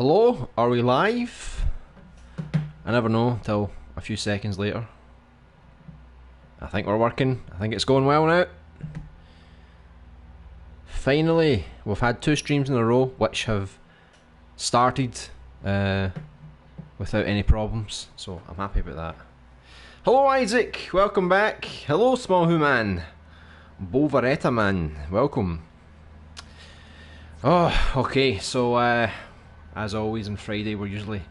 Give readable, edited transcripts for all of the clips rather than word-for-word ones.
Hello, are we live? I never know till a few seconds later. I think we're working. I think it's going well now. Finally, we've had 2 streams in a row which have started without any problems, so I'm happy about that. Hello Isaac, welcome back. Hello Small Human. Bovaretta man, welcome. Oh, okay, so as always on Friday we're usually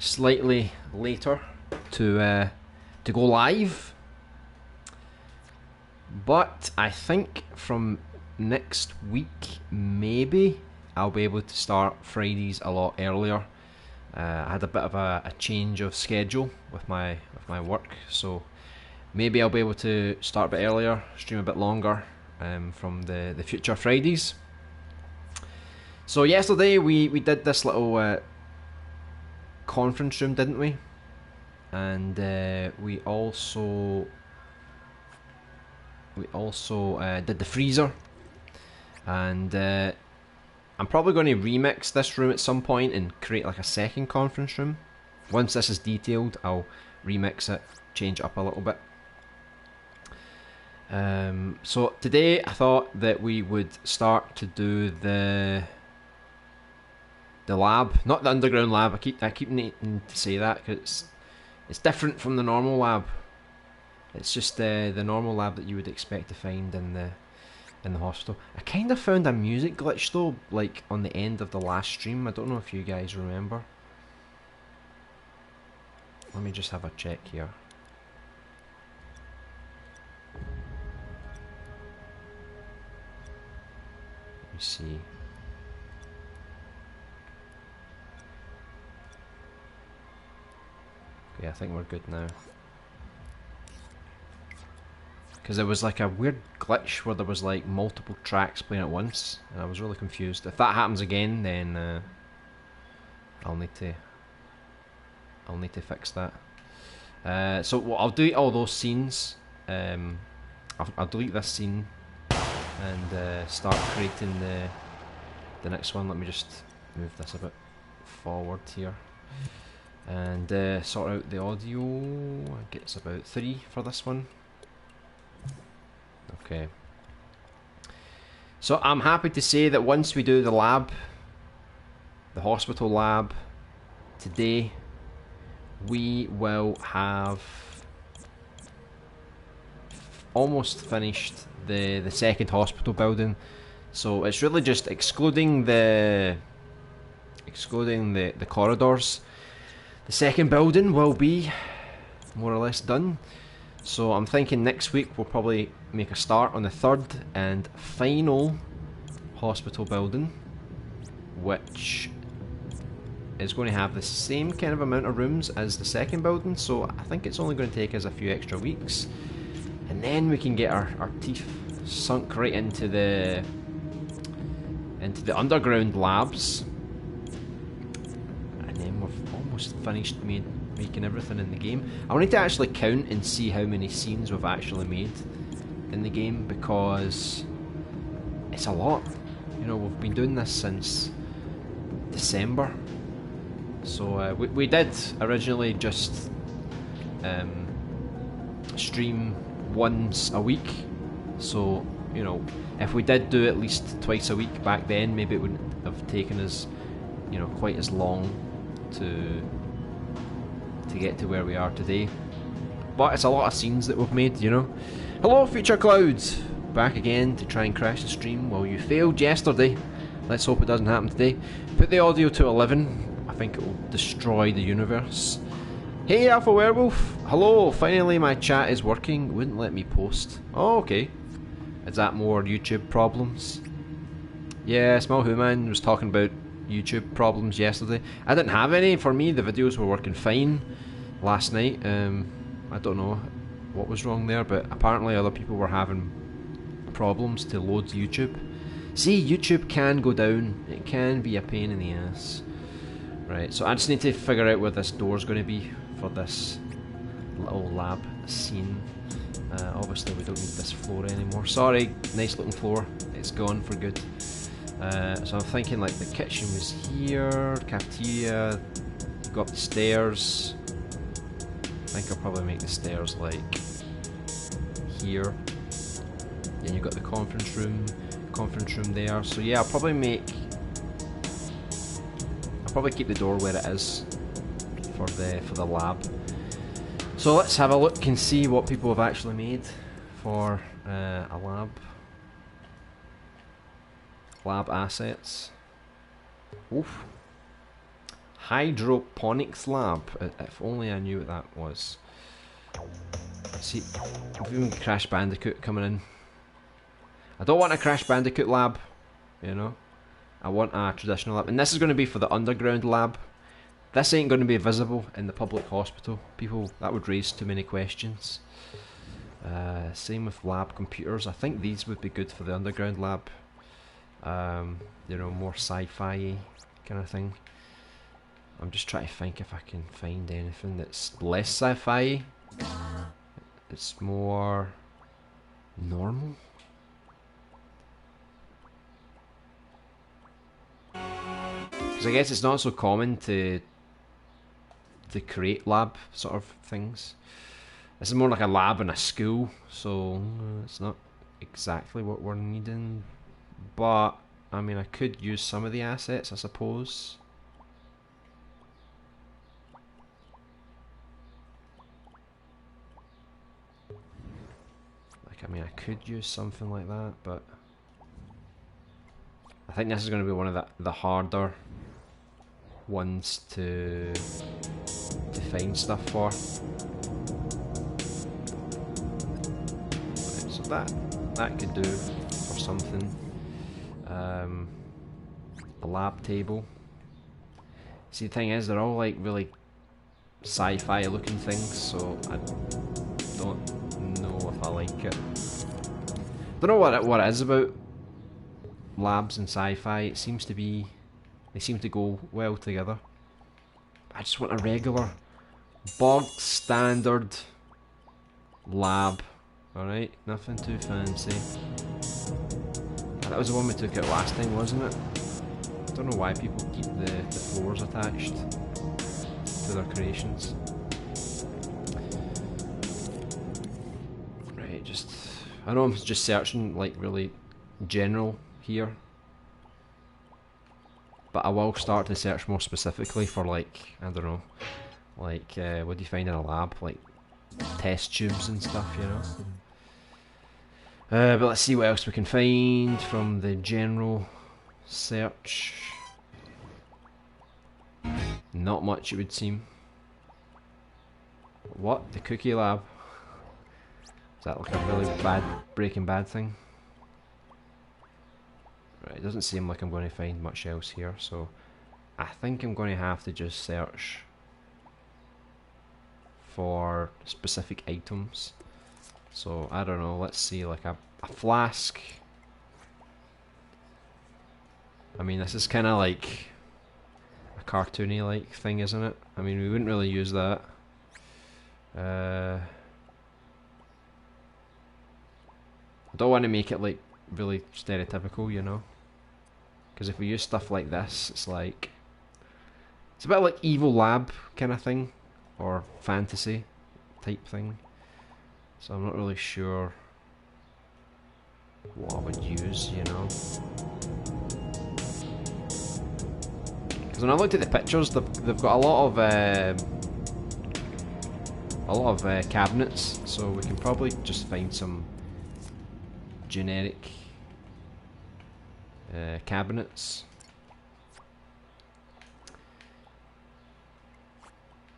slightly later to go live, but I think from next week maybe I'll be able to start Fridays a lot earlier. I had a bit of a change of schedule with my work, so maybe I'll be able to start a bit earlier, stream a bit longer from the future Fridays. So yesterday we did this little conference room, didn't we? And we also did the freezer. And I'm probably going to remix this room at some point and create like a second conference room. Once this is detailed, I'll remix it, change it up a little bit. So today I thought that we would start to do the lab, not the underground lab. I keep needing to say that because it's different from the normal lab. It's just the normal lab that you would expect to find in the hospital. I kind of found a music glitch though, like on the end of the last stream. I don't know if you guys remember. Let me just have a check here. Let me see. Okay, I think we're good now. Because there was like a weird glitch where there was like multiple tracks playing at once, and I was really confused. If that happens again, then I'll need to fix that. So what I'll delete all those scenes. I'll delete this scene and start creating the next one. Let me just move this a bit forward here. And sort out the audio. I think it's about 3 for this one. Okay. So I'm happy to say that once we do the lab, the hospital lab, today, we will have almost finished the second hospital building. So it's really just excluding the corridors. The second building will be more or less done. So I'm thinking next week we'll probably make a start on the third and final hospital building, which is going to have the same kind of amount of rooms as the second building. So I think it's only going to take us a few extra weeks, and then we can get our teeth sunk right into the underground labs. Finished making everything in the game. I need to actually count and see how many scenes we've actually made in the game, because it's a lot. You know, we've been doing this since December. So we did originally just stream once a week. So, you know, if we did do at least twice a week back then, maybe it wouldn't have taken us, you know, quite as long to get to where we are today. But it's a lot of scenes that we've made, you know. Hello Future Clouds, back again to try and crash the stream. Well, you failed yesterday. Let's hope it doesn't happen today. Put the audio to 11. I think it will destroy the universe. Hey Alpha Werewolf, hello. Finally my chat is working. Wouldn't let me post. Oh, okay. Is that more YouTube problems? Yeah, Small Human was talking about YouTube problems yesterday. I didn't have any. For me, the videos were working fine last night. I don't know what was wrong there, but apparently other people were having problems to load YouTube. See, YouTube can go down. It can be a pain in the ass. Right, so I just need to figure out where this door's going to be for this little lab scene. Obviously we don't need this floor anymore. Sorry, nice looking floor. It's gone for good. So I'm thinking like the kitchen was here, cafeteria, you've got the stairs. I think I'll probably make the stairs like here. Then you've got the conference room there. So yeah, I'll probably keep the door where it is for the lab. So let's have a look and see what people have actually made for a lab assets. Oof. Hydroponics lab. If only I knew what that was. See, we've even Crash Bandicoot coming in. I don't want a Crash Bandicoot lab, you know. I want a traditional lab, and this is going to be for the underground lab. This ain't going to be visible in the public hospital. People, that would raise too many questions. Same with lab computers. I think these would be good for the underground lab. You know, more sci-fi kind of thing. I'm just trying to think if I can find anything that's less sci-fi. It's more normal. Because I guess it's not so common to create lab sort of things. This is more like a lab in a school, so it's not exactly what we're needing. But I mean, I could use some of the assets, I suppose. Like, I mean, I could use something like that, but I think this is going to be one of the harder ones to find stuff for. Right, so that could do for something. A lab table. See, the thing is, they're all like really sci-fi looking things, so I don't know if I like it. Don't know what it is about labs and sci-fi. It seems to be, they seem to go well together. I just want a regular, bog standard lab. Alright, nothing too fancy. That was the one we took out last time, wasn't it? I don't know why people keep the floors attached to their creations. Right, I know I'm just searching like really general here, but I will start to search more specifically for, like, I don't know, like what do you find in a lab, like test tubes and stuff, you know. But let's see what else we can find from the general search. Not much, it would seem. What? The cookie lab? Is that like a really bad Breaking Bad thing? Right, it doesn't seem like I'm going to find much else here, so I think I'm going to have to just search for specific items. So, I don't know, let's see, like a flask. I mean, this is kind of like a cartoony like thing, isn't it? I mean, we wouldn't really use that. I don't want to make it like really stereotypical, you know? Because if we use stuff like this, it's like, it's a bit like Evil Lab kind of thing, or fantasy type thing. So I'm not really sure what I would use, you know. Because when I looked at the pictures, they've got a lot of cabinets, so we can probably just find some generic cabinets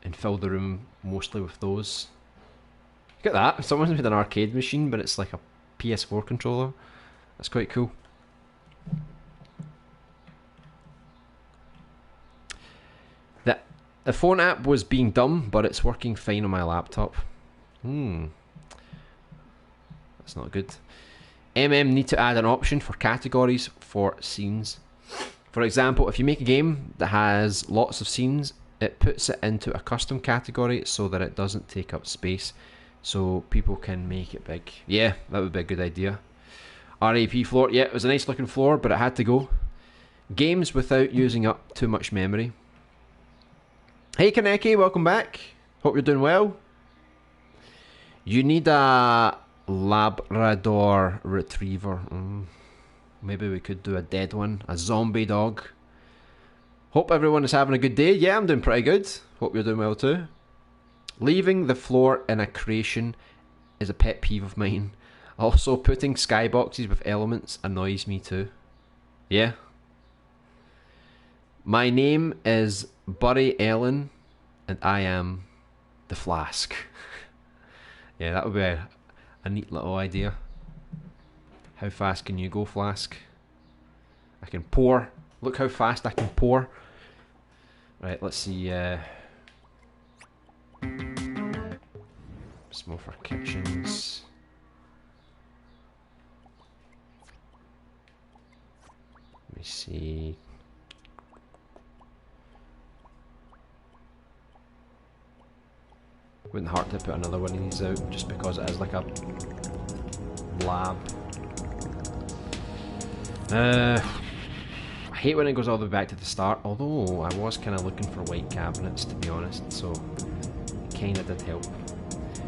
and fill the room mostly with those. Look at that, someone's made an arcade machine, but it's like a PS4 controller. That's quite cool. The phone app was being dumb, but it's working fine on my laptop. That's not good. Need to add an option for categories for scenes. For example, if you make a game that has lots of scenes, it puts it into a custom category so that it doesn't take up space, so people can make it big. Yeah, that would be a good idea. RAP floor, yeah, it was a nice looking floor, but it had to go. Games without using up too much memory. Hey Kaneki, welcome back. Hope you're doing well. You need a Labrador Retriever. Maybe we could do a dead one. A zombie dog. Hope everyone is having a good day. Yeah, I'm doing pretty good. Hope you're doing well too. Leaving the floor in a creation is a pet peeve of mine. Also, putting skyboxes with elements annoys me too. Yeah. My name is Burry Ellen, and I am the Flask. Yeah, that would be a neat little idea. How fast can you go, Flask? I can pour. Look how fast I can pour. Right, let's see. Small for kitchens. Let me see. Wouldn't hurt to put another one of these out just because it is like a lab. I hate when it goes all the way back to the start, although I was kind of looking for white cabinets to be honest, so it kind of did help.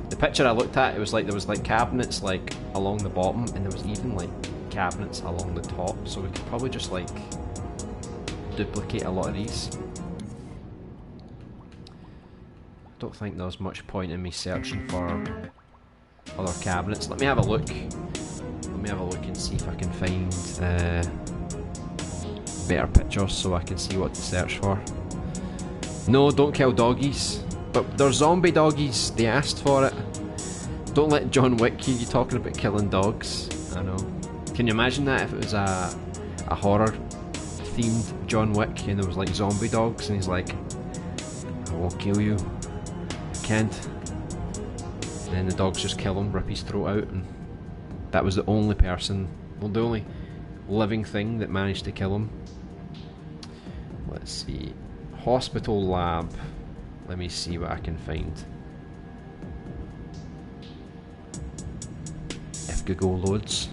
The picture I looked at, it was like there was like cabinets like along the bottom and there was even like cabinets along the top, so we could probably just like duplicate a lot of these. Don't think there's much point in me searching for other cabinets. Let me have a look. Let me have a look and see if I can find better pictures so I can see what to search for. No, don't kill doggies. But they're zombie doggies. They asked for it. Don't let John Wick hear you talking about killing dogs. I know. Can you imagine that if it was a horror themed John Wick and there was like zombie dogs and he's like, I will kill you. And then the dogs just kill him, rip his throat out, and that was the only person, well, the only living thing that managed to kill him. Let's see. Hospital lab. Let me see what I can find. If Google loads.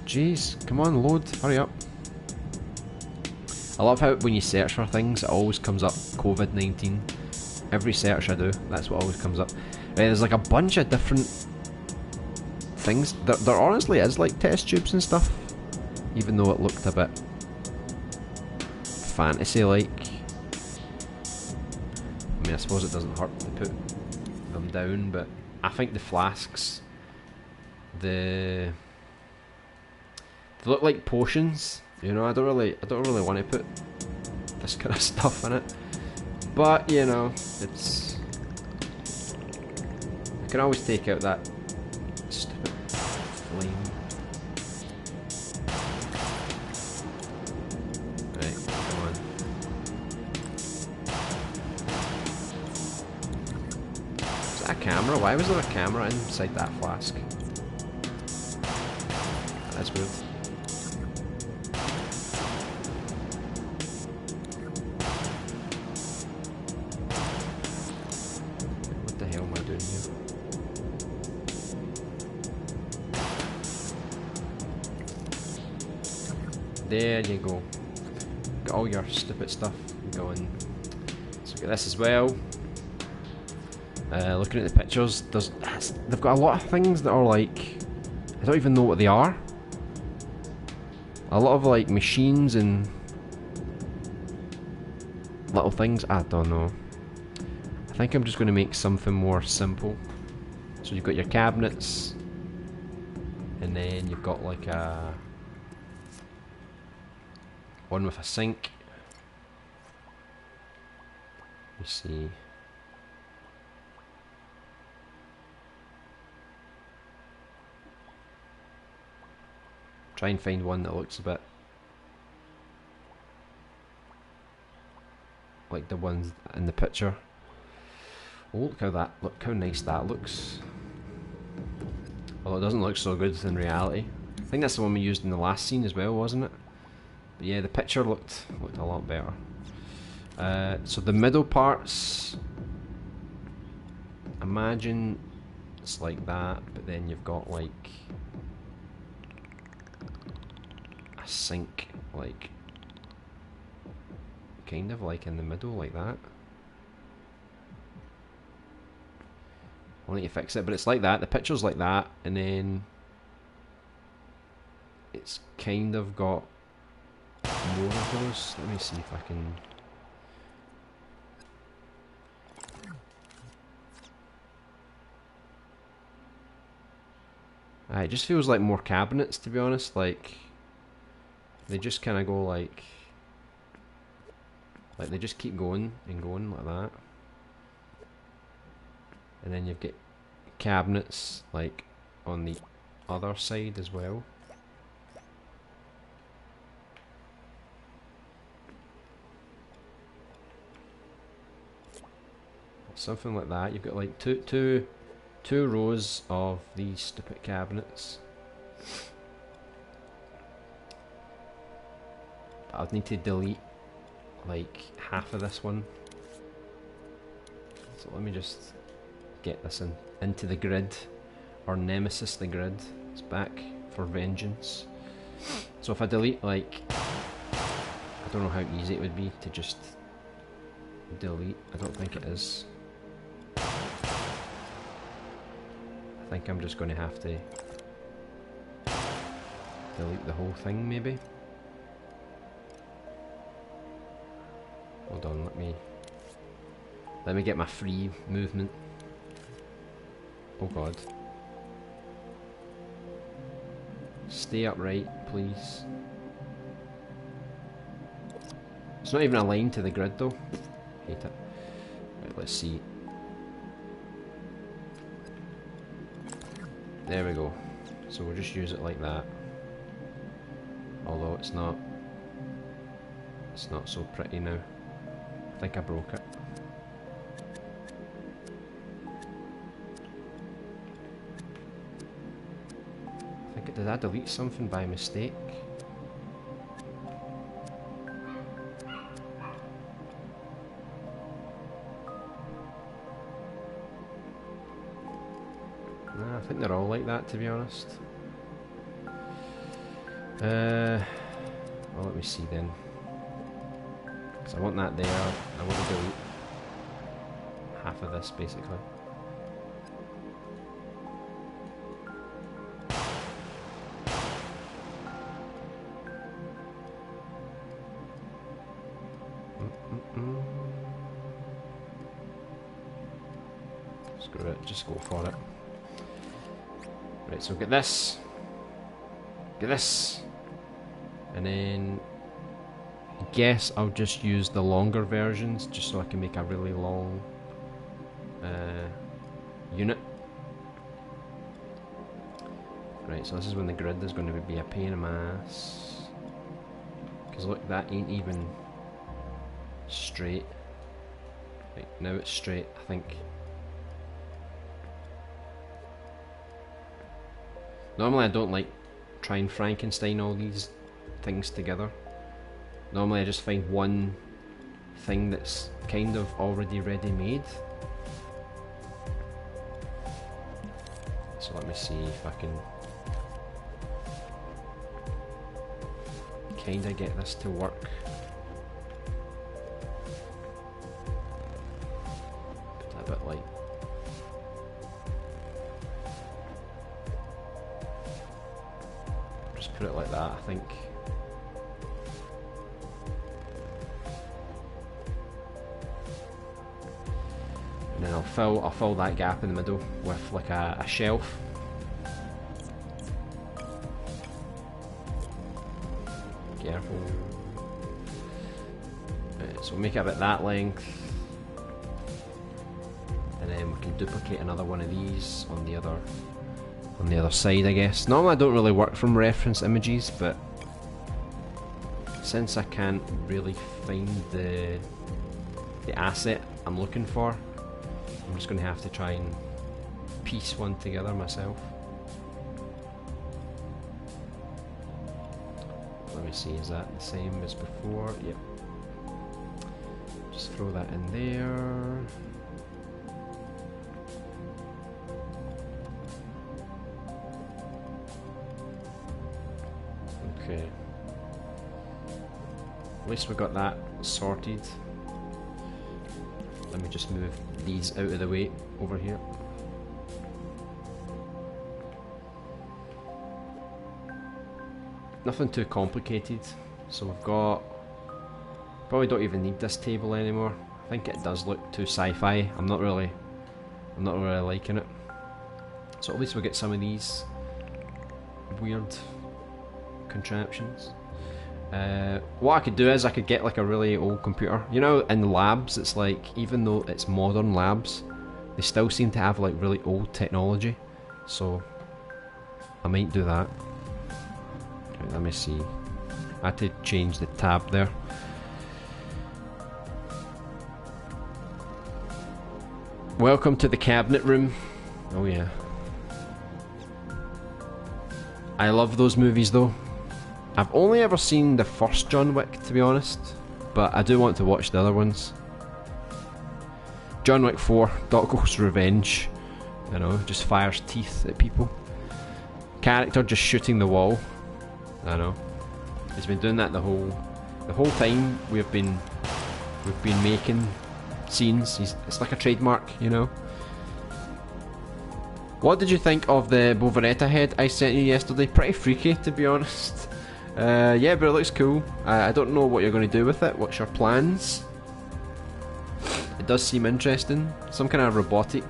Jeez, come on, load, hurry up. I love how when you search for things, it always comes up COVID-19. Every search I do, that's what always comes up. There's like a bunch of different things. There honestly is like test tubes and stuff, even though it looked a bit fantasy-like. I mean, I suppose it doesn't hurt to put them down, but I think the flasks, they look like potions. You know, I don't really want to put this kind of stuff in it, but you know, it's. I can always take out that stupid flame. Right, come on. Is that a camera? Why was there a camera inside that flask? That's weird. There you go. Got all your stupid stuff going. Let's look at this as well. Looking at the pictures, they've got a lot of things that are like, I don't even know what they are. A lot of like machines and little things, I don't know. I think I'm just going to make something more simple. So you've got your cabinets, and then you've got like a one with a sink. Let me see. Try and find one that looks a bit like the ones in the picture. Oh, look how nice that looks. Although it doesn't look so good in reality. I think that's the one we used in the last scene as well, wasn't it? But yeah, the picture looked a lot better. So the middle parts, imagine cabinets like that, but then you've got like a sink, like kind of like in the middle like that. I'll need to fix it, but it's like that. The picture's like that, and then it's kind of got more of those. Let me see if I can. It just feels like more cabinets, to be honest. Like they just kind of go like they just keep going and going like that. And then you've got cabinets like on the other side as well. Something like that. You've got like two rows of these stupid cabinets. I'd need to delete like half of this one. So let me just get this into the grid, or nemesis the grid. It's back for vengeance. So if I delete, like, I don't know how easy it would be to just delete. I don't think it is. I think I'm just going to have to delete the whole thing, maybe. Hold on, let me get my free movement. Oh god. Stay upright, please. It's not even aligned to the grid though. Hate it. Right, let's see. There we go. So we'll just use it like that. Although it's not so pretty now. I think I broke it. Did I delete something by mistake? Nah, I think they're all like that, to be honest. Well, let me see then. Because I want that there. I want to delete half of this, basically. Screw it, just go for it. Right, so get this, and then I guess I'll just use the longer versions just so I can make a really long unit. Right, so this is when the grid is going to be a pain in my ass. Because look, that ain't even straight. Right, now it's straight, I think. Normally I don't like try and Frankenstein all these things together. Normally I just find one thing that's kind of already ready made. So let me see if I can kinda get this to work. Put a bit like put it like that, I think. And then I'll fill that gap in the middle with like a shelf. Careful. Right, so we'll make it about that length. And then we can duplicate another one of these on the other side, I guess. Normally I don't really work from reference images, but since I can't really find the asset I'm looking for, I'm just going to have to try and piece one together myself. Let me see, is that the same as before? Yep. Just throw that in there. Okay. At least we got that sorted. Let me just move these out of the way over here. Nothing too complicated. So we've got... Probably don't even need this table anymore. I think it does look too sci-fi. I'm not really liking it. So at least we get some of these weird contraptions. What I could do is I could get like a really old computer. You know, in the labs, it's like, even though it's modern labs, they still seem to have like really old technology. So I might do that. Right, let me see. I had to change the tab there. Welcome to the cabinet room. Oh yeah. I love those movies though. I've only ever seen the first John Wick, to be honest, but I do want to watch the other ones. John Wick 4, Doc's Revenge. You know, just fires teeth at people. Character just shooting the wall. I know. He's been doing that the whole time we've been making scenes. It's like a trademark, you know. What did you think of the Bovaretta head I sent you yesterday? Pretty freaky, to be honest. Yeah, but it looks cool. I don't know what you're going to do with it. What's your plans? It does seem interesting. Some kind of robotic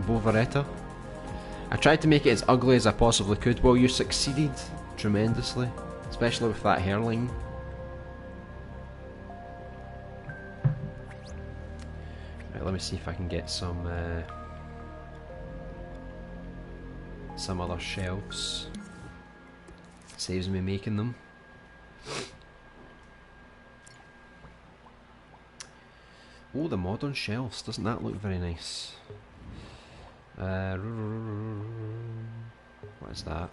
Bovaretta. I tried to make it as ugly as I possibly could. Well, you succeeded tremendously, especially with that hairline. Right, let me see if I can get some other shelves. Saves me making them. Oh, the modern shelves. Doesn't that look very nice? What is that?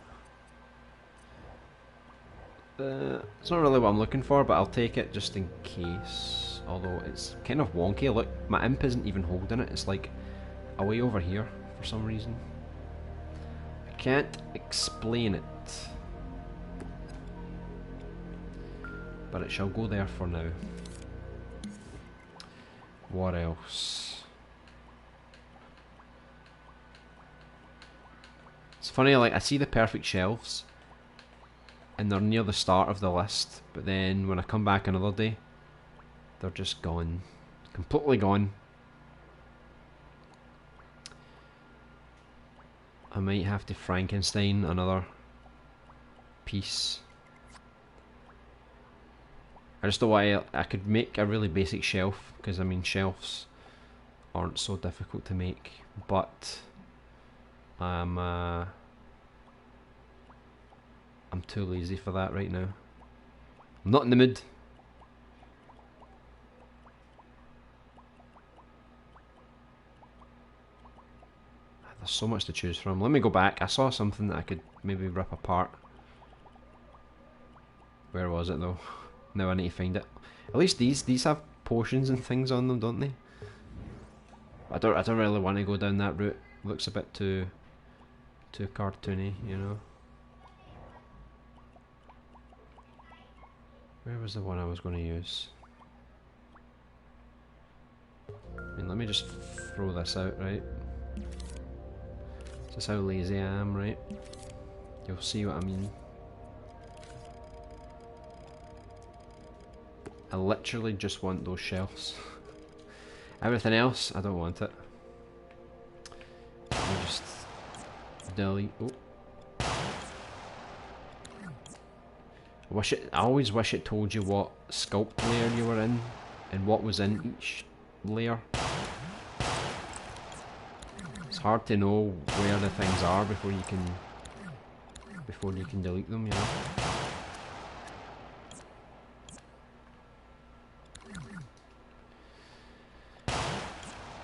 It's not really what I'm looking for, but I'll take it just in case. Although it's kind of wonky. Look, my imp isn't even holding it. It's like away over here for some reason. I can't explain it. But it shall go there for now. What else? It's funny, like, I see the perfect shelves and they're near the start of the list, but then when I come back another day, they're just gone. Completely gone. I might have to Frankenstein another piece. I just thought I could make a really basic shelf, because I mean shelves aren't so difficult to make, but I'm too lazy for that right now. I'm not in the mood. There's so much to choose from. Let me go back. I saw something that I could maybe rip apart. Where was it though? Now I need to find it. At least these have potions and things on them, don't they? I don't really want to go down that route. Looks a bit too cartoony, you know. Where was the one I was going to use? I mean, let me just throw this out, right? This is how lazy I am, right? You'll see what I mean. I literally just want those shelves. Everything else, I don't want it. Let me just delete. Oh. I always wish it told you what sculpt layer you were in and what was in each layer. It's hard to know where the things are before you can delete them, you know.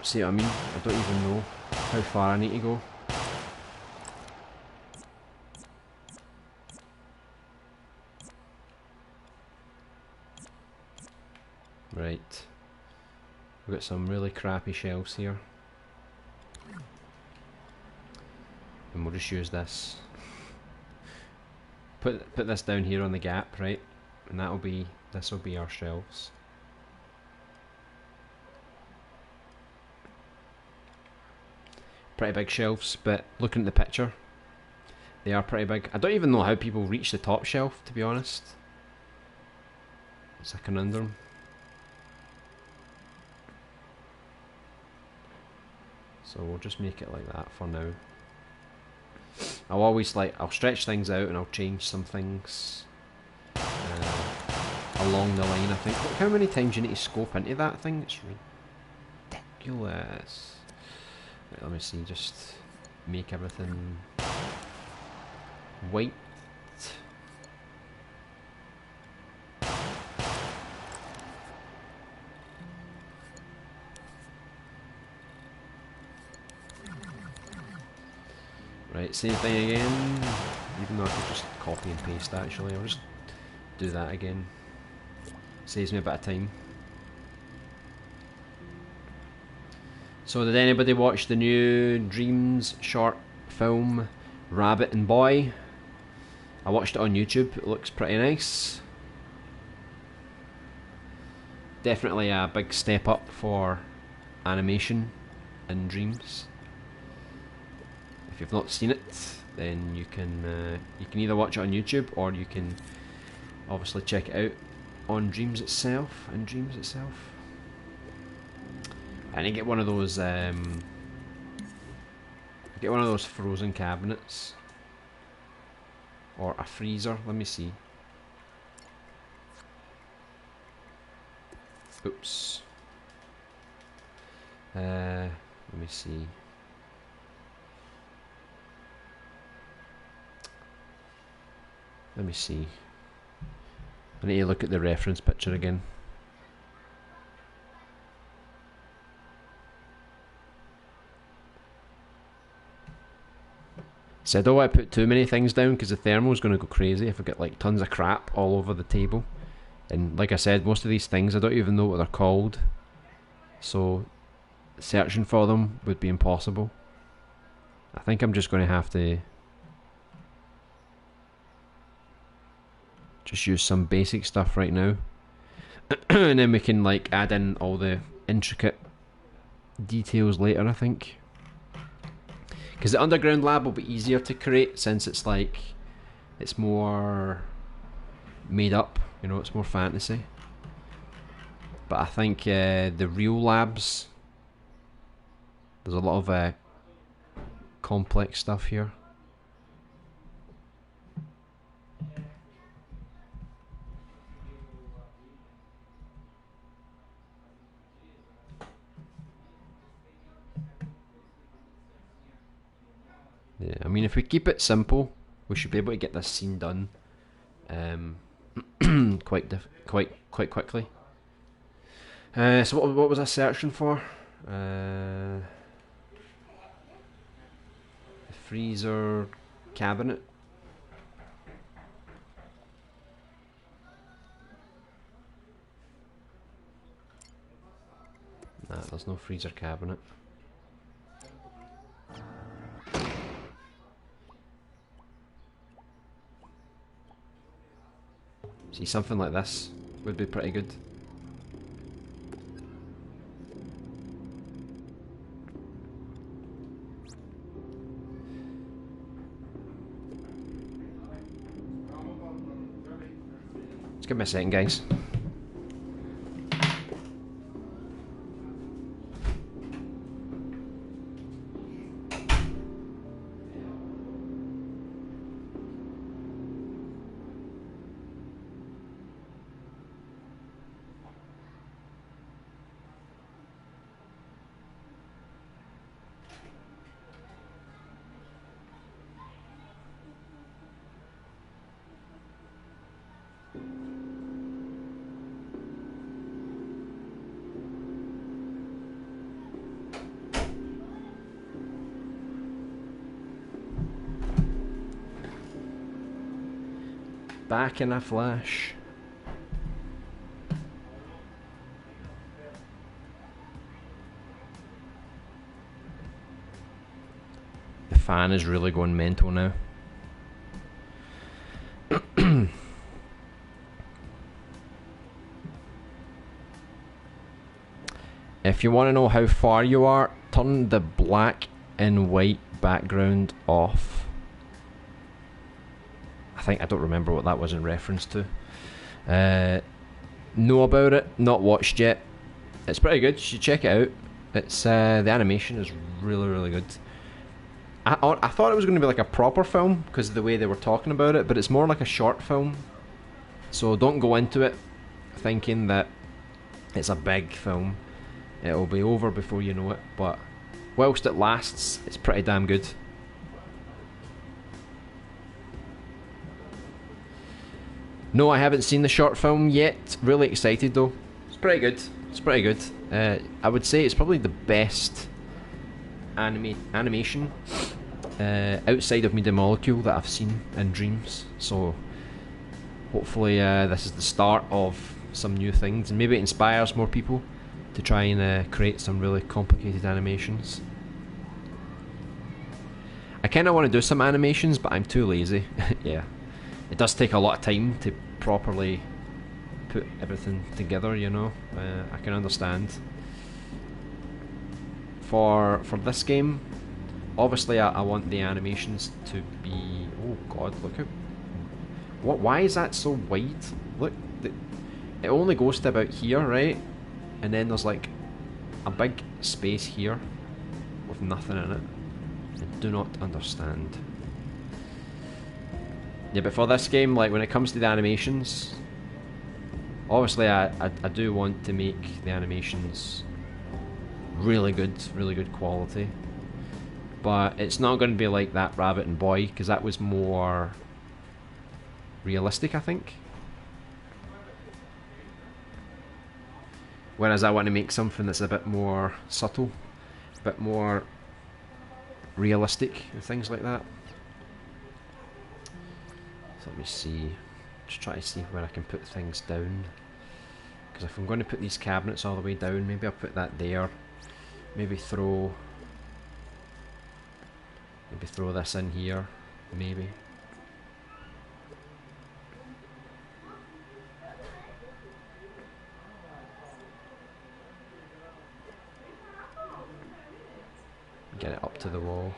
See what I mean? I don't even know how far I need to go. Right. We've got some really crappy shelves here. And we'll just use this. put this down here on the gap, right? And this will be our shelves. Pretty big shelves, but looking at the picture, they are pretty big. I don't even know how people reach the top shelf, to be honest. It's a conundrum. So we'll just make it like that for now. I'll stretch things out and I'll change some things along the line, I think. Look how many times you need to scope into that thing, it's ridiculous. Right, let me see, just make everything white. Right, same thing again, even though I could just copy and paste actually, I'll just do that again. Saves me a bit of time. So did anybody watch the new Dreams short film, Rabbit and Boy? I watched it on YouTube, it looks pretty nice. Definitely a big step up for animation in Dreams. If you've not seen it, then you can either watch it on YouTube or you can obviously check it out on Dreams itself. And you get one of those frozen cabinets or a freezer. Let me see. Oops. Let me see. Let me see. I need to look at the reference picture again. So I don't want to put too many things down because the thermal's going to go crazy if I get like tons of crap all over the table. And like I said, most of these things I don't even know what they're called. So searching for them would be impossible. I think I'm just going to have to just use some basic stuff right now. And then we can like add in all the intricate details later, I think. Because the underground lab will be easier to create since it's like, it's more made up, you know, it's more fantasy. But I think the real labs, there's a lot of complex stuff here. Yeah, I mean, if we keep it simple, we should be able to get this scene done quite quickly. So what was I searching for? The freezer cabinet. Nah, there's no freezer cabinet. See, something like this would be pretty good. Just give me a second, guys. Back in a flash. The fan is really going mental now. If you want to know how far you are, turn the black and white background off. I don't remember what that was in reference to. Know about it, not watched yet. It's pretty good, you should check it out. It's the animation is really, really good. I thought it was going to be like a proper film because of the way they were talking about it, but it's more like a short film. So don't go into it thinking that it's a big film. It'll be over before you know it, but whilst it lasts, it's pretty damn good. No, I haven't seen the short film yet. Really excited though. It's pretty good. It's pretty good. I would say it's probably the best animation outside of Media Molecule that I've seen in Dreams. So hopefully this is the start of some new things, and maybe it inspires more people to try and create some really complicated animations. I kind of want to do some animations, but I'm too lazy. Yeah. It does take a lot of time to properly put everything together, you know. I can understand. For this game, obviously I want the animations to be... Oh god, look how... Why is that so wide? Look, it only goes to about here, right? And then there's like a big space here with nothing in it. I do not understand. Yeah, but for this game, like when it comes to the animations, obviously I do want to make the animations really good quality. But it's not going to be like that Rabbit and Boy, because that was more realistic, I think. Whereas I want to make something that's a bit more subtle, a bit more realistic and things like that. So let me see, just try to see where I can put things down, because if I'm going to put these cabinets all the way down, maybe I'll put that there, maybe throw this in here, maybe. Get it up to the wall.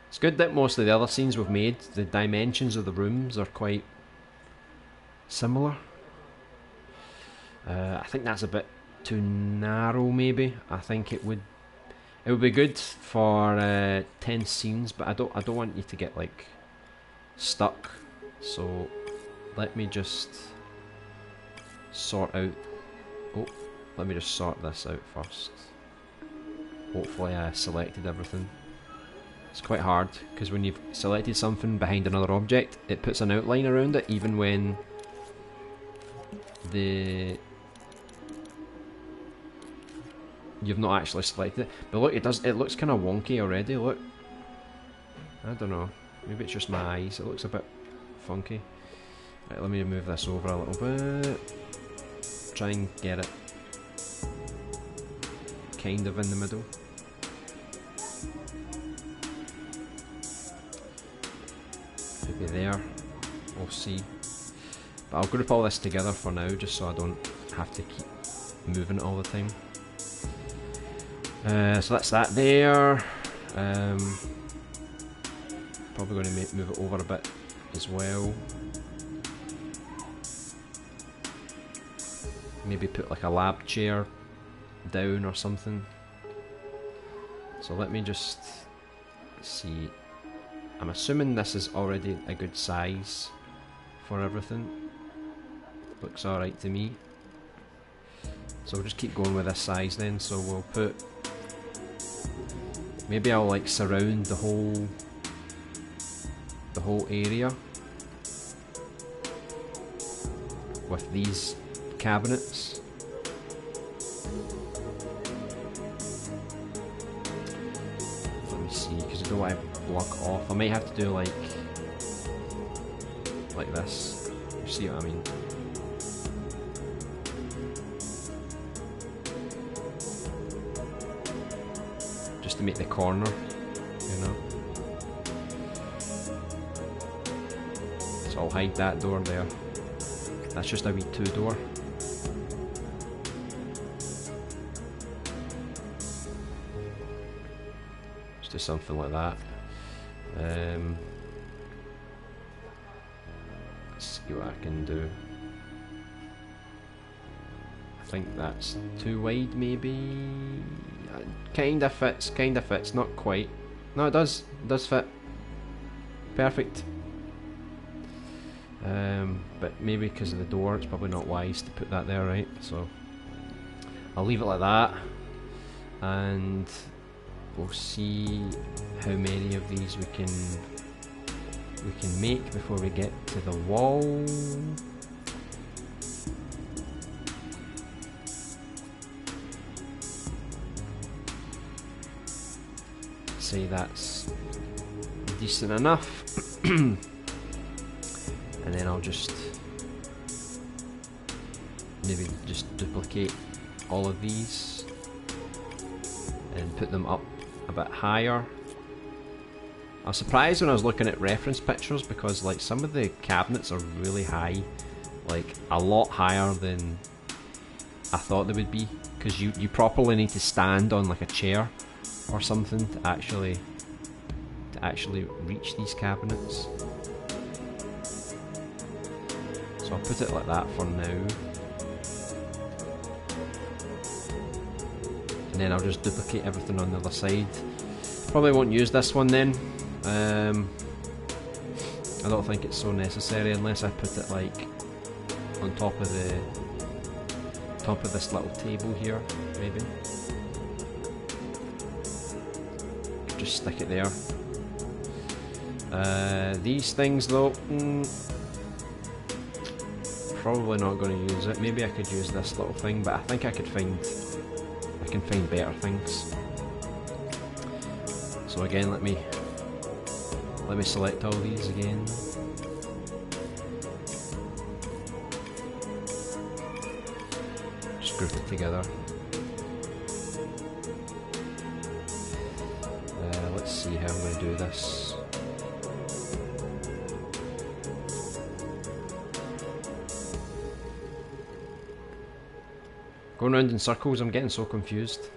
It's good that most of the other scenes we've made, the dimensions of the rooms are quite similar. I think that's a bit too narrow, maybe. I think it would be good for 10 scenes, but I don't want you to get like stuck. So let me just sort out. Oh, let me just sort this out first. Hopefully I selected everything. It's quite hard, because when you've selected something behind another object, it puts an outline around it, even when you've not actually selected it. But look, it looks kind of wonky already, look. I don't know, maybe it's just my eyes, it looks a bit funky. Right, let me move this over a little bit. Try and get it kind of in the middle. Maybe there, we'll see. But I'll group all this together for now, just so I don't have to keep moving it all the time. So that's that there. Probably going to move it over a bit as well. Maybe put like a lab chair down or something. So let me just see. I'm assuming this is already a good size for everything. Looks alright to me. So we'll just keep going with this size then. So we'll put... Maybe I'll like surround the whole area with these cabinets. Let me see, because I don't want to block off. I might have to do like this. You see what I mean? Just to make the corner, you know. So I'll hide that door there. That's just a wee 2 door. do something like that. Let's see what I can do. I think that's too wide, maybe. Kinda fits, not quite. No, it does fit. Perfect. But maybe because of the door, it's probably not wise to put that there, right? So I'll leave it like that, and we'll see how many of these we can make before we get to the wall. Say that's decent enough. And then I'll just maybe just duplicate all of these and put them up a bit higher. I was surprised when I was looking at reference pictures because like some of the cabinets are really high, like a lot higher than I thought they would be, because you properly need to stand on like a chair or something to actually reach these cabinets. So I'll put it like that for now, and then I'll just duplicate everything on the other side. Probably won't use this one then. I don't think it's so necessary unless I put it like on top of this little table here, maybe. Just stick it there. These things though, probably not going to use it. Maybe I could use this little thing, but I think I can find better things. So again, let me select all these again. Just group it together. Let's see how I'm going to do this. Going round in circles, I'm getting so confused.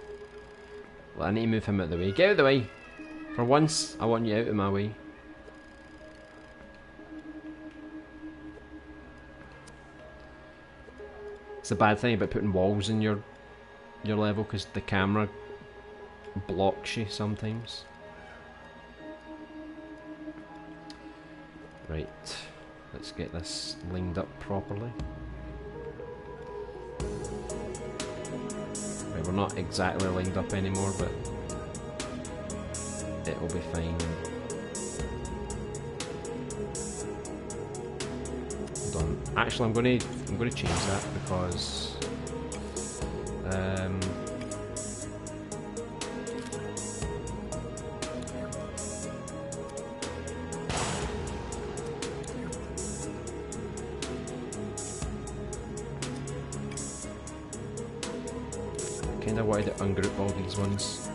Well, I need to move him out of the way. Get out of the way! For once, I want you out of my way. It's a bad thing about putting walls in your level, because the camera blocks you sometimes. Right, let's get this lined up properly. Right, we're not exactly lined up anymore, but it will be fine. Hold on. Actually, I'm going to change that because kind of wanted to ungroup all these ones.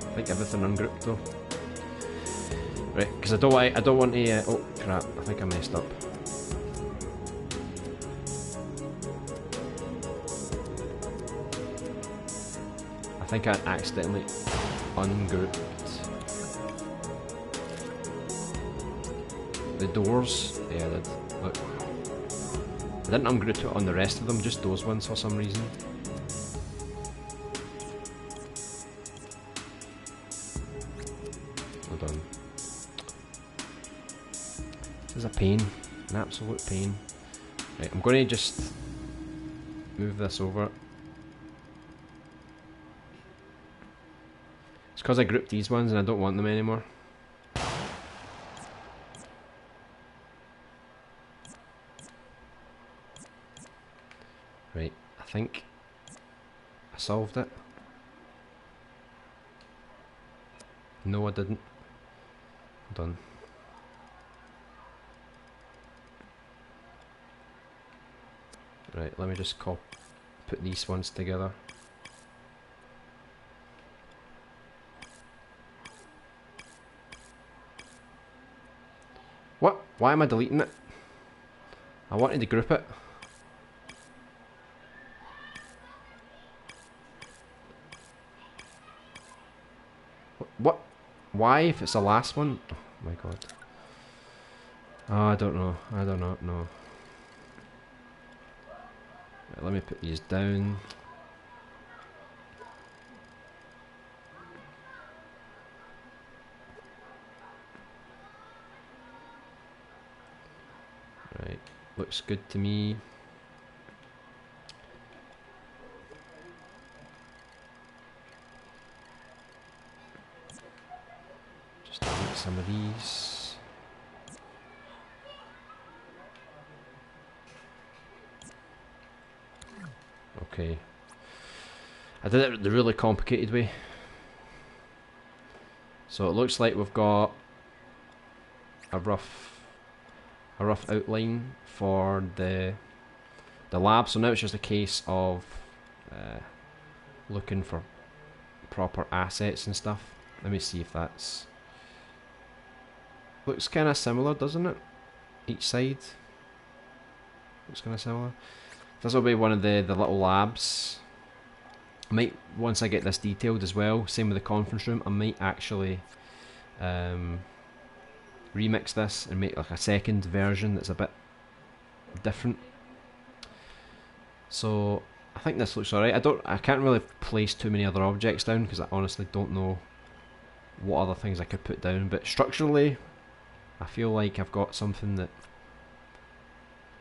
I think everything ungrouped though. Right, because I don't want to. Oh crap! I think I messed up. I think I accidentally ungrouped the doors. Yeah, I did. Look, I didn't ungroup it on the rest of them, just those ones for some reason. Hold on. This is a pain, an absolute pain. Right, I'm going to just move this over. It's because I grouped these ones and I don't want them anymore. Right, I think I solved it. No, I didn't. Hold on. Right, let me just put these ones together. What? Why am I deleting it? I wanted to group it. What? Why if it's the last one? Oh my god. Oh, I don't know. I do not know. Right, let me put these down. Right, looks good to me. Just delete some of these. Okay. I did it the really complicated way. So it looks like we've got a rough outline for the lab. So now it's just a case of looking for proper assets and stuff. Let me see if that's... Looks kind of similar, doesn't it? Each side looks kind of similar. This will be one of the little labs. I might, once I get this detailed as well, same with the conference room, I might actually remix this and make like a second version that's a bit different. So I think this looks alright. I can't really place too many other objects down because I honestly don't know what other things I could put down, but structurally I feel like I've got something that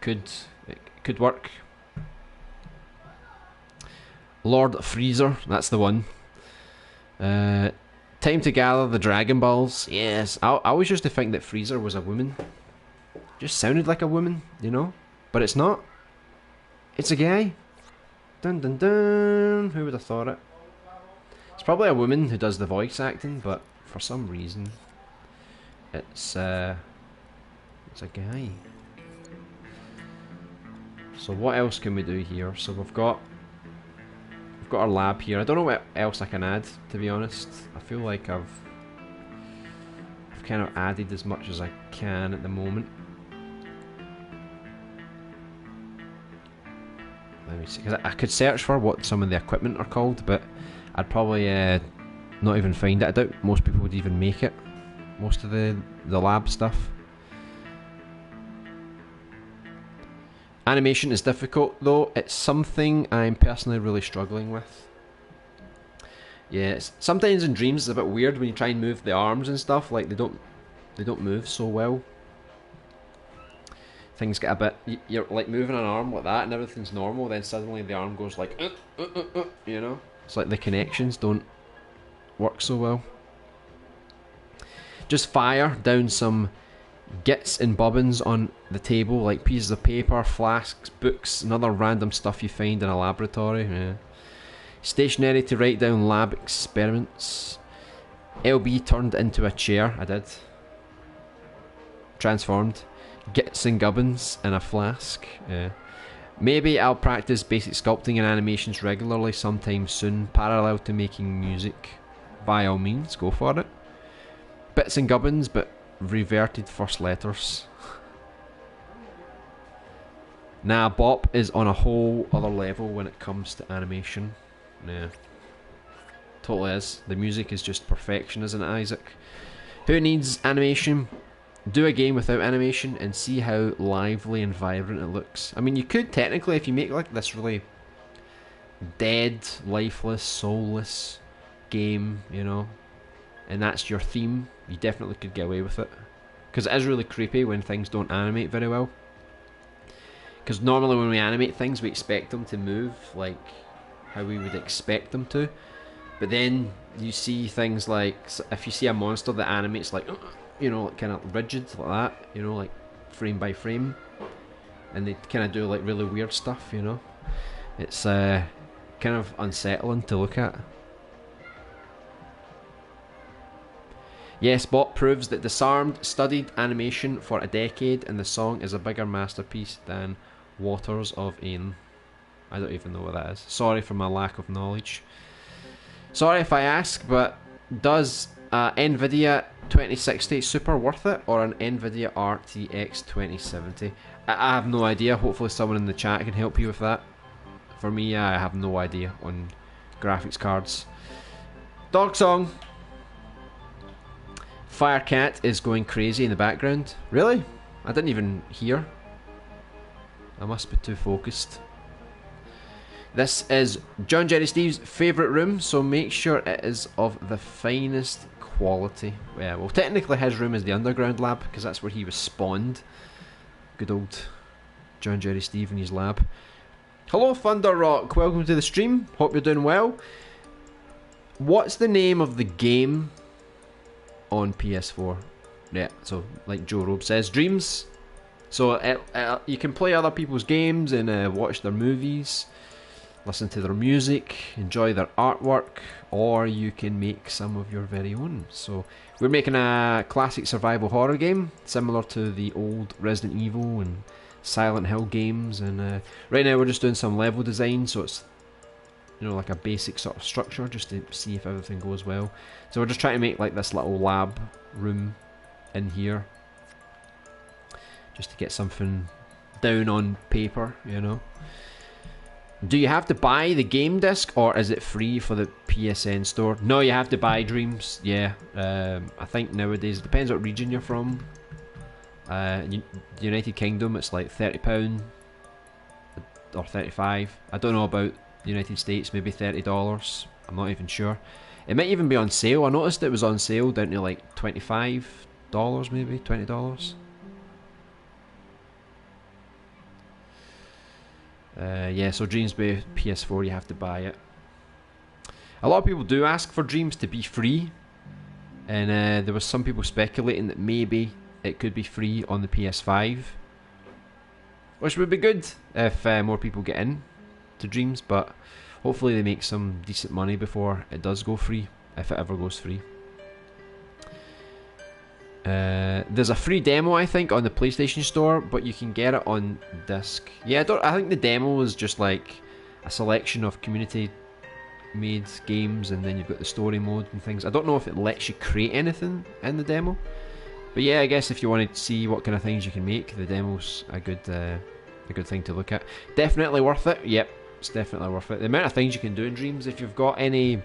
could work. Lord Freezer, that's the one. Time to gather the Dragon Balls. Yes, I always used to think that Freezer was a woman. Just sounded like a woman, you know? But it's not. It's a guy. Dun dun dun. Who would have thought it? It's probably a woman who does the voice acting, but for some reason it's a guy. So what else can we do here? So we've got our lab here. I don't know what else I can add, to be honest. I feel like I've kind of added as much as I can at the moment. Let me see, because I could search for what some of the equipment are called, but I'd probably not even find it. I doubt most people would even make it. Most of the lab stuff. Animation is difficult though. It's something I'm personally really struggling with. Yeah, sometimes in Dreams it's a bit weird when you try and move the arms and stuff. Like they don't move so well. Things get a bit. You're like moving an arm like that and everything's normal. Then suddenly the arm goes like, you know. It's like the connections don't work so well. Just fire down some gits and bobbins on the table, like pieces of paper, flasks, books, and other random stuff you find in a laboratory. Yeah. Stationery to write down lab experiments. LB turned into a chair. I did. Transformed. Gits and gubbins in a flask. Yeah. Maybe I'll practice basic sculpting and animations regularly sometime soon, parallel to making music. By all means, go for it. Bits and gubbins, but reverted first letters. Nah, Bop is on a whole other level when it comes to animation. Yeah, totally is. The music is just perfection, isn't it, Isaac? Who needs animation? Do a game without animation and see how lively and vibrant it looks. I mean, you could technically, if you make like this really dead, lifeless, soulless game, you know, and that's your theme, you definitely could get away with it. Because it is really creepy when things don't animate very well. Because normally when we animate things, we expect them to move like how we would expect them to. But then you see things like, if you see a monster that animates like, you know, like kind of rigid like that, you know, like frame by frame. And they kind of do like really weird stuff, you know. It's kind of unsettling to look at. Yes, Bot proves that Disarmed studied animation for a decade and the song is a bigger masterpiece than Waters of Ain. I don't even know what that is. Sorry for my lack of knowledge. Sorry if I ask, but does NVIDIA 2060 Super worth it or an NVIDIA RTX 2070? I have no idea. Hopefully someone in the chat can help you with that. For me, I have no idea on graphics cards. Dog song! Firecat is going crazy in the background. Really? I didn't even hear. I must be too focused. This is John Jerry Steve's favourite room, so make sure it is of the finest quality. Yeah, well, technically his room is the underground lab, because that's where he was spawned. Good old John Jerry Steve in his lab. Hello Thunder Rock, welcome to the stream. Hope you're doing well. What's the name of the game on PS4? Yeah, so like Joe Robe says, Dreams. So you can play other people's games and watch their movies, listen to their music, enjoy their artwork, or you can make some of your very own. So we're making a classic survival horror game, similar to the old Resident Evil and Silent Hill games, and right now we're just doing some level design, so it's, you know, like a basic sort of structure, just to see if everything goes well. So we're just trying to make like this little lab room in here, just to get something down on paper, you know. Do you have to buy the game disc, or is it free for the PSN store? No, you have to buy Dreams, yeah. I think nowadays, it depends what region you're from. United Kingdom, it's like £30 or $35. I don't know about the United States, maybe $30. I'm not even sure. It might even be on sale. I noticed it was on sale down to like $25, maybe $20. Yeah, so Dreams PS4, you have to buy it. A lot of people do ask for Dreams to be free, and there was some people speculating that maybe it could be free on the PS5, which would be good if more people get in to Dreams, but hopefully they make some decent money before it does go free, if it ever goes free. There's a free demo, I think, on the PlayStation Store, but you can get it on disc. Yeah, I think the demo is just like a selection of community-made games, and then you've got the story mode and things. I don't know if it lets you create anything in the demo, but yeah, I guess if you want to see what kind of things you can make, the demo's a good thing to look at. Definitely worth it. Yep, it's definitely worth it. The amount of things you can do in Dreams, if you've got any,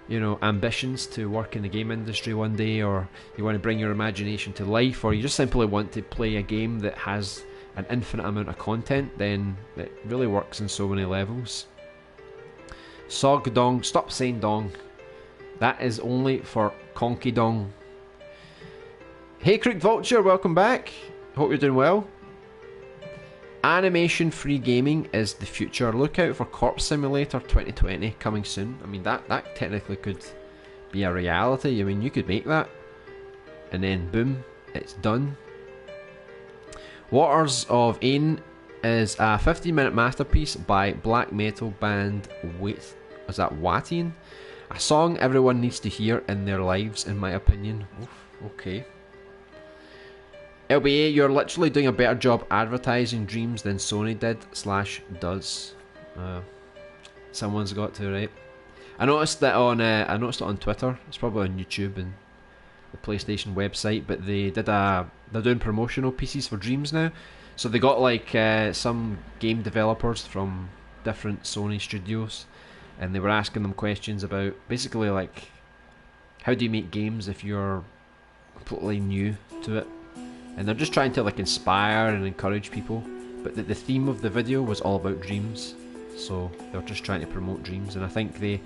you know, ambitions to work in the game industry one day, or you want to bring your imagination to life, or you just simply want to play a game that has an infinite amount of content, then it really works in so many levels. Sog Dong, stop saying dong. That is only for Conky Dong. Hey Crook Vulture, welcome back. Hope you're doing well. Animation free gaming is the future. Look out for Corpse Simulator 2020 coming soon. I mean, that technically could be a reality. I mean, you could make that, and then boom, it's done. Waters of Ain is a 15-minute masterpiece by black metal band Watian. A song everyone needs to hear in their lives, in my opinion. Oof, okay. LBA, you're literally doing a better job advertising Dreams than Sony did / does. Someone's got to, right? I noticed that on I noticed it on Twitter. It's probably on YouTube and the PlayStation website, but they're doing promotional pieces for Dreams now. So they got like some game developers from different Sony studios, and they were asking them questions about basically like, how do you make games if you're completely new to it? And they're just trying to like inspire and encourage people, but the theme of the video was all about Dreams, so they're just trying to promote Dreams. And I think they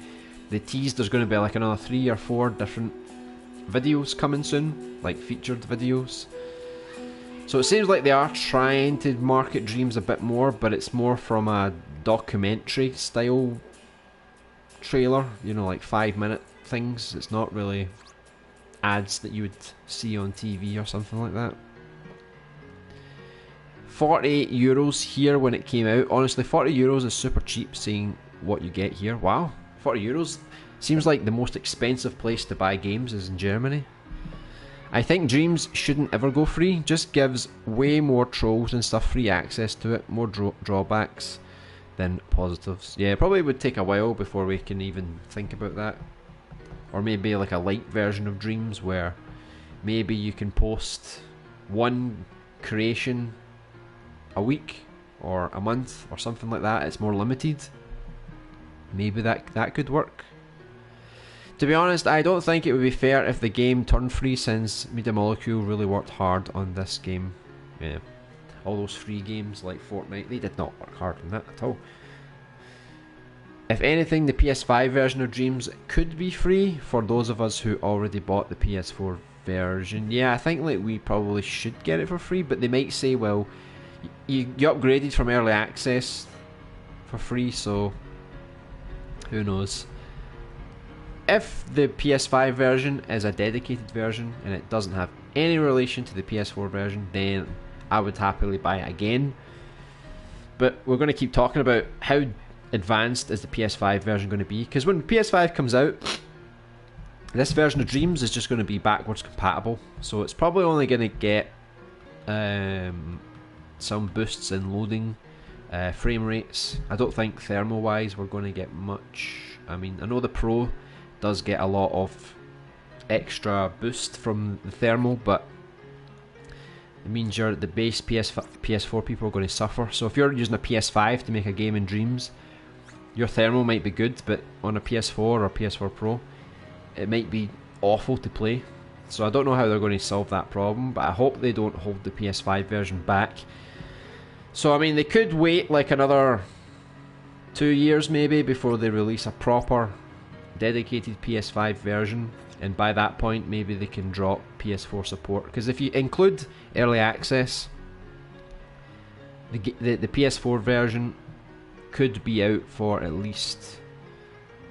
teased there's going to be like another 3 or 4 different videos coming soon, like featured videos. So it seems like they are trying to market Dreams a bit more, but it's more from a documentary style trailer, you know, like 5-minute things. It's not really ads that you would see on TV or something like that. €48 here when it came out. Honestly, €40 is super cheap, seeing what you get here. Wow, €40 seems like the most expensive place to buy games is in Germany. I think Dreams shouldn't ever go free. Just gives way more trolls and stuff free access to it, more drawbacks than positives. Yeah, it probably would take a while before we can even think about that. Or maybe like a light version of Dreams where maybe you can post one creation a week or a month or something like that. It's more limited. Maybe that could work. To be honest, I don't think it would be fair if the game turned free, since Media Molecule really worked hard on this game. Yeah. All those free games like Fortnite, they did not work hard on that at all. If anything, the PS5 version of Dreams could be free for those of us who already bought the PS4 version. Yeah, I think like we probably should get it for free, but they might say, well, you upgraded from early access for free, so who knows. If the PS5 version is a dedicated version and it doesn't have any relation to the PS4 version, then I would happily buy it again. But we're going to keep talking about how advanced is the PS5 version going to be, because when PS5 comes out, this version of Dreams is just going to be backwards compatible, so it's probably only going to get some boosts in loading, frame rates. I don't think thermal wise we're going to get much. I mean, I know the Pro does get a lot of extra boost from the thermal, but it means the base PS4 people are going to suffer. So if you're using a PS5 to make a game in Dreams, your thermal might be good, but on a PS4 or PS4 Pro, it might be awful to play. So I don't know how they're going to solve that problem, but I hope they don't hold the PS5 version back. So I mean, they could wait like another 2 years maybe before they release a proper dedicated PS5 version, and by that point maybe they can drop PS4 support, because if you include early access, the PS4 version could be out for at least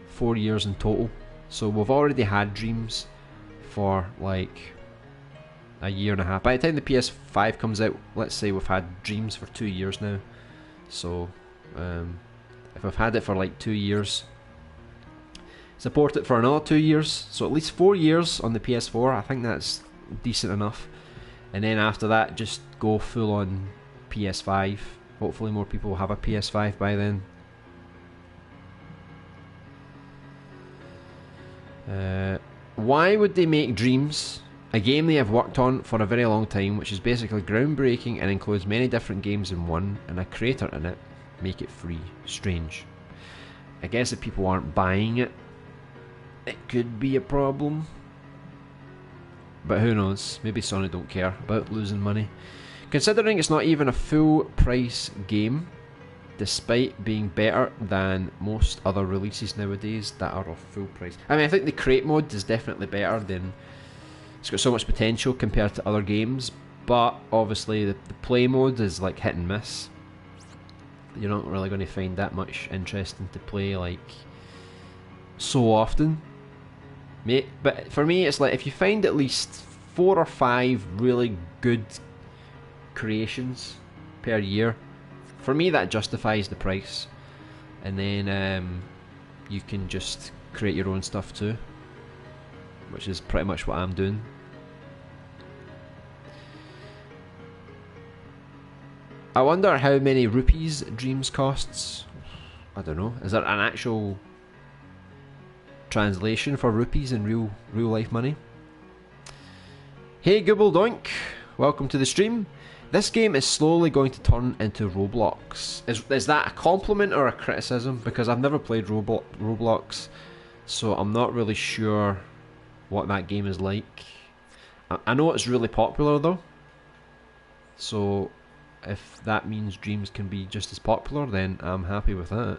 4 years in total. So we've already had Dreams for like a year and a half. By the time the PS5 comes out, let's say we've had Dreams for 2 years now. So if I've had it for like 2 years, support it for another 2 years, so at least 4 years on the PS4. I think that's decent enough. And then after that, just go full on PS5. Hopefully more people will have a PS5 by then. Why would they make Dreams, a game they have worked on for a very long time, which is basically groundbreaking and includes many different games in one, and a creator in it, make it free? Strange. I guess if people aren't buying it, it could be a problem. But who knows, maybe Sony don't care about losing money. Considering it's not even a full price game, despite being better than most other releases nowadays that are of full price. I mean, I think the crate mode is definitely better than... It's got so much potential compared to other games, but obviously the play mode is like hit and miss. You're not really going to find that much interesting to play like so often. But for me, it's like if you find at least 4 or 5 really good creations per year, for me that justifies the price. And then you can just create your own stuff too, which is pretty much what I'm doing. I wonder how many rupees Dreams costs. I don't know. Is there an actual translation for rupees in real life money? Hey Google Doink, welcome to the stream. This game is slowly going to turn into Roblox. Is that a compliment or a criticism? Because I've never played Roblox, so I'm not really sure what that game is like. I know it's really popular though, so if that means Dreams can be just as popular, then I'm happy with that.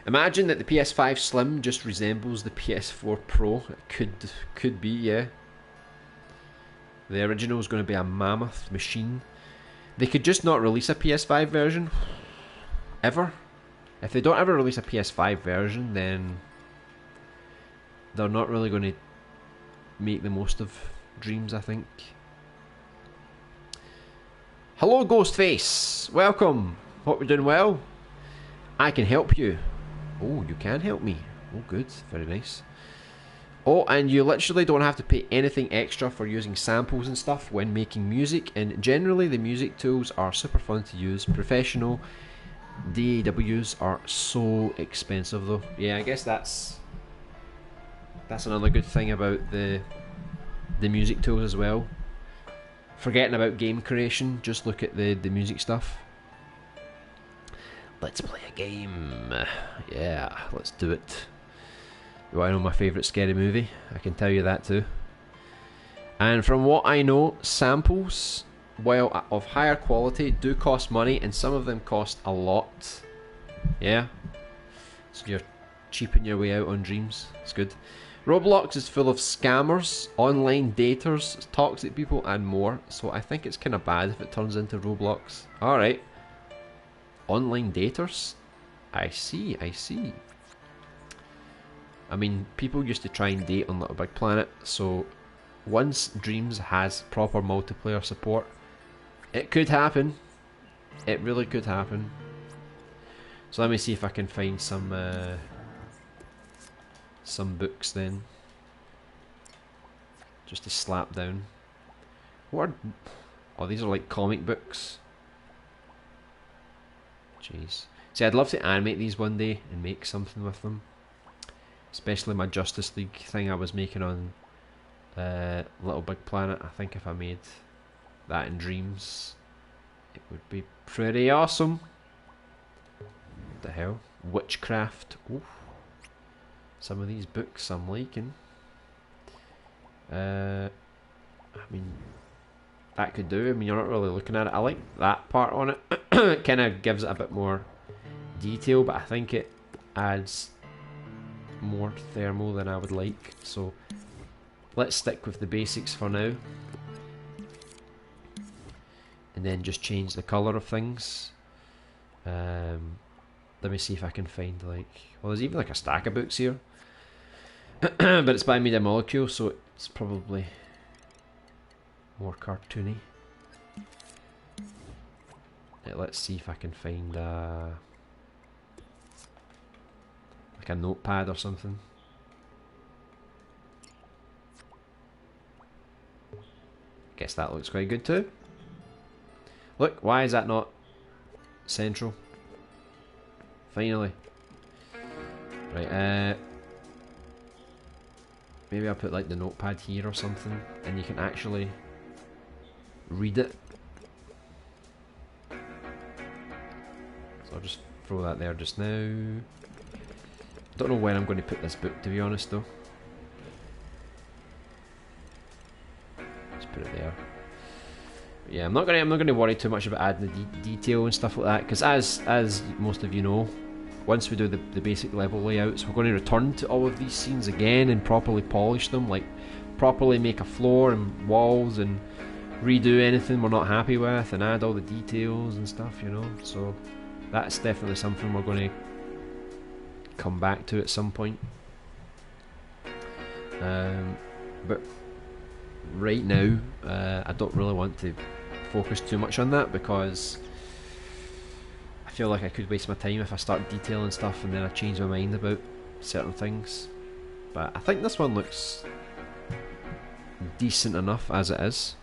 Imagine that the PS5 Slim just resembles the PS4 Pro. It could be, yeah. The original is going to be a mammoth machine. They could just not release a PS5 version ever. If they don't ever release a PS5 version, then they're not really going to make the most of Dreams, I think. Hello Ghostface, welcome. Hope you're doing well. I can help you. Oh, you can help me. Oh, good. Very nice. Oh, and you literally don't have to pay anything extra for using samples and stuff when making music. And generally, the music tools are super fun to use. Professional DAWs are so expensive, though. Yeah, I guess that's another good thing about the music tools as well. Forgetting about game creation, just look at the music stuff. Let's play a game. Yeah, let's do it. Well, I know my favourite scary movie. I can tell you that too. And from what I know, samples, while of higher quality, do cost money, and some of them cost a lot. Yeah. So you're cheaping your way out on Dreams. It's good. Roblox is full of scammers, online daters, toxic people, and more. So I think it's kind of bad if it turns into Roblox. Alright. Online daters? I see, I see. I mean, people used to try and date on Little Big Planet, so once Dreams has proper multiplayer support, it could happen. It really could happen. So let me see if I can find some books then, just to slap down. What are... Oh, these are like comic books. Jeez. See, I'd love to animate these one day and make something with them. Especially my Justice League thing I was making on Little Big Planet. I think if I made that in Dreams, it would be pretty awesome. What the hell? Witchcraft. Oof. Some of these books I'm liking. I mean, that could do. I mean, you're not really looking at it. I like that part on it. It kind of gives it a bit more detail, but I think it adds more thermal than I would like. So let's stick with the basics for now, and then just change the colour of things. Let me see if I can find, like, well, there's even like a stack of books here. But it's by Media Molecule, so it's probably more cartoony. Let's see if I can find like a notepad or something. Guess that looks quite good too. Look, why is that not central? Finally. Right, maybe I'll put like the notepad here or something, and you can actually read it. So I'll just throw that there just now. Don't know when I'm going to put this book, to be honest, though. Just put it there. But yeah, I'm not gonna worry too much about adding the detail and stuff like that, because as most of you know, once we do the basic level layouts, we're going to return to all of these scenes again and properly polish them, like properly make a floor and walls and redo anything we're not happy with and add all the details and stuff, you know. So that's definitely something we're going to come back to at some point. But right now, I don't really want to focus too much on that, because I feel like I could waste my time if I start detailing stuff and then I change my mind about certain things. But I think this one looks decent enough as it is.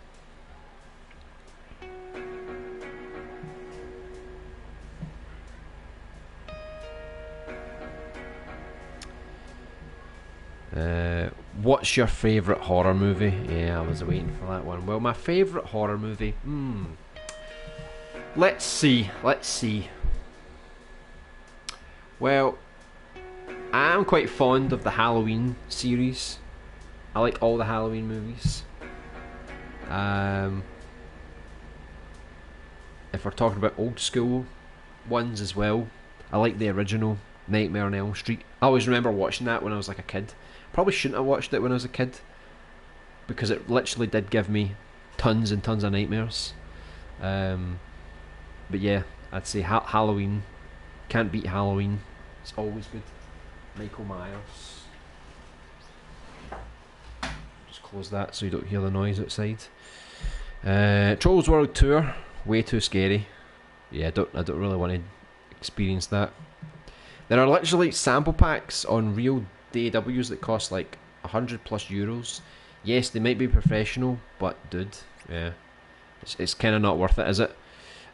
What's your favourite horror movie? Yeah, I was waiting for that one. Well, my favourite horror movie, let's see. Well, I am quite fond of the Halloween series. I like all the Halloween movies. If we're talking about old school ones as well, I like the original Nightmare on Elm Street. I always remember watching that when I was like a kid. Probably shouldn't have watched it when I was a kid, because it literally did give me tons and tons of nightmares. But yeah, I'd say Halloween. Can't beat Halloween. It's always good. Michael Myers. Just close that so you don't hear the noise outside. Trolls World Tour. Way too scary. Yeah, I don't really want to experience that. There are literally sample packs on real DAWs that cost like €100+. Yes, they might be professional, but dude, yeah, it's kind of not worth it, is it?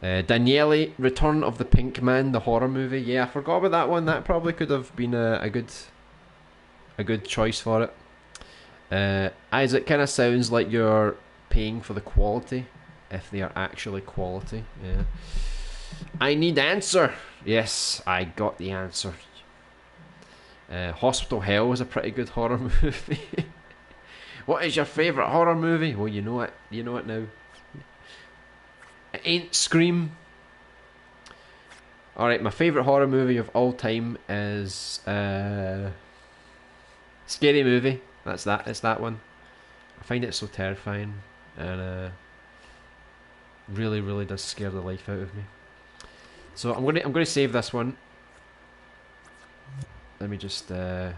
Daniele, Return of the Pink Man, the horror movie. Yeah, I forgot about that one. That probably could have been a good choice for it. As it kind of sounds like you're paying for the quality, if they are actually quality. Yeah. I need answer. Yes, I got the answer. Hospital Hell is a pretty good horror movie. What is your favourite horror movie? Well, you know it. You know it now. It ain't Scream. Alright, my favourite horror movie of all time is Scary Movie. That's that. It's that one. I find it so terrifying, and really, really does scare the life out of me. So I'm gonna save this one. Let me just do a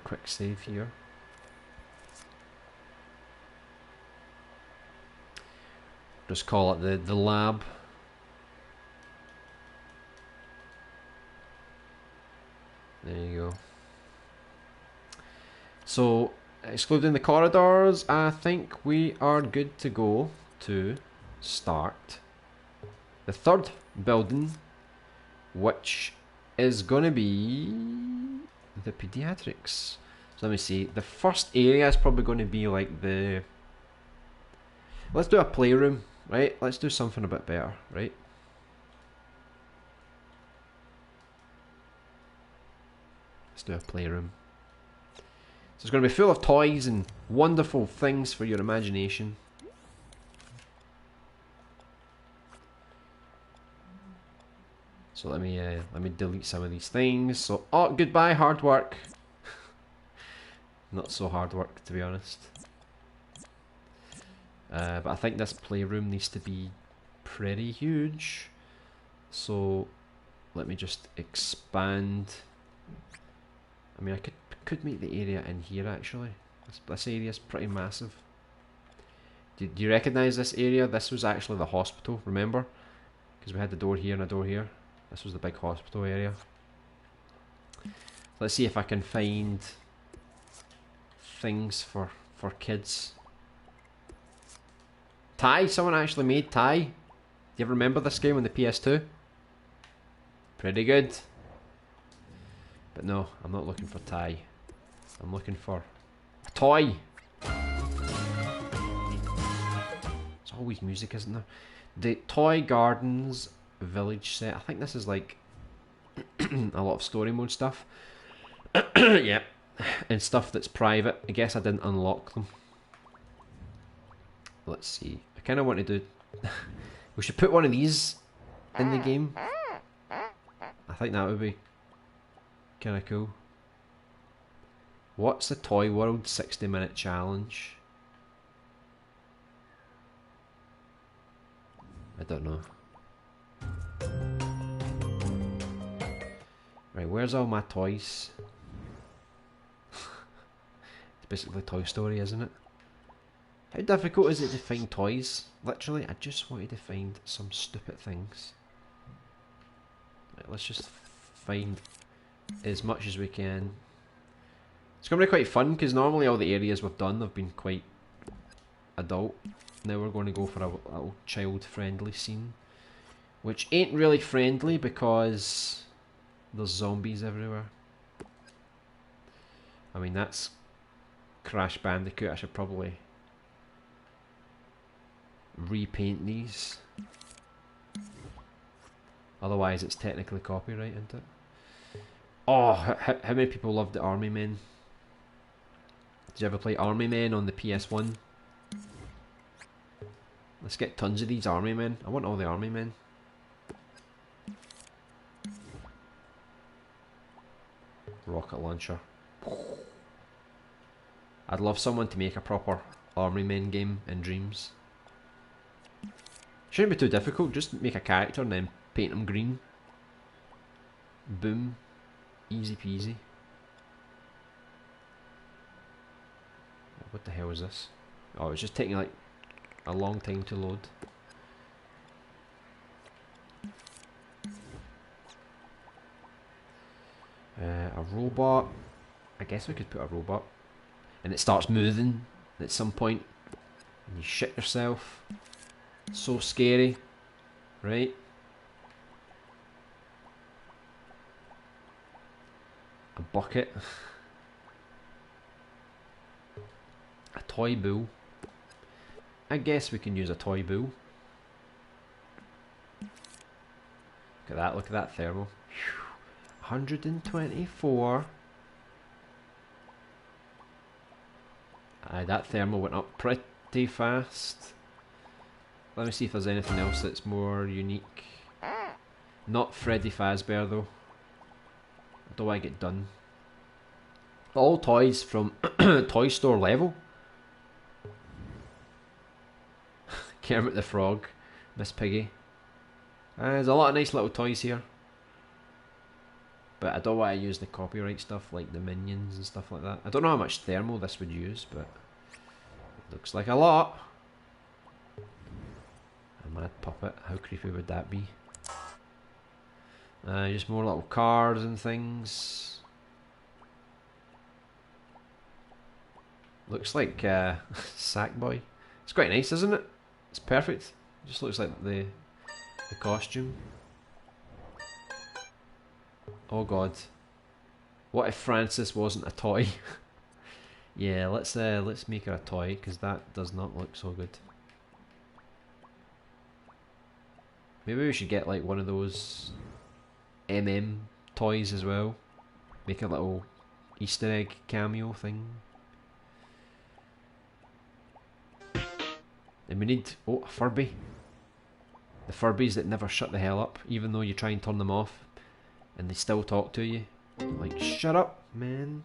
quick save here. Just call it the lab. There you go. So, excluding the corridors, I think we are good to go to start the third building, which is going to be the pediatrics. So let me see. The first area is probably going to be like the... Let's do a playroom, right? Let's do something a bit better, right? Let's do a playroom. So it's going to be full of toys and wonderful things for your imagination. So let me delete some of these things. So, oh, goodbye hard work. Not so hard work, to be honest. But I think this playroom needs to be pretty huge. So let me just expand. I mean, I could make the area in here actually. This area is pretty massive. Do you recognise this area? This was actually the hospital, remember? Because we had the door here and a door here. This was the big hospital area. Let's see if I can find things for kids. Ty, someone actually made Ty. Do you ever remember this game on the PS2? Pretty good. But no, I'm not looking for Ty. I'm looking for a toy. It's always music, isn't there? The Toy Gardens Village set. I think this is like a lot of story mode stuff. Yeah. And stuff that's private. I guess I didn't unlock them. Let's see. I kind of want to do... we should put one of these in the game. I think that would be kind of cool. What's the Toy World 60-minute challenge? I don't know. Right, where's all my toys? It's basically Toy Story, isn't it? How difficult is it to find toys? Literally, I just wanted to find some stupid things. Right, let's just find as much as we can. It's going to be quite fun, because normally all the areas we've done have been quite adult. Now we're going to go for a little child-friendly scene. Which ain't really friendly, because there's zombies everywhere. I mean, that's Crash Bandicoot. I should probably repaint these. Otherwise it's technically copyright, isn't it? Oh, how many people loved the Army Men? Did you ever play Army Men on the PS1? Let's get tons of these Army Men. I want all the Army Men. Rocket launcher. I'd love someone to make a proper Army Men game in Dreams. Shouldn't be too difficult, just make a character and then paint them green. Boom. Easy peasy. What the hell is this? Oh, it's just taking like a long time to load. A robot. I guess we could put a robot. And it starts moving at some point. And you shit yourself. So scary. Right? A bucket. A toy bull. I guess we can use a toy bull. look at that thermal. Whew. 124. Aye, that thermal went up pretty fast. Let me see if there's anything else that's more unique. Not Freddy Fazbear though. I don't want to get done. All toys from Toy Store level. Kermit the Frog, Miss Piggy. There's a lot of nice little toys here. But I don't want to use the copyright stuff like the minions and stuff like that. I don't know how much thermal this would use, but it looks like a lot. A mad puppet, how creepy would that be? Just more little cars and things. Looks like Sackboy. It's quite nice, isn't it? It's perfect. Just looks like the costume. Oh god. What if Francis wasn't a toy? Yeah, let's make her a toy, because that does not look so good. Maybe we should get like one of those toys as well. Make a little Easter egg cameo thing. And we need, oh, a Furby. The Furbies that never shut the hell up, even though you try and turn them off, and they still talk to you. Like, shut up, man.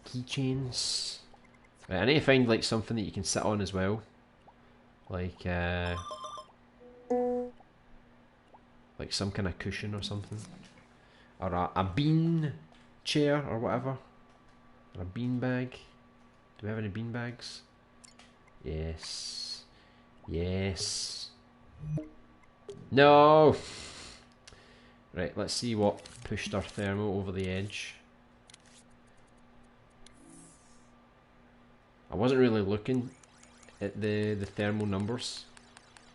Keychains. Right, I need to find like something that you can sit on as well. Like some kind of cushion or something. Or a bean chair or whatever. Or a bean bag. Do we have any bean bags? Yes. Yes. No! Right, let's see what pushed our thermal over the edge. I wasn't really looking at the thermal numbers,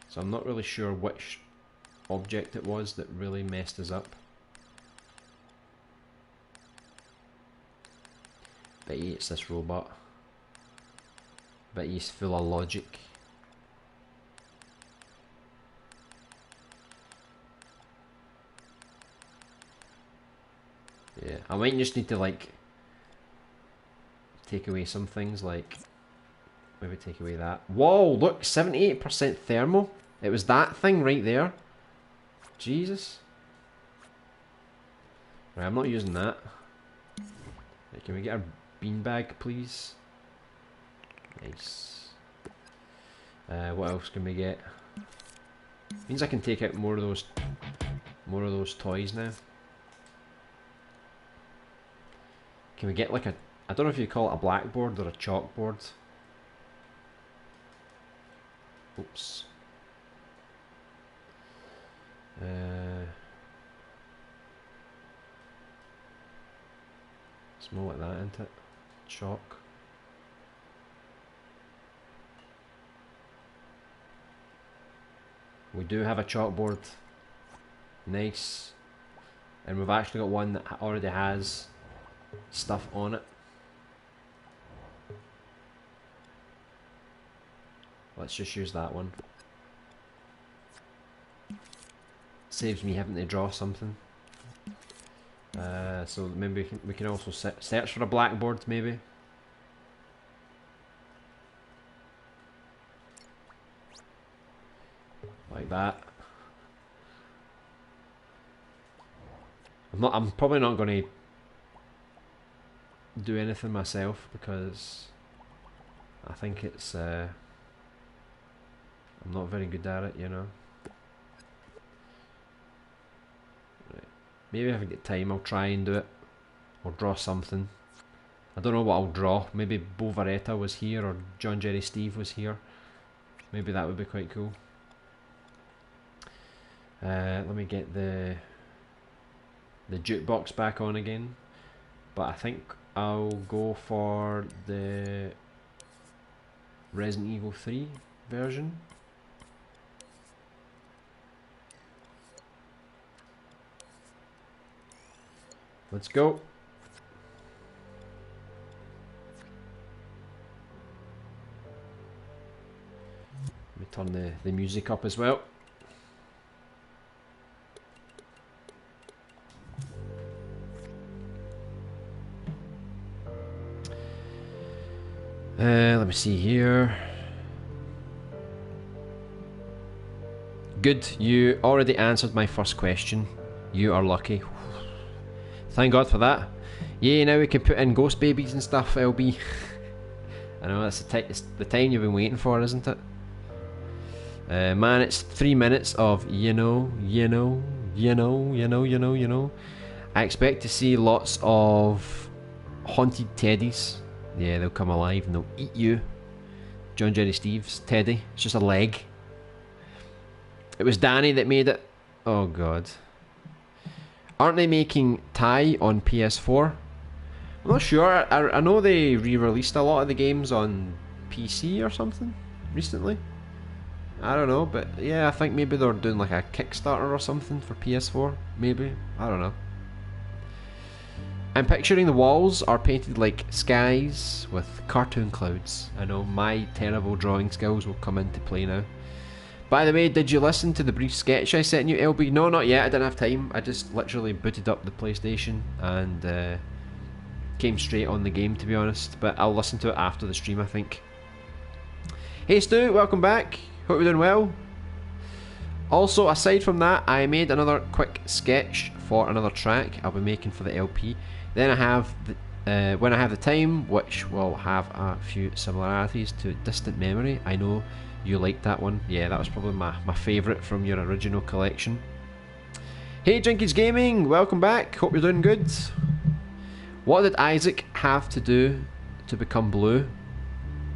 so I'm not really sure which object it was that really messed us up. Bet you it's this robot. Bet he's full of logic. Yeah, I might just need to like take away some things, like maybe take away that. Whoa, look, 78% thermal. It was that thing right there. Jesus. Right, I'm not using that. Right, can we get a beanbag, please? Nice. What else can we get? Means I can take out more of those toys now. Can we get like a, I don't know if you call it a blackboard or a chalkboard. Oops. It's more like that, isn't it? Chalk. We do have a chalkboard. Nice. And we've actually got one that already has stuff on it. Let's just use that one. Saves me having to draw something. So maybe we can also search for a blackboard, maybe. Like that. I'm probably not going to do anything myself because I think it's I'm not very good at it, you know. Right. Maybe if I get time I'll try and do it, or draw something. I don't know what I'll draw. Maybe Bo Vareta was here, or John Jerry Steve was here. Maybe that would be quite cool. Let me get the jukebox back on again, but I think I'll go for the Resident Evil 3 version. Let's go. turn the music up as well. Let me see here. Good, you already answered my first question. You are lucky. Thank God for that. Yeah, now we can put in ghost babies and stuff, LB. I know, it's the time you've been waiting for, isn't it? Man, it's 3 minutes of you know. I expect to see lots of haunted teddies. Yeah, they'll come alive and they'll eat you. John Jerry Steve's Teddy. It's just a leg. It was Danny that made it. Oh god. Aren't they making Thai on PS4? I'm not sure. I know they re-released a lot of the games on PC or something recently. I don't know, but yeah, I think maybe they're doing like a Kickstarter or something for PS4. Maybe. I don't know. I'm picturing the walls are painted like skies with cartoon clouds. I know, my terrible drawing skills will come into play now. By the way, did you listen to the brief sketch I sent you, LB? No, not yet, I didn't have time. I just literally booted up the PlayStation and came straight on the game, to be honest. But I'll listen to it after the stream, I think. Hey Stu, welcome back. Hope you're doing well. Also, aside from that, I made another quick sketch for another track I'll be making for the LP. Then I have when I have the time, which will have a few similarities to Distant Memory. I know you liked that one. Yeah, that was probably my favourite from your original collection. Hey Jinkies Gaming, welcome back. Hope you're doing good. What did Isaac have to do to become blue?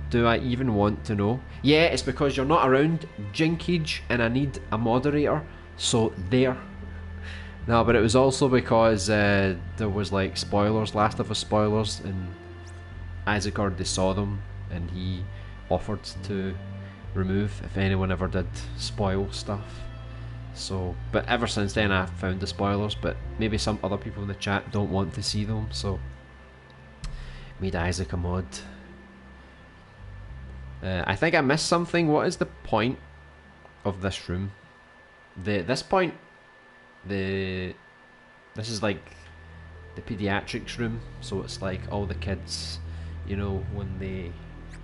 Do I even want to know? Yeah, it's because you're not around, Jinkage, and I need a moderator. So there. No, but it was also because there was like spoilers, Last of Us spoilers, and Isaac already saw them, and he offered to remove if anyone ever did spoil stuff. So, but ever since then I've found the spoilers, but maybe some other people in the chat don't want to see them, so made Isaac a mod. I think I missed something. What is the point of this room? This is like the pediatrics room, so it's like all the kids, you know, when they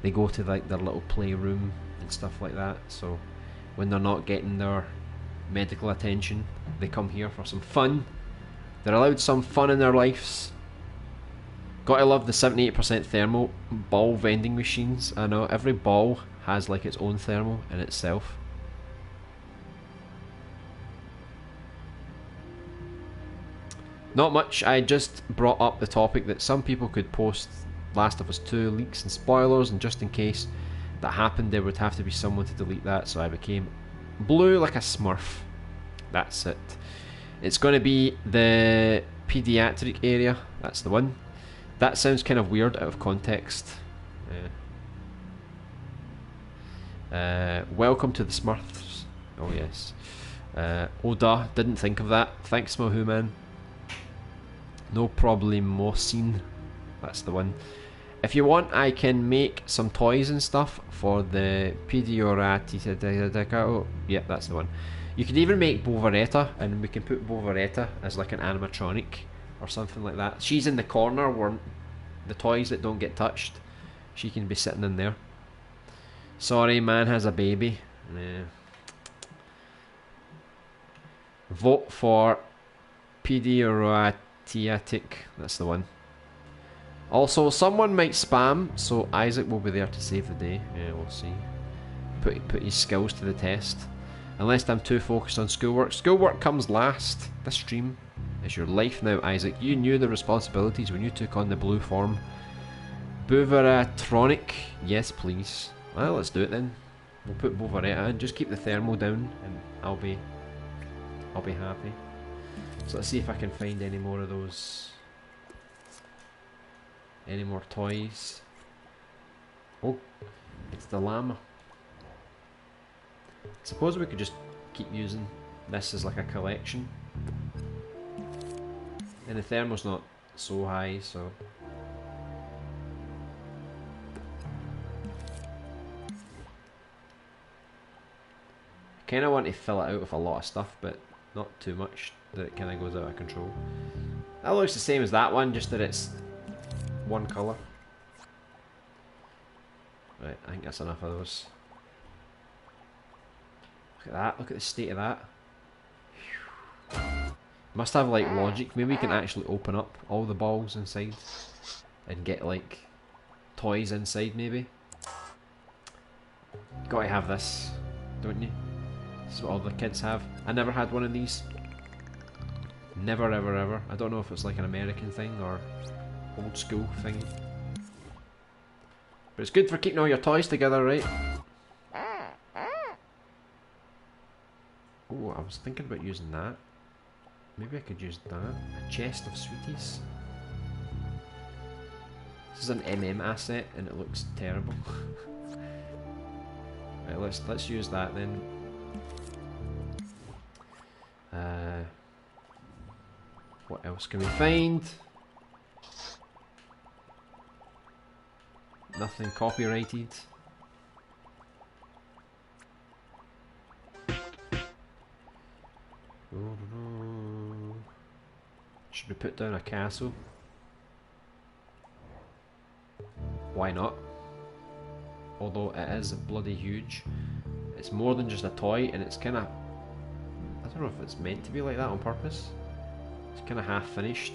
go to like their little playroom and stuff like that. So when they're not getting their medical attention, they come here for some fun. They're allowed some fun in their lives. Gotta love the 78% thermal ball vending machines. I know, every ball has like its own thermal in itself. Not much, I just brought up the topic that some people could post Last of Us 2 leaks and spoilers, and just in case that happened there would have to be someone to delete that, so I became blue like a smurf. That's it. It's going to be the pediatric area, that's the one. That sounds kind of weird out of context. Welcome to the Smurfs. Oh yes. Oh duh, didn't think of that. Thanks Mahoo man. No problemo-scene. That's the one. If you want, I can make some toys and stuff for the Pediorati. Oh, yeah, that's the one. You could even make Bovaretta, and we can put Bovaretta as like an animatronic or something like that. She's in the corner where the toys that don't get touched, she can be sitting in there. Sorry, man has a baby. Vote for Pedioratiatic. That's the one. Also, someone might spam, so Isaac will be there to save the day. Yeah, we'll see. Put his skills to the test. Unless I'm too focused on schoolwork. Schoolwork comes last. This stream is your life now, Isaac. You knew the responsibilities when you took on the blue form. Bovaratronic. Yes, please. Well, let's do it then. We'll put Bovaretta in. Just keep the thermal down, and I'll be happy. So let's see if I can find any more of those. Any more toys? Oh, it's the llama. Suppose we could just keep using this as like a collection. And the thermal's not so high, so... kind of want to fill it out with a lot of stuff, but not too much that it kind of goes out of control. That looks the same as that one, just that it's one colour. Right, I think that's enough of those. Look at that, look at the state of that. Must have like logic. Maybe we can actually open up all the balls inside and get like toys inside maybe. Gotta have this, don't you? This is what all the kids have. I never had one of these. Never ever ever. I don't know if it's like an American thing or old school thing. But it's good for keeping all your toys together, right? Oh, I was thinking about using that. Maybe I could use that. A chest of sweeties. This is an MM asset and it looks terrible. Right, let's use that then. What else can we find? Nothing copyrighted. Should we put down a castle? Why not? Although it is bloody huge. It's more than just a toy, and it's kind of... I don't know if it's meant to be like that on purpose. It's kind of half finished.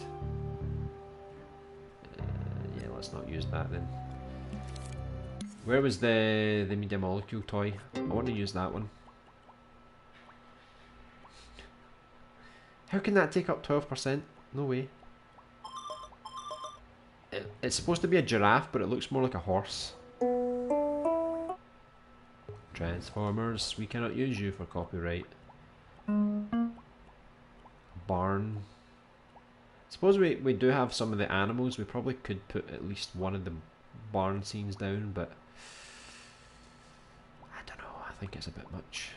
Yeah, let's not use that then. Where was the Media Molecule toy? I want to use that one. How can that take up 12%? No way. It's supposed to be a giraffe, but it looks more like a horse. Transformers, we cannot use you for copyright. Barn. Suppose we do have some of the animals. We probably could put at least one of the barn scenes down, but I don't know, I think it's a bit much.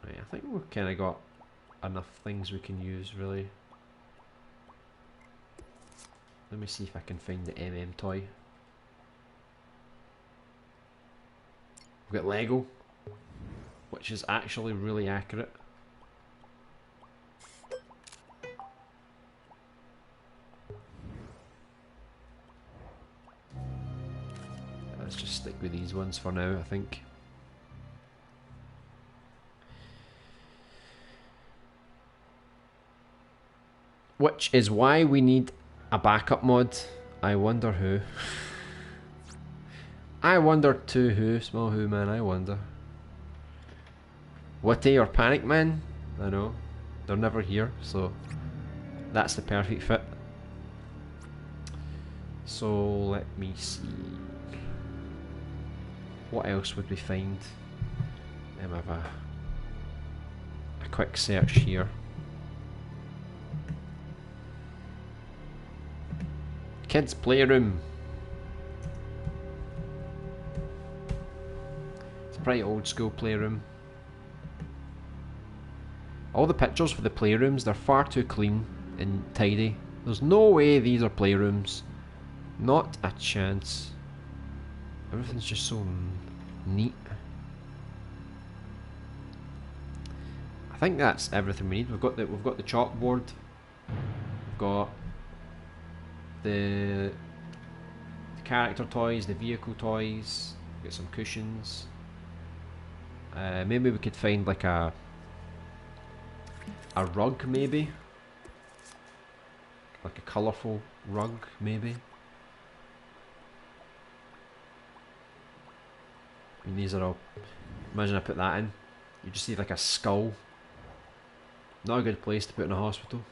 Right, I think we've kind of got enough things we can use, really. Let me see if I can find the MM toy. We've got Lego, which is actually really accurate. Let's just stick with these ones for now, I think. Which is why we need a backup mod. I wonder who. I wonder too who. Small who, man, I wonder. Witty or Panic Man? I know. They're never here, so that's the perfect fit. So let me see. What else would we find? Let me have a quick search here. Kids playroom. It's a pretty old school playroom. All the pictures for the playrooms, they're far too clean and tidy. There's no way these are playrooms. Not a chance. Everything's just so neat. I think that's everything we need. We've got the chalkboard. We've got the character toys, the vehicle toys, get some cushions. Maybe we could find like a rug, maybe like a colourful rug, maybe. I mean, these are all. Imagine I put that in. You just see like a skull. Not a good place to put in a hospital.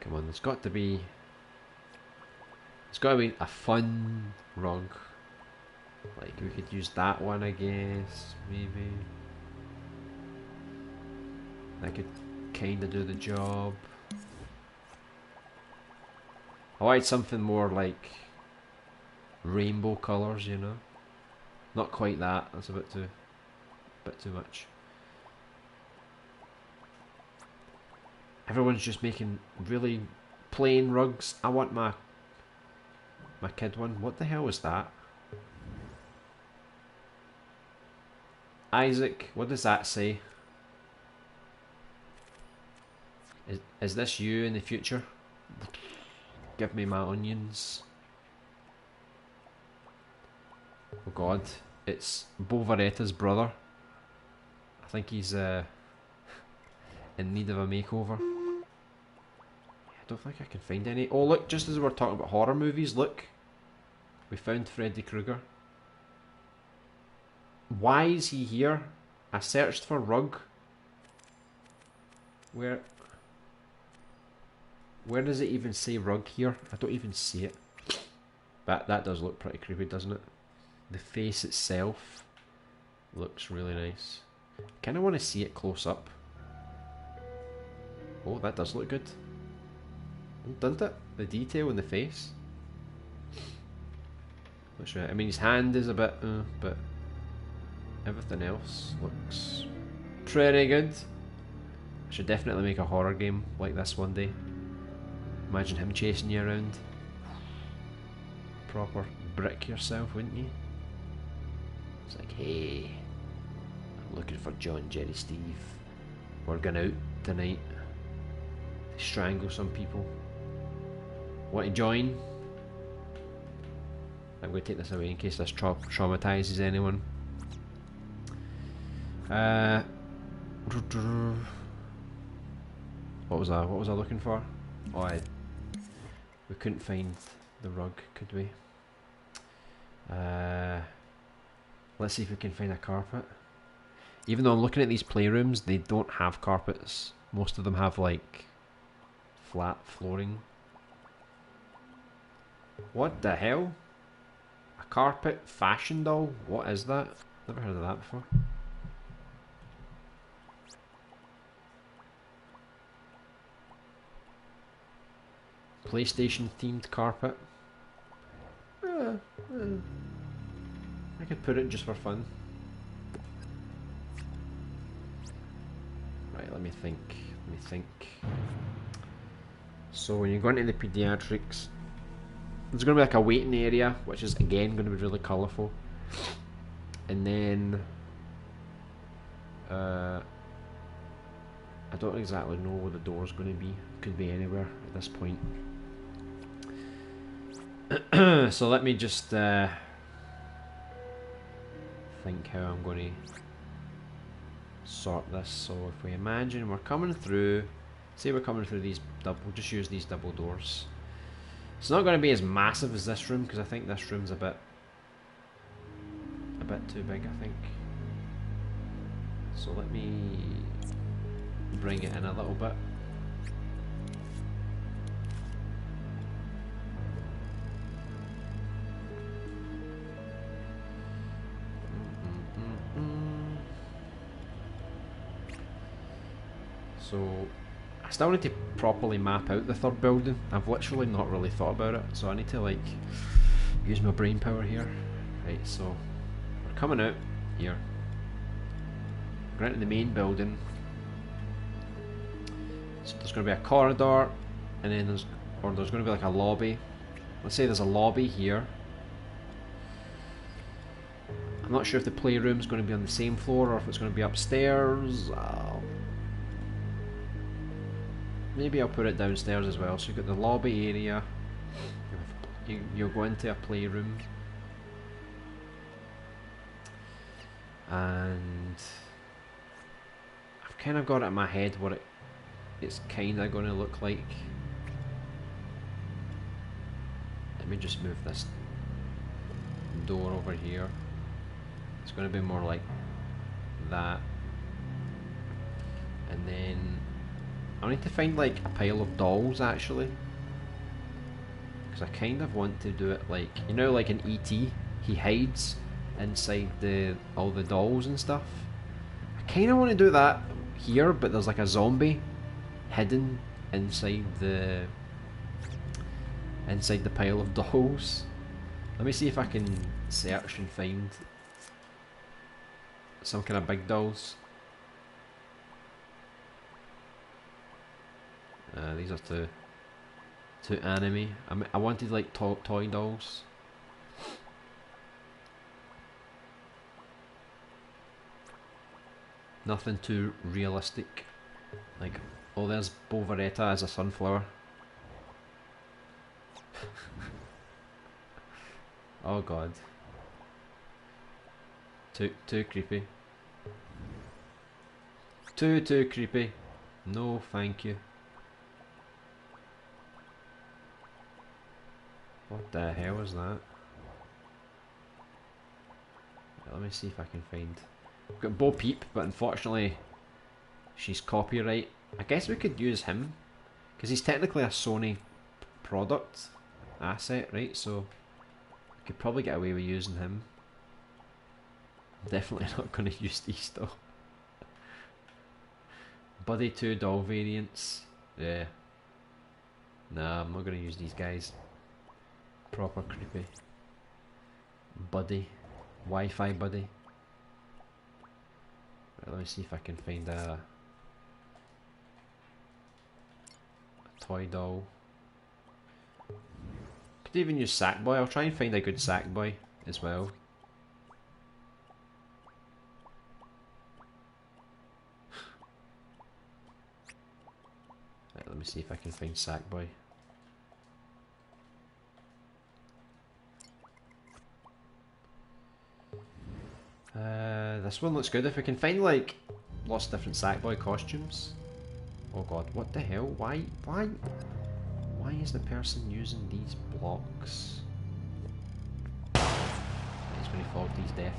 Come on, there's got to be a fun rug. Like we could use that one, I guess, maybe. That could kinda do the job. I wanted something more like rainbow colours, you know. Not quite that, that's a bit too much. Everyone's just making really plain rugs. I want my my kid one. What the hell was that? Isaac, what does that say? Is this you in the future? Give me my onions. Oh god, it's Bovaretta's brother. I think he's in need of a makeover. I don't think I can find any. Oh look, just as we're talking about horror movies, look. We found Freddy Krueger. Why is he here? I searched for rug. Where does it even say rug here? I don't even see it. But that does look pretty creepy, doesn't it? The face itself looks really nice. Kinda want to see it close up. Oh, that does look good. Doesn't it? The detail in the face. Looks right. I mean, his hand is a bit, but everything else looks pretty good. I should definitely make a horror game like this one day. Imagine him chasing you around. Proper brick yourself, wouldn't you? It's like, hey, I'm looking for John, Jerry, Steve. We're going out tonight to strangle some people. Want to join? I'm going to take this away in case this traumatizes anyone. What was I looking for? Oh, we couldn't find the rug, could we? Let's see if we can find a carpet. Even though I'm looking at these playrooms, they don't have carpets. Most of them have like flat flooring. What the hell? A carpet fashion doll? What is that? Never heard of that before. PlayStation themed carpet. I could put it just for fun. Right, let me think. So when you go into the pediatrics, there's going to be like a waiting area, which is again going to be really colourful. And then I don't exactly know where the door's going to be. Could be anywhere at this point. So let me just think how I'm going to sort this. So if we imagine we're coming through, say we're coming through these we'll just use these double doors. It's not going to be as massive as this room because I think this room's a bit too big, I think. So let me bring it in a little bit. So I still need to properly map out the third building. I've literally not really thought about it, so I need to like use my brain power here. Right, so we're coming out here. We're into the main building. So there's going to be a corridor, and then there's going to be like a lobby. Let's say there's a lobby here. I'm not sure if the playroom's going to be on the same floor or if it's going to be upstairs. Maybe I'll put it downstairs as well. So you've got the lobby area. You'll go into a playroom. And I've kind of got it in my head what it's kind of going to look like. Let me just move this door over here. It's going to be more like that. And then I need to find like a pile of dolls actually, because I kind of want to do it like, you know, like in E.T. he hides inside all the dolls and stuff. I kind of want to do that here, but there's like a zombie hidden inside the pile of dolls. Let me see if I can search and find some kind of big dolls. These are too Too anime. I wanted like toy dolls. Nothing too realistic. Like, oh, there's Bovaretta as a sunflower. Oh god. Too creepy. Too creepy. No, thank you. What the hell is that? Let me see if I can find. We've got Bo Peep, but unfortunately she's copyright. I guess we could use him because he's technically a Sony product asset, right? So we could probably get away with using him. Definitely not going to use these though. Buddy 2 doll variants. Yeah. Nah, I'm not going to use these guys. Proper creepy. Buddy. Wi-Fi buddy. Right, let me see if I can find a toy doll. Could even use Sackboy. I'll try and find a good Sackboy as well. Right, let me see if I can find Sackboy. This one looks good. If we can find like lots of different Sackboy costumes. Oh god, what the hell? Why is the person using these blocks? He's going to fall to his death.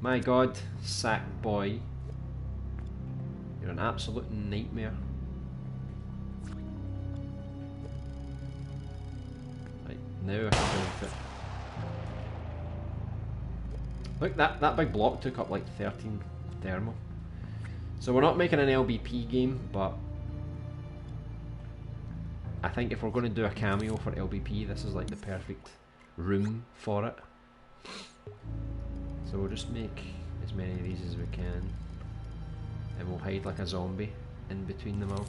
My god, Sackboy. You're an absolute nightmare. Right, now I can go with it. Look, that big block took up like 13 thermal. So we're not making an LBP game, but I think if we're going to do a cameo for LBP, this is like the perfect room for it. So we'll just make as many of these as we can, and we'll hide like a zombie in between them all.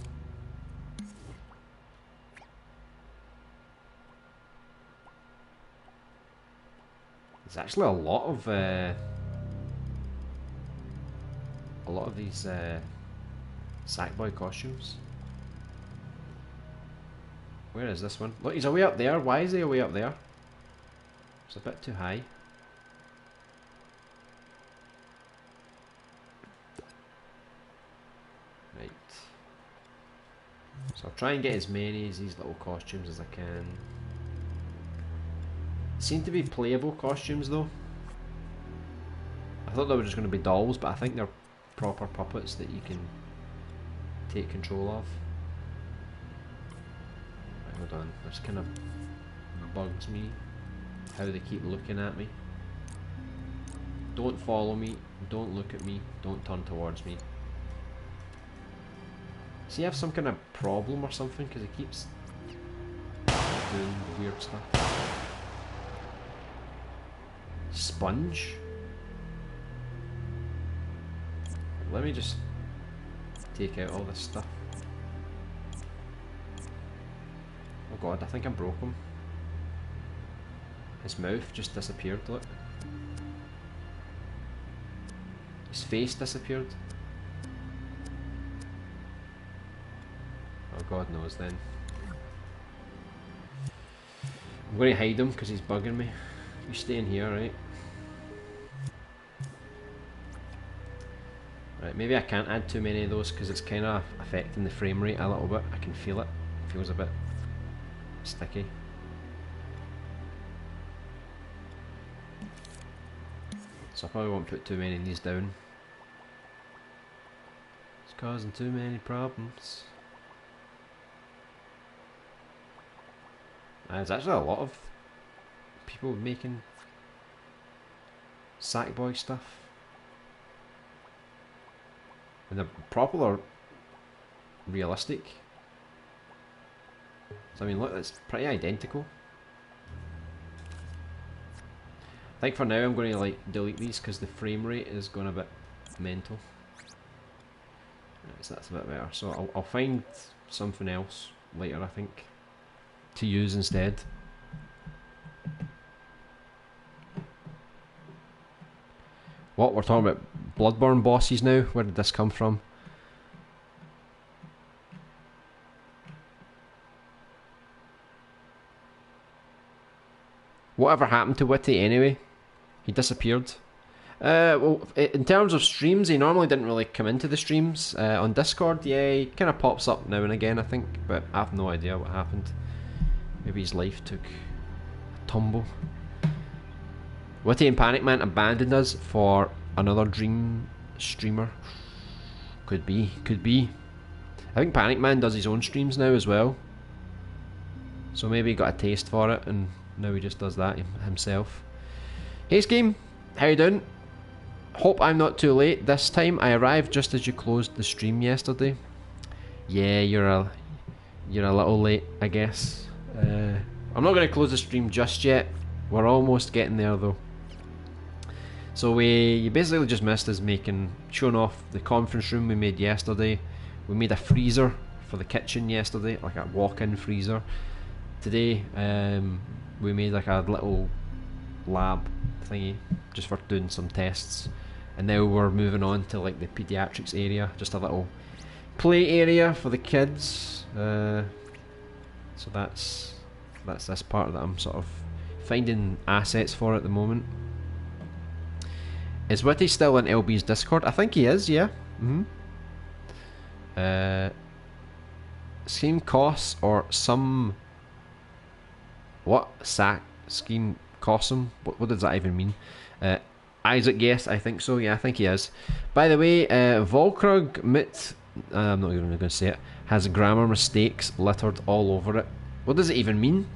There's actually a lot of these Sackboy costumes. Where is this one? Look, he's away up there. Why is he away up there? It's a bit too high. Right. So I'll try and get as many of these little costumes as I can. Seem to be playable costumes though. I thought they were just going to be dolls, but I think they're proper puppets that you can take control of. Right, hold on, this kind of bugs me how they keep looking at me. Don't follow me, don't look at me, don't turn towards me. See, I have some kind of problem or something because he keeps doing weird stuff. Sponge? Let me just take out all this stuff. Oh god, I think I broke him. His mouth just disappeared, look. His face disappeared. Oh god knows then. I'm going to hide him because he's bugging me. You stay in here, right? Right, maybe I can't add too many of those because it's kind of affecting the frame rate a little bit. I can feel it. It feels a bit sticky. So I probably won't put too many of these down. It's causing too many problems. There's actually a lot of people making Sackboy stuff. And they're proper realistic. So I mean look, it's pretty identical. I think for now I'm going to like delete these because the frame rate is going a bit mental. Right, so that's a bit better. So I'll find something else later, I think, to use instead. What, we're talking about Bloodborne bosses now? Where did this come from? Whatever happened to Witty anyway? He disappeared. Well, in terms of streams, he normally didn't really come into the streams. On Discord, yeah, he kind of pops up now and again, I think, but I have no idea what happened. Maybe his life took a tumble. Witty and Panic Man abandoned us for another Dream streamer. Could be, could be. I think Panic Man does his own streams now as well. So maybe he got a taste for it and now he just does that himself. Hey Scheme, how you doing? Hope I'm not too late this time. I arrived just as you closed the stream yesterday. Yeah, you're a little late, I guess. I'm not going to close the stream just yet. We're almost getting there though. So you basically just missed us showing off the conference room we made yesterday. We made a freezer for the kitchen yesterday, like a walk-in freezer. Today, we made like a little lab thingy just for doing some tests. And now we're moving on to like the pediatrics area, just a little play area for the kids. So that's this part that I'm sort of finding assets for at the moment. Is Witty still in LB's Discord? I think he is, yeah. Scheme costs or some... What? Scheme costs him? What does that even mean? Isaac, yes, I think so. Yeah, I think he is. By the way, Volkrug Mit... I'm not even going to say it. Has grammar mistakes littered all over it. What does it even mean?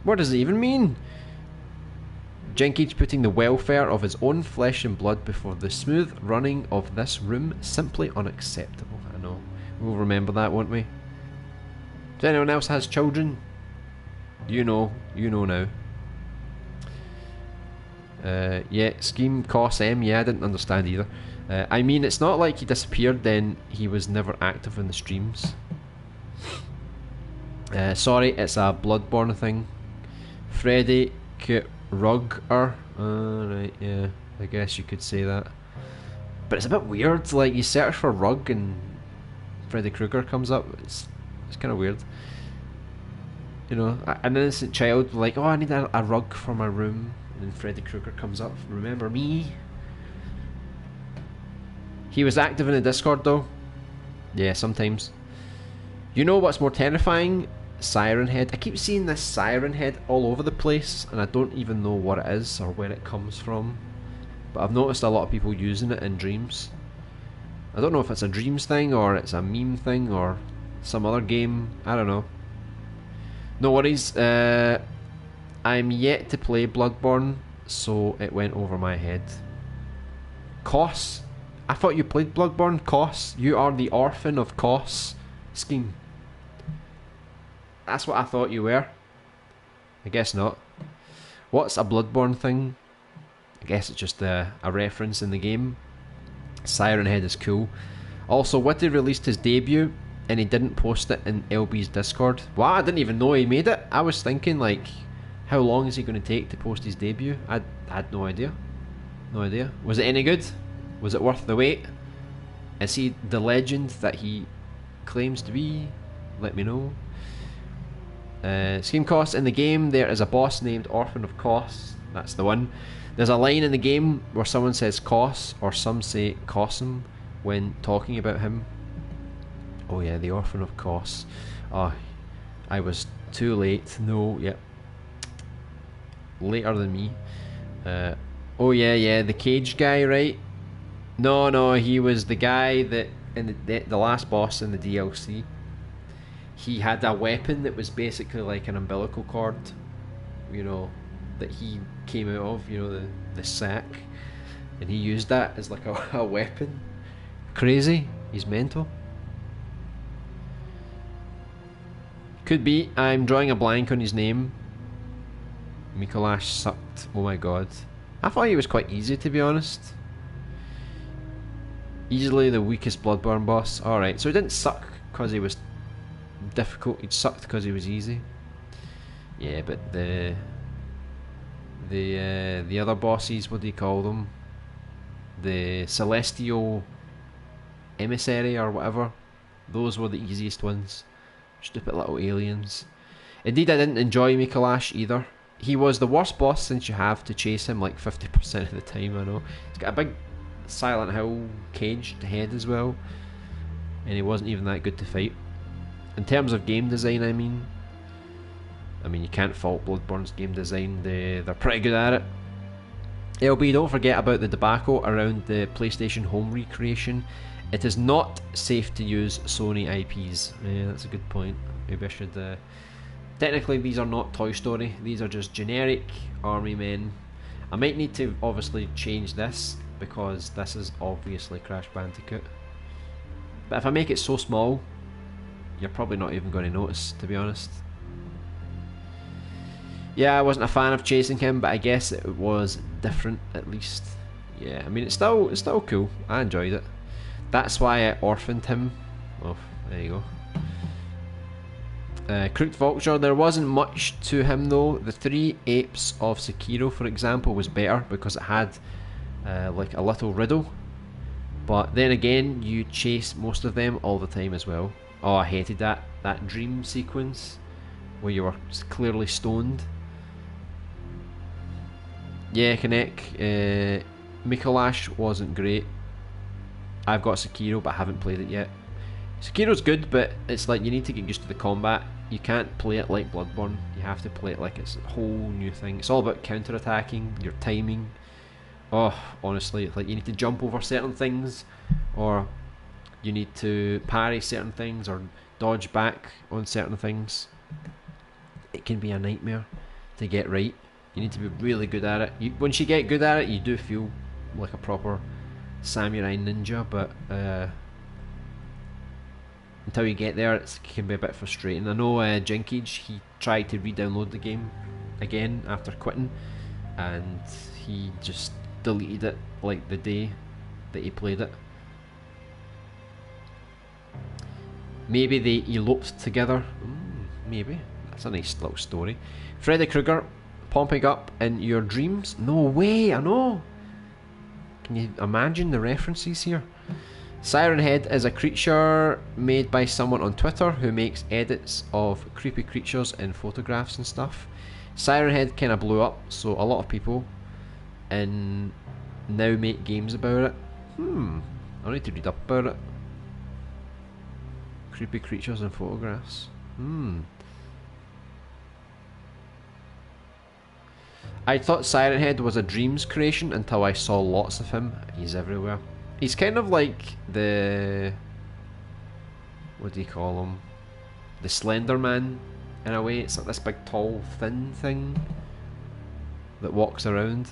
What does it even mean? Jenkins putting the welfare of his own flesh and blood before the smooth running of this room, simply unacceptable. I know. We'll remember that, won't we? If anyone else has children, you know now. Yeah, Scheme costs M. Yeah, I didn't understand either. I mean, it's not like he disappeared then he was never active in the streams. Sorry, it's a Bloodborne thing. Freddy Rugger. Right, yeah, I guess you could say that. But it's a bit weird, like you search for Rug and Freddy Krueger comes up. It's kind of weird. You know, an innocent child like, oh, I need a rug for my room, and then Freddy Krueger comes up. Remember me? He was active in the Discord though. Yeah, sometimes. You know what's more terrifying? Siren Head. I keep seeing this Siren Head all over the place and I don't even know what it is or where it comes from, but I've noticed a lot of people using it in Dreams. I don't know if it's a Dreams thing or it's a meme thing or some other game. I don't know. No worries. I'm yet to play Bloodborne, so it went over my head. Kos? I thought you played Bloodborne. Kos? You are the orphan of Kos. Scheme. That's what I thought you were. I guess not. What's a Bloodborne thing? I guess it's just a reference in the game. Siren Head is cool. Also, Witty released his debut and he didn't post it in LB's Discord. Wow, I didn't even know he made it. I was thinking, like, how long is he going to take to post his debut? I had no idea. No idea. Was it any good? Was it worth the wait? Is he the legend that he claims to be? Let me know. Scheme Kos. In the game there is a boss named Orphan of Kos. That's the one. There's a line in the game where someone says Kos or some say Kosum when talking about him. Oh yeah, the Orphan of Kos. Oh, I was too late. No, yep. Later than me. Oh yeah, the cage guy, right? No, he was the guy that in the last boss in the DLC. He had a weapon that was basically like an umbilical cord, you know, that he came out of, you know, the sack, and he used that as like a weapon. Crazy. He's mental. Could be. I'm drawing a blank on his name. Mikolash sucked. Oh my god. I thought he was quite easy, to be honest. Easily the weakest Bloodborne boss. Alright, so he didn't suck because he was difficult. He'd sucked because he was easy. Yeah, but the other bosses, what do you call them? The Celestial Emissary or whatever. Those were the easiest ones. Stupid little aliens. Indeed, I didn't enjoy Mikolash either. He was the worst boss since you have to chase him like 50% of the time, I know. He's got a big Silent Hill caged head as well. And he wasn't even that good to fight. In terms of game design, I mean you can't fault Bloodborne's game design. They're pretty good at it. LB, don't forget about the debacle around the PlayStation Home recreation. It is not safe to use Sony IPs. Yeah, that's a good point. Maybe I should... Technically, these are not Toy Story. These are just generic army men. I might need to obviously change this, because this is obviously Crash Bandicoot. But if I make it so small, you're probably not even going to notice, to be honest. Yeah, I wasn't a fan of chasing him, but I guess it was different at least. Yeah, I mean it's still cool. I enjoyed it. That's why I orphaned him. Oh, there you go. Crooked Vulture, there wasn't much to him though. The 3 apes of Sekiro, for example, was better because it had like a little riddle. But then again, you chase most of them all the time as well. Oh, I hated that dream sequence where you were clearly stoned. Yeah, Kinect. Mikolash wasn't great. I've got Sekiro, but I haven't played it yet. Sekiro's good, but it's like you need to get used to the combat. You can't play it like Bloodborne. You have to play it like it's a whole new thing. It's all about counter-attacking, your timing. Oh, honestly, it's like you need to jump over certain things, or you need to parry certain things, or dodge back on certain things. It can be a nightmare to get right. You need to be really good at it. Once you get good at it, you do feel like a proper samurai ninja, but until you get there, it can be a bit frustrating. I know Jinkage, he tried to re-download the game again after quitting, and he just deleted it like the day that he played it. Maybe they eloped together. Maybe. That's a nice little story. Freddy Krueger pumping up in your dreams? No way, I know. Can you imagine the references here? Siren Head is a creature made by someone on Twitter who makes edits of creepy creatures in photographs and stuff. Siren Head kind of blew up, so a lot of people now make games about it. I need to read up about it. Creepy creatures and photographs. I thought Siren Head was a Dreams creation until I saw lots of him. He's everywhere. He's kind of like the... what do you call him? The Slender Man, in a way. It's like this big, tall, thin thing that walks around.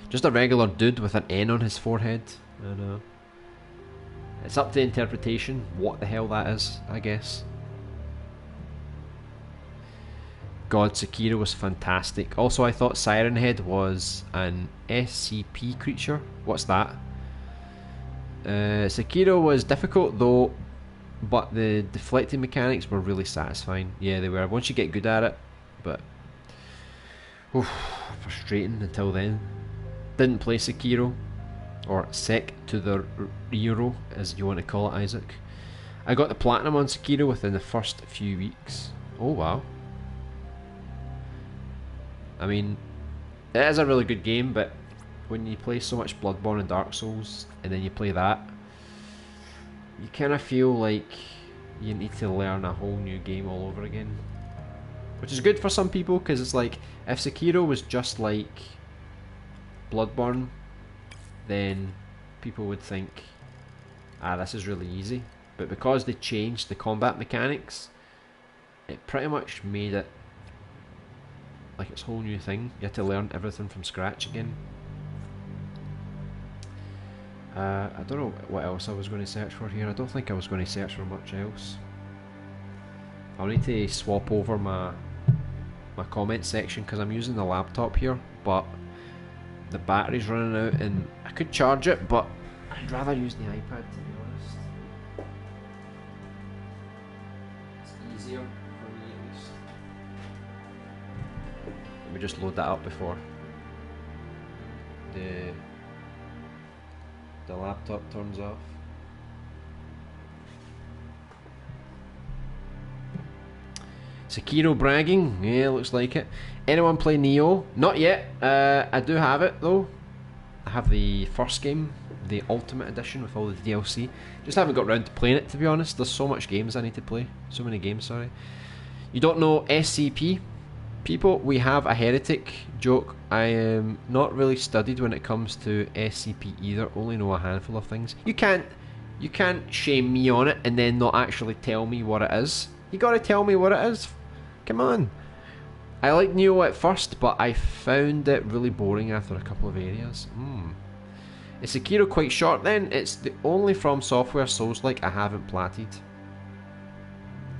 Just a regular dude with an N on his forehead. I know. It's up to interpretation what the hell that is, I guess. God, Sekiro was fantastic. Also, I thought Siren Head was an SCP creature. What's that? Sekiro was difficult though, but the deflecting mechanics were really satisfying. Yeah, they were. Once you get good at it, but frustrating until then. Didn't play Sekiro, or Sek to the Hero, as you want to call it, Isaac. I got the platinum on Sekiro within the first few weeks. Oh wow. I mean, it is a really good game, but when you play so much Bloodborne and Dark Souls, and then you play that, you kind of feel like you need to learn a whole new game all over again. Which is good for some people, because it's like, if Sekiro was just like Bloodborne, then people would think, this is really easy. But because they changed the combat mechanics, it pretty much made it like it's a whole new thing. You had to learn everything from scratch again. I don't know what else I was going to search for here. I don't think I was going to search for much else. I'll need to swap over my comment section because I'm using the laptop here, but the battery's running out and I could charge it, but I'd rather use the iPad, to be honest. easier for me at least. Let me just load that up before the laptop turns off. Sekiro bragging, yeah, looks like it. Anyone play Neo? Not yet. I do have it though. I have the first game, the Ultimate Edition with all the DLC. Just haven't got around to playing it, to be honest. There's so much games I need to play. So many games, sorry. You don't know SCP? People, we have a heretic joke. I am not really studied when it comes to SCP either. Only know a handful of things. You can't shame me on it and then not actually tell me what it is. You gotta tell me what it is. Come on. I liked Neo at first, but I found it really boring after a couple of areas. Is Sekiro quite short then? It's the only From Software Souls-like I haven't platted.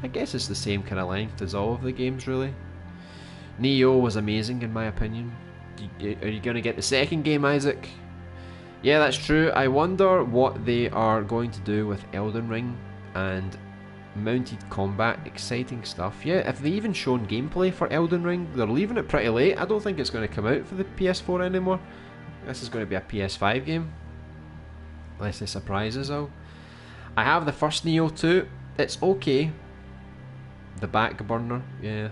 I guess it's the same kind of length as all of the games, really. Neo was amazing in my opinion. Are you going to get the second game, Isaac? Yeah, that's true. I wonder what they are going to do with Elden Ring and mounted combat. Exciting stuff. Yeah, if they even shown gameplay for Elden Ring, they're leaving it pretty late. I don't think it's going to come out for the PS4 anymore. This is going to be a PS5 game, unless they surprise us all. I have the first Neo 2. It's okay. The back burner, yeah.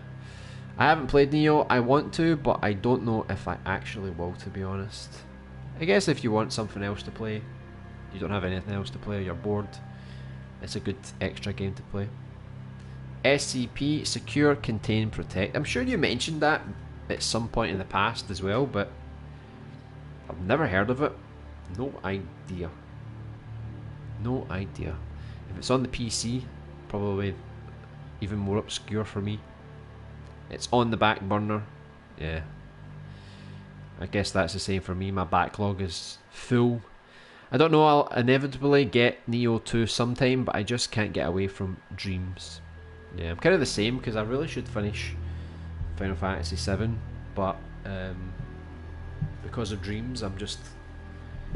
I haven't played Neo. I want to, but I don't know if I actually will, to be honest. I guess if you want something else to play, you don't have anything else to play, you're bored, it's a good extra game to play. SCP, Secure, Contain, Protect. I'm sure you mentioned that at some point in the past as well, but I've never heard of it. No idea. No idea. If it's on the PC, probably even more obscure for me. It's on the back burner. Yeah. I guess that's the same for me. My backlog is full. I don't know, I'll inevitably get Neo 2 sometime, but I just can't get away from Dreams. Yeah, I'm kind of the same, because I really should finish Final Fantasy 7, but because of Dreams, I'm just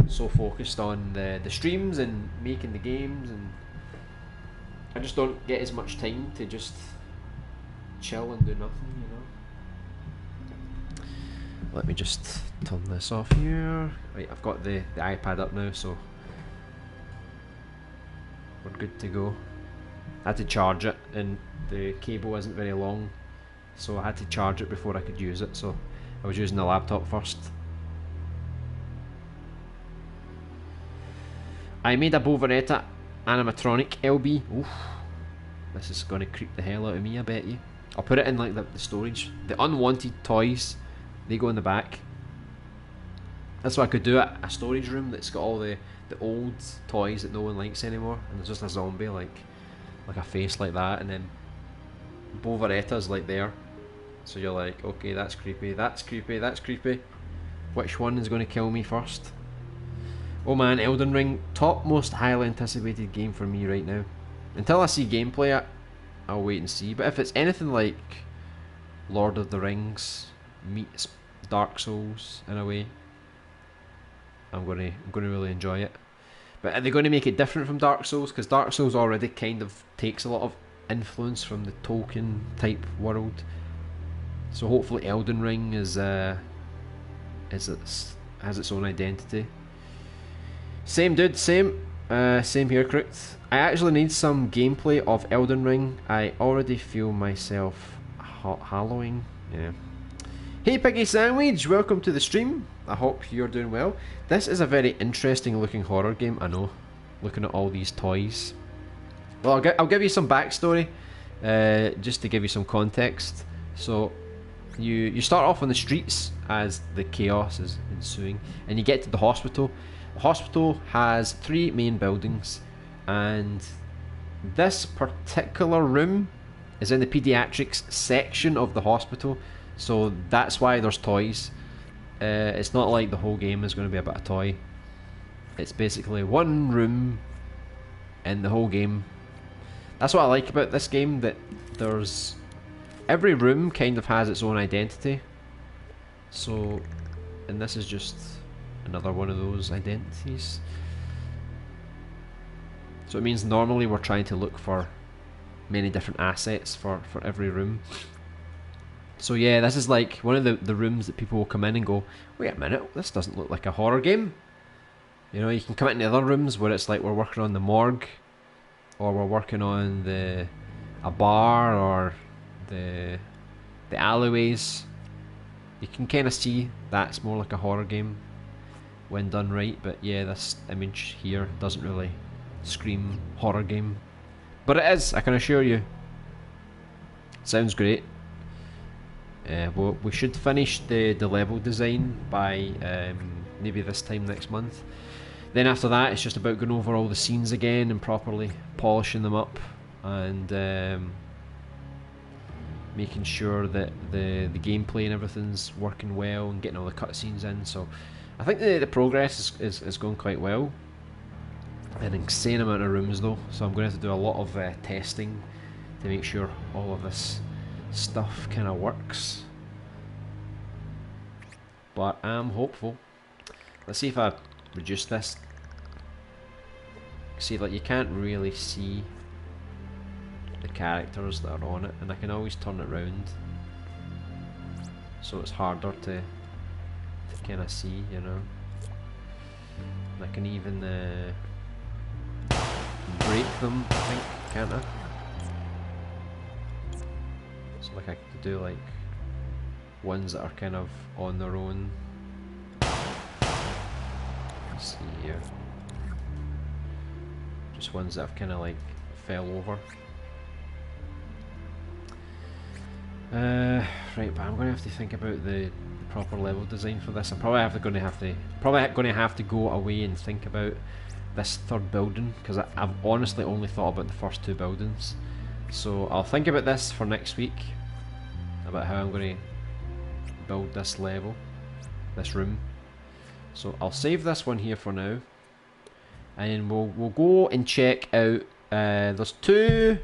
so focused on the streams and making the games, and I just don't get as much time to just chill and do nothing, you know. Let me just turn this off here. Right, I've got the iPad up now, so we're good to go. I had to charge it, and the cable isn't very long, so I had to charge it before I could use it, so I was using the laptop first. I made a Bovaretta animatronic LB. Oof. This is going to creep the hell out of me, I bet you. I'll put it in like the storage. The unwanted toys, they go in the back. That's what I could do at a storage room that's got all the old toys that no one likes anymore, and there's just a zombie like a face like that, and then Bovaretta's like there. So you're like, okay, that's creepy, that's creepy, that's creepy. Which one is going to kill me first? Oh man, Elden Ring, top most highly anticipated game for me right now. Until I see gameplay, I'll wait and see. But if it's anything like Lord of the Rings meets Dark Souls in a way, I'm gonna really enjoy it. But are they going to make it different from Dark Souls? Because Dark Souls already kind of takes a lot of influence from the Tolkien type world. So hopefully Elden Ring has its own identity. Same dude, same here, Crooked. I actually need some gameplay of Elden Ring. I already feel myself hallowing. Yeah. Hey Piggy Sandwich, welcome to the stream. I hope you're doing well. This is a very interesting looking horror game, I know. Looking at all these toys. Well, I'll give you some backstory, just to give you some context. So, you start off on the streets as the chaos is ensuing, and you get to the hospital. The hospital has 3 main buildings, and this particular room is in the pediatrics section of the hospital, so that's why there's toys. It's not like the whole game is going to be about a toy. It's basically one room in the whole game. That's what I like about this game, that there's every room kind of has its own identity. So, and this is just another one of those identities. So it means normally we're trying to look for many different assets for every room. So yeah, this is like one of the rooms that people will come in and go, wait a minute, this doesn't look like a horror game. You know, you can come into other rooms where it's like we're working on the morgue, or we're working on a bar, or the alleyways. You can kind of see that's more like a horror game when done right, but yeah, this image here doesn't really scream horror game. But it is, I can assure you. Sounds great. We should finish the level design by maybe this time next month. Then after that, it's just about going over all the scenes again and properly polishing them up, and making sure that the gameplay and everything's working well, and getting all the cutscenes in. So I think the progress is going quite well. An insane amount of rooms though, so I'm going to have to do a lot of testing to make sure all of this stuff kind of works. But I'm hopeful. Let's see if I reduce this. See, like, you can't really see the characters that are on it, and I can always turn it round, so it's harder to kind of see, you know. And I can even break them, I think, can't I? So like I could do like ones that are kind of on their own. Let's see here. Just ones that have kind of like fell over. Right, but I'm going to have to think about the proper level design for this. I'm probably going to have to go away and think about this third building, because I've honestly only thought about the first two buildings. So I'll think about this for next week, about how I'm going to build this level, this room. So I'll save this one here for now, and we'll go and check out. There's two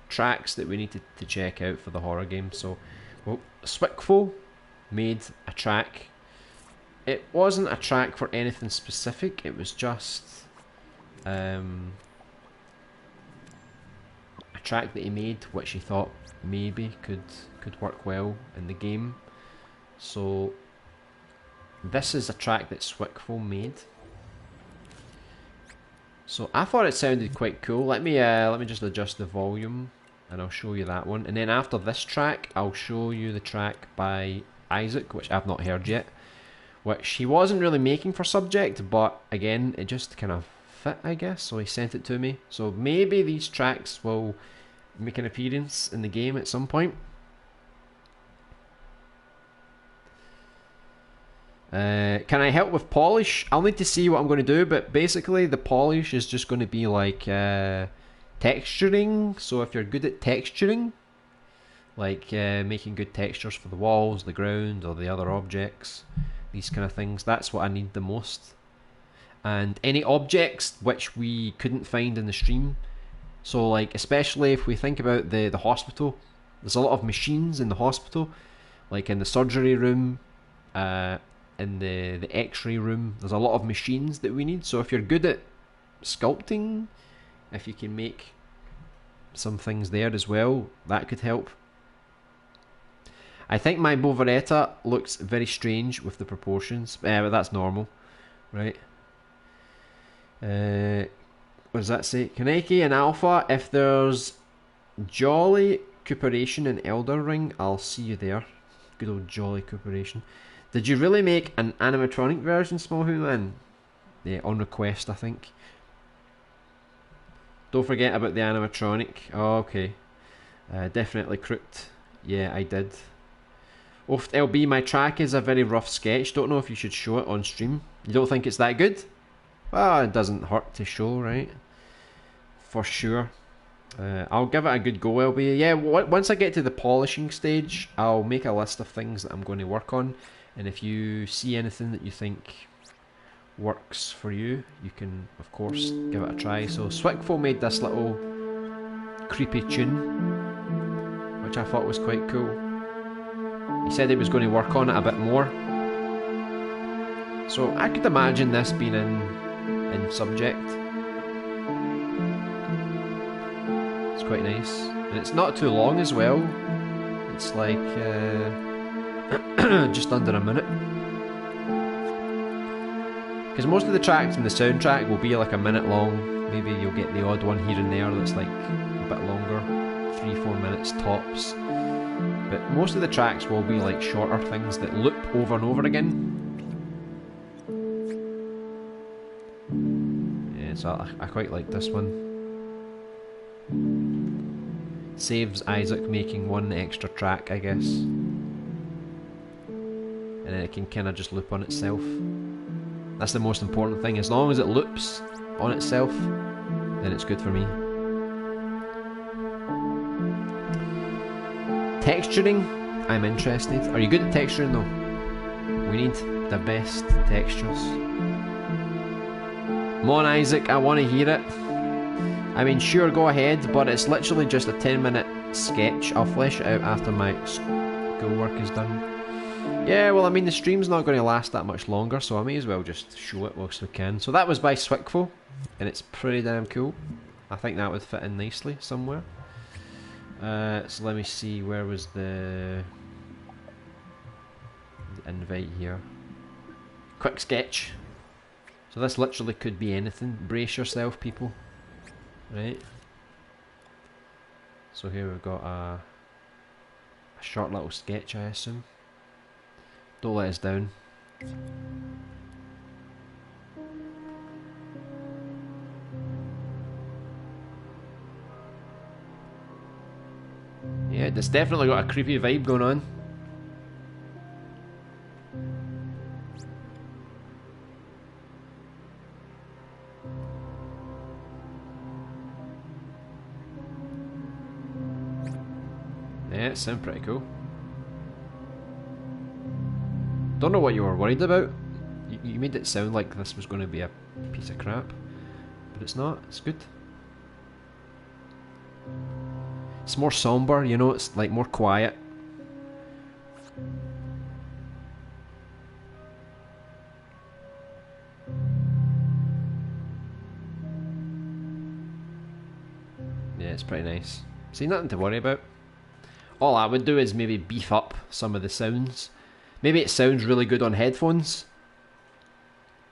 tracks that we need to check out for the horror game. So, well, Swickfo made a track. It wasn't a track for anything specific. It was just a track that he made, which he thought maybe could work well in the game. So this is a track that Swickfo made. So I thought it sounded quite cool. Let me just adjust the volume, and I'll show you that one. And then after this track, I'll show you the track by Isaac, which I've not heard yet, which he wasn't really making for Subject, but again, it just kind of fit, I guess, so he sent it to me. So maybe these tracks will make an appearance in the game at some point. Can I help with polish? I'll need to see what I'm going to do, but basically the polish is just going to be like texturing. So if you're good at texturing, like making good textures for the walls, the ground, or the other objects, these kind of things, that's what I need the most. And any objects which we couldn't find in the stream, so like especially if we think about the hospital, there's a lot of machines in the hospital, like in the surgery room, in the x-ray room, there's a lot of machines that we need. So if you're good at sculpting, if you can make some things there as well, that could help. I think my Bovaretta looks very strange with the proportions, but that's normal, right? What does that say? Kaneki and Alpha, if there's Jolly Cooperation in Elder Ring, I'll see you there. Good old Jolly Cooperation. Did you really make an animatronic version, Smallhoon? Yeah, on request, I think. Don't forget about the animatronic. Oh, okay. Definitely Crooked. Yeah, I did. Oof, LB, my track is a very rough sketch. Don't know if you should show it on stream. You don't think it's that good? Well, it doesn't hurt to show, right? For sure. I'll give it a good go, LB. Yeah, once I get to the polishing stage, I'll make a list of things that I'm going to work on. And if you see anything that you think works for you, you can, of course, give it a try. So Swickfo made this little creepy tune, which I thought was quite cool. He said he was going to work on it a bit more. So I could imagine this being in Subject. It's quite nice. And it's not too long as well. It's like just under a minute. Because most of the tracks in the soundtrack will be like a minute long. Maybe you'll get the odd one here and there that's like a bit longer, 3-4 minutes tops. But most of the tracks will be like shorter things that loop over and over again. Yeah, so I quite like this one. Saves Isaac making one extra track, I guess. And then it can kind of just loop on itself. That's the most important thing. As long as it loops on itself, then it's good for me. Texturing, I'm interested. Are you good at texturing though? We need the best textures. Come on Isaac, I want to hear it. I mean, sure, go ahead, but it's literally just a 10-minute sketch. I'll flesh it out after my schoolwork is done. Yeah, well, I mean, the stream's not going to last that much longer, so I may as well just show it whilst we can. So that was by Swickful, and it's pretty damn cool. I think that would fit in nicely somewhere. So let me see, where was the invite here? Quick sketch. So this literally could be anything. Brace yourself, people. Right. So here we've got a short little sketch, I assume. Don't let us down. Yeah, it's definitely got a creepy vibe going on. Yeah, it sounds pretty cool. Don't know what you were worried about. You made it sound like this was going to be a piece of crap, but it's not. It's good. It's more somber, you know, it's like more quiet. Yeah, it's pretty nice. See, nothing to worry about. All I would do is maybe beef up some of the sounds. Maybe it sounds really good on headphones,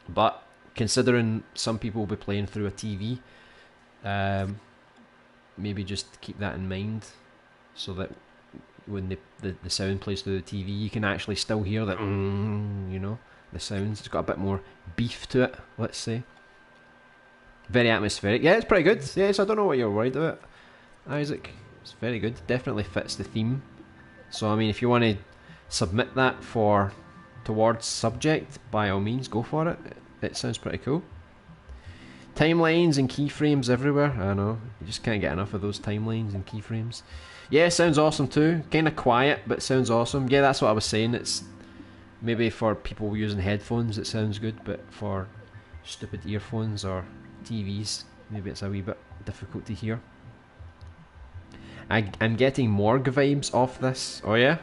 but considering some people will be playing through a TV, maybe just keep that in mind, so that when the sound plays through the TV, you can actually still hear that, you know, the sounds. It's got a bit more beef to it, let's say. Very atmospheric. Yeah, it's pretty good. Yes, I don't know what you're worried about, Isaac. It's very good. Definitely fits the theme. So, I mean, if you want to submit that towards subject, by all means, go for it. It sounds pretty cool. Timelines and keyframes everywhere. I know, you just can't get enough of those timelines and keyframes. Yeah, sounds awesome too. Kind of quiet, but sounds awesome. Yeah, that's what I was saying. It's maybe for people using headphones it sounds good, but for stupid earphones or TVs, maybe it's a wee bit difficult to hear. I'm getting Morgue vibes off this. Oh yeah?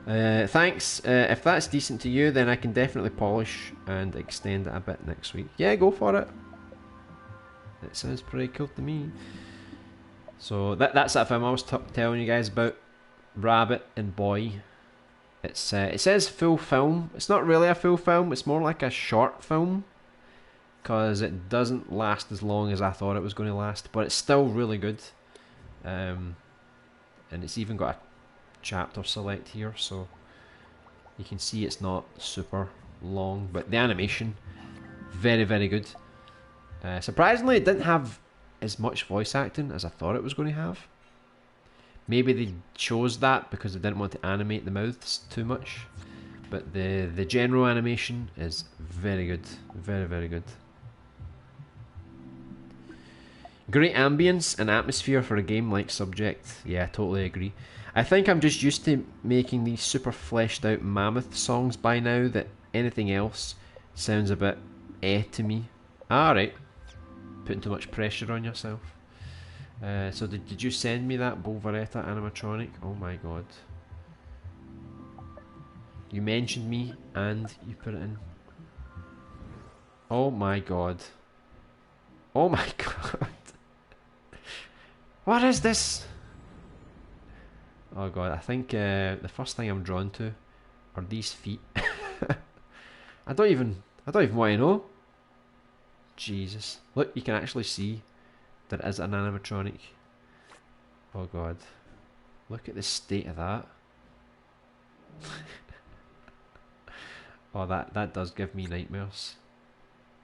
Thanks. If that's decent to you, then I can definitely polish and extend it a bit next week. Yeah, go for it. It sounds pretty cool to me. So that's that film I was telling you guys about. Rabbit and Boy. It says full film. It's not really a full film. It's more like a short film, because it doesn't last as long as I thought it was going to last. But it's still really good. And it's even got a chapter select here, so you can see it's not super long, but the animation, very, very good. Surprisingly, it didn't have as much voice acting as I thought it was going to have. Maybe they chose that because they didn't want to animate the mouths too much, but the general animation is very good. Very, very good. Great ambience and atmosphere for a game like Subject. Yeah, I totally agree. I think I'm just used to making these super fleshed out mammoth songs by now, that anything else sounds a bit to me. Alright. Putting too much pressure on yourself. So did you send me that Bolveretta animatronic? Oh my god. You mentioned me and you put it in. Oh my god. Oh my god. What is this? Oh god, I think the first thing I'm drawn to are these feet. I don't even want to know. Jesus. Look, you can actually see there is an animatronic. Oh god. Look at the state of that. Oh, that does give me nightmares.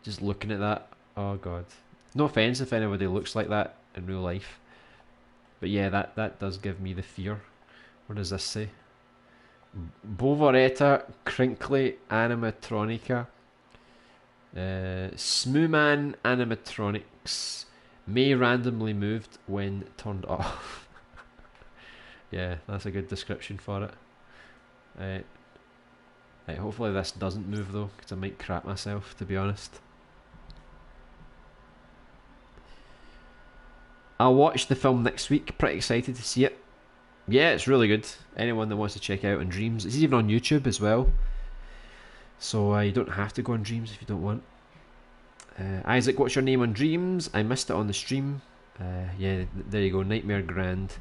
Just looking at that. Oh god. No offence if anybody looks like that in real life. But yeah, that does give me the fear. What does this say? Bovoretta Crinkly Animatronica. Smooman animatronics may randomly moved when turned off. Yeah, that's a good description for it. Hopefully this doesn't move though, because I might crap myself, to be honest. I'll watch the film next week, pretty excited to see it. Yeah, it's really good. Anyone that wants to check out on Dreams, it's even on YouTube as well. So you don't have to go on Dreams if you don't want. Isaac, what's your name on Dreams? I missed it on the stream. Yeah, there you go, Nightmare Grand.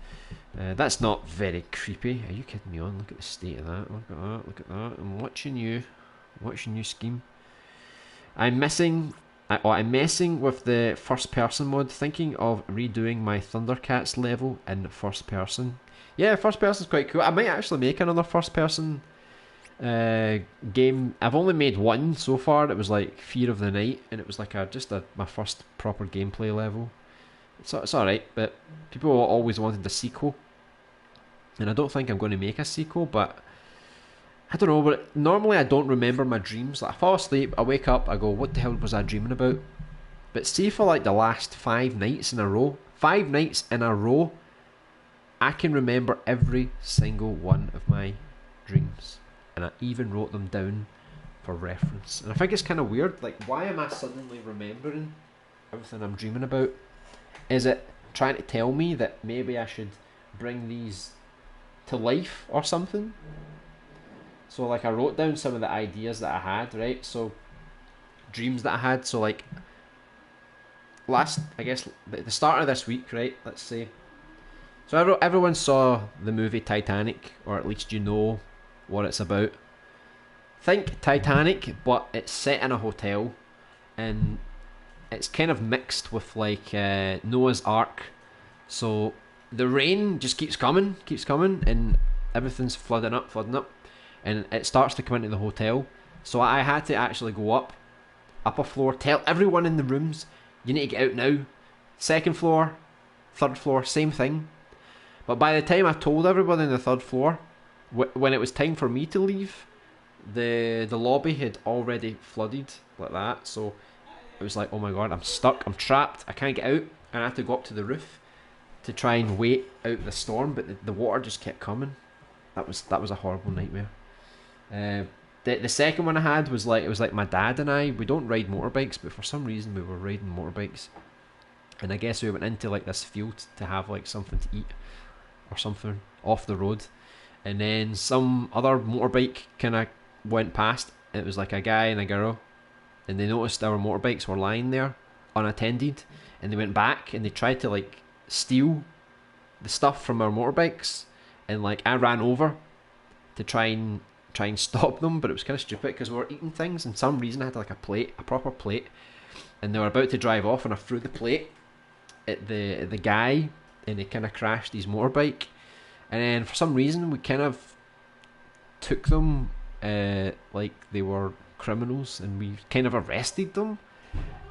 That's not very creepy. Are you kidding me on? Look at the state of that. Look at that. Look at that. I'm watching you. Watching you scheme. I'm messing with the first person mode. Thinking of redoing my Thundercats level in first person. Yeah, first person's quite cool. I might actually make another first person game. I've only made one so far. It was like Fear of the Night, and it was like my first proper gameplay level. It's alright, but people always wanted a sequel, and I don't think I'm going to make a sequel, but I don't know. But normally I don't remember my dreams. Like I fall asleep, I wake up, I go, what the hell was I dreaming about? But see, for like the last 5 nights in a row, I can remember every single one of my dreams, and I even wrote them down for reference. And I think it's kind of weird. Like, why am I suddenly remembering everything I'm dreaming about? Is it trying to tell me that maybe I should bring these to life or something? So like I wrote down some of the ideas that I had, right? So dreams that I had. So like the start of this week, right? Let's say. So everyone saw the movie Titanic, or at least you know what it's about. Think Titanic, but it's set in a hotel, and it's kind of mixed with like Noah's Ark. So the rain just keeps coming, and everything's flooding up, and it starts to come into the hotel. So I had to actually go up a floor, tell everyone in the rooms, you need to get out now. Second floor, third floor, same thing. But by the time I told everybody on the third floor, when it was time for me to leave, the lobby had already flooded like that. So it was like, oh my god, I'm stuck, I'm trapped, I can't get out, and I had to go up to the roof to try and wait out the storm, but the water just kept coming. That was a horrible nightmare. The second one I had was like, it was like my dad and I, we don't ride motorbikes, but for some reason we were riding motorbikes, and I guess we went into like this field to have like something to eat or something off the road, and then some other motorbike kind of went past. It was like a guy and a girl, and they noticed our motorbikes were lying there unattended, and they went back and they tried to like steal the stuff from our motorbikes, and like I ran over to try and stop them, but it was kind of stupid because we were eating things, and some reason I had like a proper plate, and they were about to drive off, and I threw the plate at the guy, and he kind of crashed his motorbike, and then for some reason we kind of took them like they were criminals, and we kind of arrested them,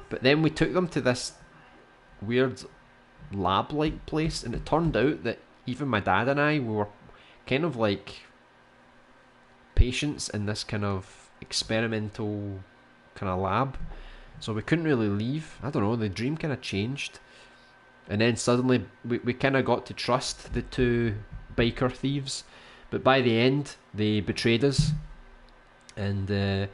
but then we took them to this weird lab-like place, and it turned out that even my dad and I, we were kind of like patients in this kind of experimental kind of lab, so we couldn't really leave. I don't know, the dream kind of changed, and then suddenly we kind of got to trust the two biker thieves, but by the end they betrayed us, and yeah,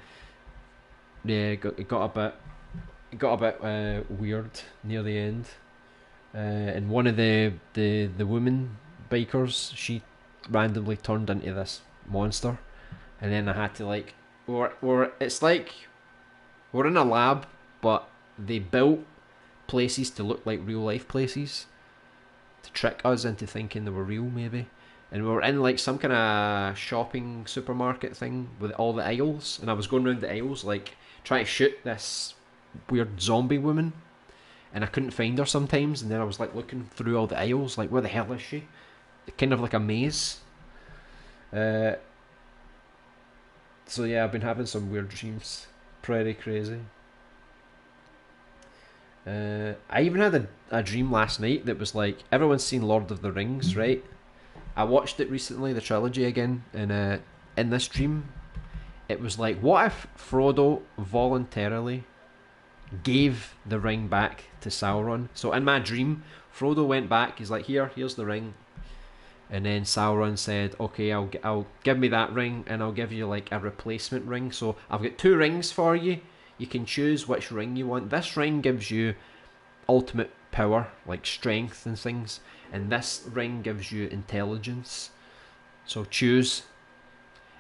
it got a bit weird near the end, and one of the women bikers, she randomly turned into this monster, and then I had to like, it's like we're in a lab, but they built places to look like real life places to trick us into thinking they were real, maybe. And we were in like some kind of shopping supermarket thing with all the aisles, and I was going around the aisles like trying to shoot this weird zombie woman, and I couldn't find her sometimes, and then I was like looking through all the aisles like where the hell is she? Kind of like a maze. So yeah, I've been having some weird dreams. Pretty crazy. I even had a dream last night that was like, everyone's seen Lord of the Rings, right? I watched it recently, the trilogy again, and in this dream, it was like, what if Frodo voluntarily gave the ring back to Sauron? So in my dream, Frodo went back, he's like, here's the ring. And then Sauron said, okay, I'll give me that ring, and I'll give you like a replacement ring. So I've got 2 rings for you. You can choose which ring you want. This ring gives you ultimate power, like strength and things. And this ring gives you intelligence. So choose.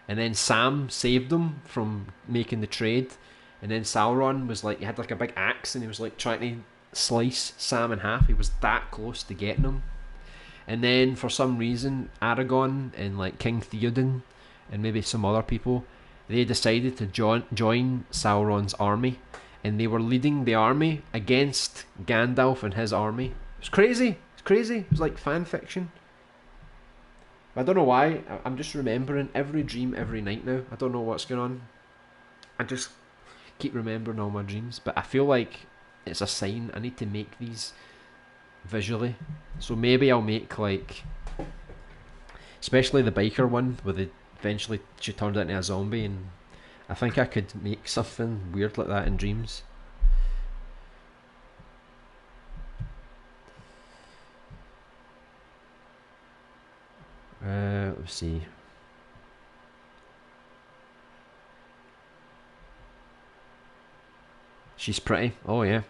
And then Sam saved them from making the trade. And then Sauron was like, he had like a big axe, and he was like trying to slice Sam in half. He was that close to getting him. And then for some reason, Aragorn and like King Theoden and maybe some other people, they decided to join Sauron's army, and they were leading the army against Gandalf and his army. It was crazy. It's crazy. It was like fan fiction. I don't know why. I'm just remembering every dream every night now. I don't know what's going on. I just keep remembering all my dreams, but I feel like it's a sign I need to make these visually. So maybe I'll make like, especially the biker one where eventually she turned into a zombie, and I think I could make something weird like that in dreams. Let's see. She's pretty. Oh yeah.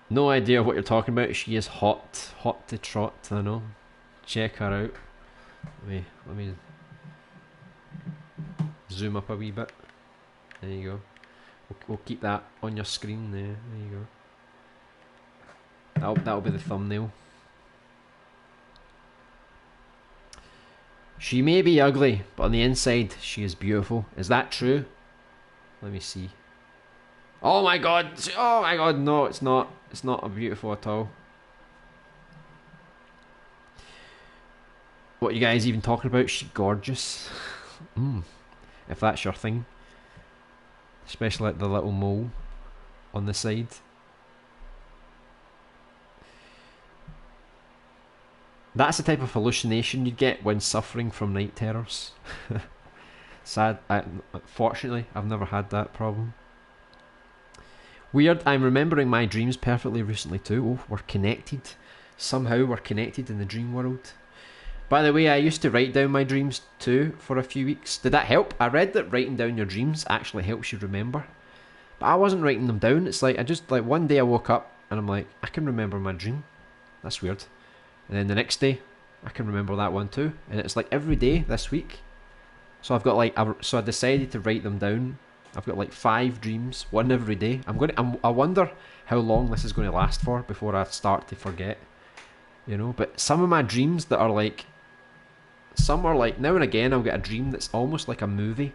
No idea what you're talking about. She is hot to trot. I know. Check her out. Let me zoom up a wee bit. There you go. We'll keep that on your screen there. There you go. That'll be the thumbnail. She may be ugly, but on the inside she is beautiful. Is that true? Let me see. Oh my god! Oh my god! No, it's not. It's not beautiful at all. What are you guys even talking about? She's gorgeous. If that's your thing. Especially like the little mole on the side. That's the type of hallucination you'd get when suffering from night terrors. Sad. Fortunately, I've never had that problem. Weird, I'm remembering my dreams perfectly recently too. Oh, we're connected. Somehow we're connected in the dream world. By the way, I used to write down my dreams too for a few weeks. Did that help? I read that writing down your dreams actually helps you remember. But I wasn't writing them down. It's like, one day I woke up and I'm like, I can remember my dream. That's weird. And then the next day, I can remember that one too. And it's like every day this week. So I've got like, so I decided to write them down. I've got like 5 dreams, one every day. I wonder how long this is going to last for before I start to forget. You know, but some of my dreams that are like, some are like, now and again I'll get a dream that's almost like a movie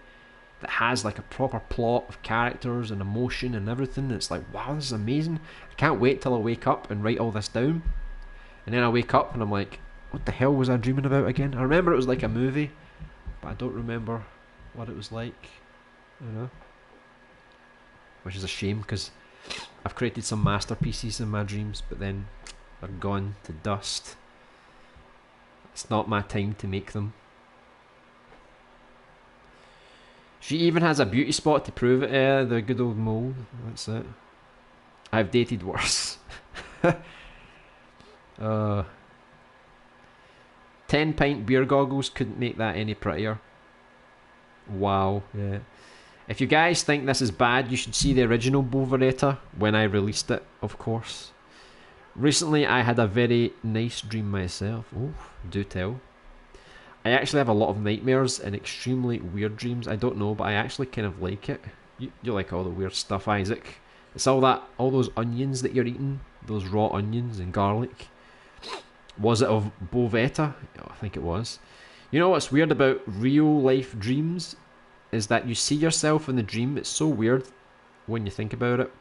that has like a proper plot of characters and emotion and everything. And it's like, wow, this is amazing. I can't wait till I wake up and write all this down. And then I wake up and I'm like, what the hell was I dreaming about again? I remember it was like a movie, but I don't remember what it was like. You know? Which is a shame, because I've created some masterpieces in my dreams, but then they're gone to dust. It's not my time to make them. She even has a beauty spot to prove it. The good old mole. That's it. I've dated worse. 10-pint beer goggles couldn't make that any prettier. Wow. Yeah. If you guys think this is bad, you should see the original Boveretta when I released it, of course. Recently, I had a very nice dream myself. Oh, do tell. I actually have a lot of nightmares and extremely weird dreams. I don't know, but I actually kind of like it. You like all the weird stuff, Isaac. It's all those onions that you're eating, those raw onions and garlic. Was it of Bovetta? Oh, I think it was. You know what's weird about real life dreams is that you see yourself in the dream. It's so weird when you think about it.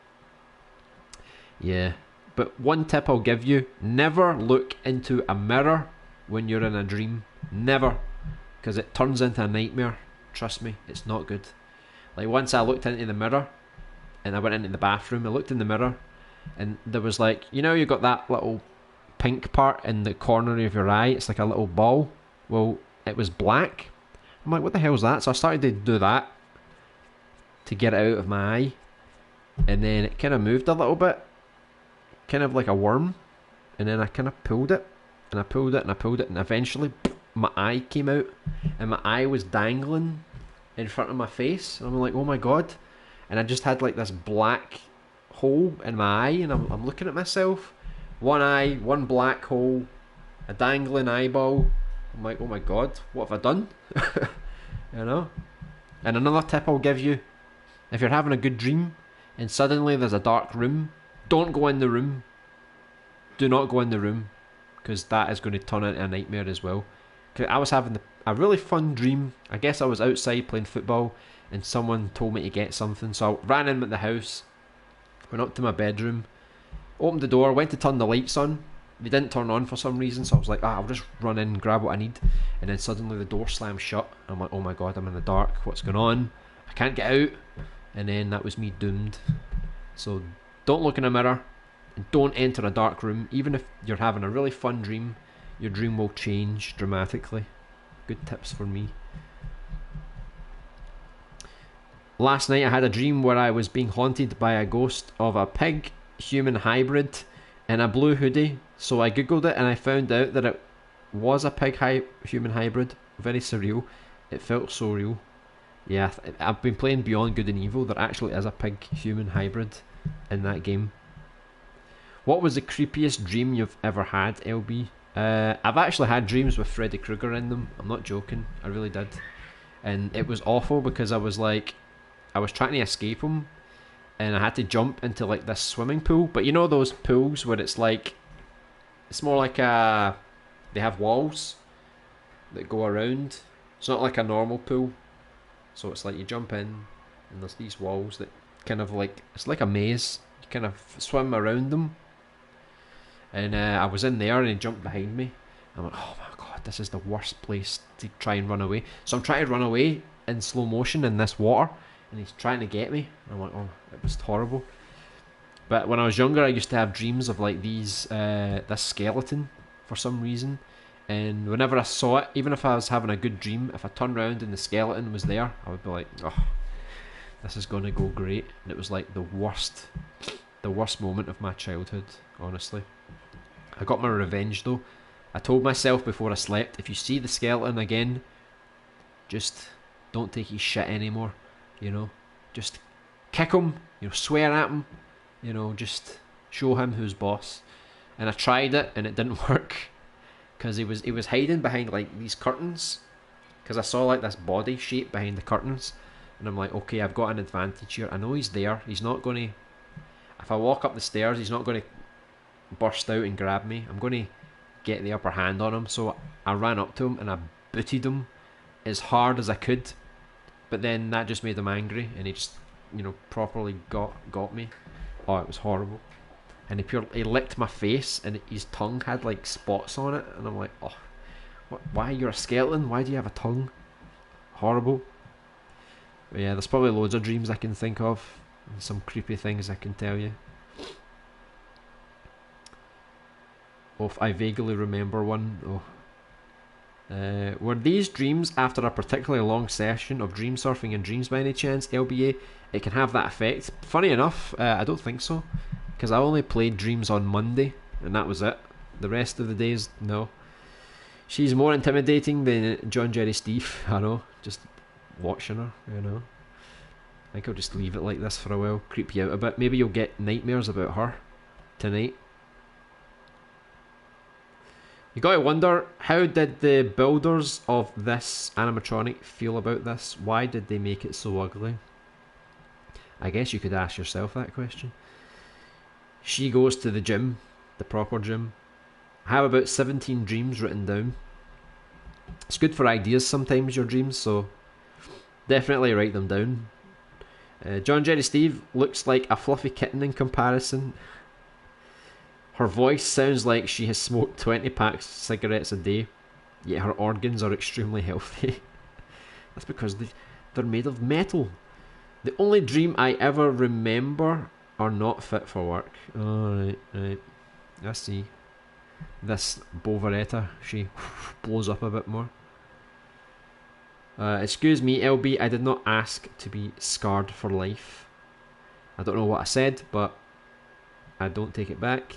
Yeah. But one tip I'll give you, never look into a mirror when you're in a dream. Never. Because it turns into a nightmare. Trust me, it's not good. Like once I looked into the mirror and I went into the bathroom, I looked in the mirror and there was like, you know, you got that little pink part in the corner of your eye. It's like a little ball. Well, it was black. I'm like, what the hell is that? So I started to do that to get it out of my eye, and then it kind of moved a little bit, kind of like a worm, and then I kind of pulled it, and I pulled it, and I pulled it, and eventually my eye came out, and my eye was dangling in front of my face, and I'm like, oh my god, and I just had like this black hole in my eye, and I'm looking at myself, one eye, one black hole, a dangling eyeball. I'm like, oh my god, what have I done? You know? And another tip I'll give you, if you're having a good dream and suddenly there's a dark room, don't go in the room. Do not go in the room, because that is going to turn into a nightmare as well. Cause I was having a really fun dream. I guess I was outside playing football and someone told me to get something, so I ran in at the house, went up to my bedroom, opened the door, went to turn the lights on. They didn't turn on for some reason, so I was like, I'll just run in, grab what I need, and then suddenly the door slammed shut. I'm like, oh my god, I'm in the dark, what's going on? I can't get out. And then that was me doomed. So don't look in a mirror, and don't enter a dark room. Even if you're having a really fun dream, your dream will change dramatically. Good tips for me. Last night I had a dream where I was being haunted by a ghost of a pig human hybrid in a blue hoodie. So I googled it and I found out that it was a pig human hybrid. Very surreal. It felt so real. Yeah, I've been playing Beyond Good and Evil. There actually is a pig human hybrid in that game. What was the creepiest dream you've ever had, LB? I've actually had dreams with Freddy Krueger in them. I'm not joking. I really did. And it was awful because I was trying to escape him, and I had to jump into like this swimming pool. But you know those pools where it's more like they have walls that go around. It's not like a normal pool. So it's like you jump in and there's these walls that kind of like, it's like a maze. You kind of swim around them. And I was in there and he jumped behind me. I'm like, oh my god, this is the worst place to try and run away. So I'm trying to run away in slow motion in this water, and he's trying to get me. I'm like, oh, it was horrible. But when I was younger, I used to have dreams of like this skeleton for some reason. And whenever I saw it, even if I was having a good dream, if I turned around and the skeleton was there, I would be like, oh, this is going to go great. And it was like the worst moment of my childhood, honestly. I got my revenge though. I told myself before I slept, if you see the skeleton again, just don't take his shit anymore, you know. Just kick him, swear at him, just show him who's boss. And I tried it and it didn't work, because he was hiding behind like these curtains, because I saw like this body shape behind the curtains, and I'm like, okay, I've got an advantage here. I know he's there. He's not going to, if I walk up the stairs, he's not going to burst out and grab me. I'm going to get the upper hand on him. So I ran up to him and I booted him as hard as I could, but then that just made him angry, and he just properly got me. Oh, it was horrible. And he licked my face, and his tongue had like spots on it, and I'm like, oh, why, you're a skeleton, why do you have a tongue? Horrible. But yeah, there's probably loads of dreams I can think of, and some creepy things I can tell you. Oh, I vaguely remember one. Were these dreams after a particularly long session of dream surfing and dreams by any chance? LBA, it can have that effect. Funny enough, I don't think so, because I only played Dreams on Monday, and that was it. The rest of the days, no. She's more intimidating than John Jerry Steve, I know, just watching her, I think I'll just leave it like this for a while, creep you out a bit. Maybe you'll get nightmares about her tonight. You gotta wonder, how did the builders of this animatronic feel about this? Why did they make it so ugly? I guess you could ask yourself that question. She goes to the gym, the proper gym, I have about 17 dreams written down. It's good for ideas sometimes, your dreams, so definitely write them down. John Jerry Steve looks like a fluffy kitten in comparison. Her voice sounds like she has smoked 20 packs of cigarettes a day, yet her organs are extremely healthy. That's because they're made of metal. The only dream I ever remember are not fit for work. Oh, right. I see. This Bovaretta, she blows up a bit more. Excuse me, LB, I did not ask to be scarred for life. I don't know what I said, but I don't take it back.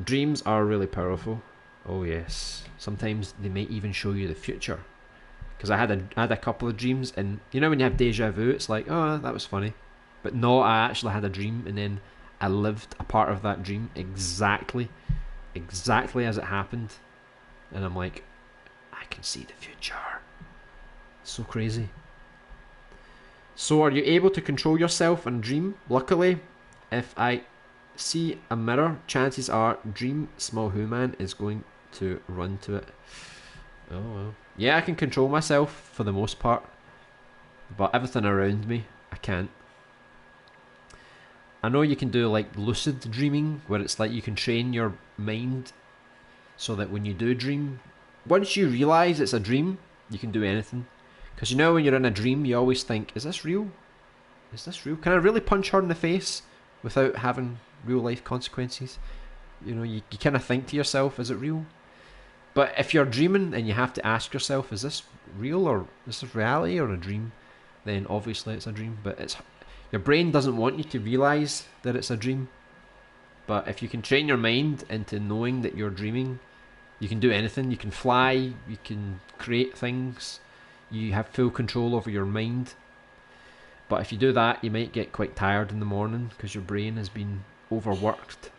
Dreams are really powerful. Oh yes. Sometimes they might even show you the future. Because I had a couple of dreams, and you know when you have deja vu, it's like, oh, that was funny. But no, I actually had a dream, and then I lived a part of that dream exactly as it happened. And I'm like, I can see the future. So crazy. So are you able to control yourself and dream? Luckily, if I see a mirror, chances are Dream Small Human is going to run to it. Oh well. Yeah, I can control myself for the most part, but everything around me, I can't. I know you can do like lucid dreaming, where it's like you can train your mind so that when you do dream, once you realise it's a dream, you can do anything. Because you know when you're in a dream, you always think, is this real? Is this real? Can I really punch her in the face without having real life consequences? You know, you kind of think to yourself, is it real? But if you're dreaming and you have to ask yourself, is this real, or is this reality or a dream? Then obviously it's a dream. But it's your brain doesn't want you to realise that it's a dream. But if you can train your mind into knowing that you're dreaming, you can do anything. You can fly, you can create things, you have full control over your mind. But if you do that, you might get quite tired in the morning because your brain has been overworked.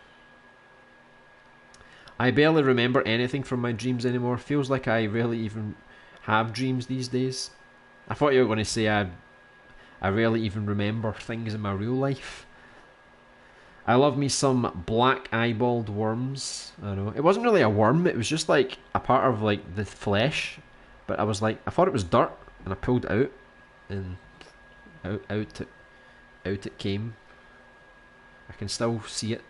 I barely remember anything from my dreams anymore. Feels like I rarely even have dreams these days. I thought you were going to say I rarely even remember things in my real life. I love me some black eyeballed worms. I know. It wasn't really a worm, it was just like a part of like the flesh. But I was like, I thought it was dirt, and I pulled it out, and out it came. I can still see it.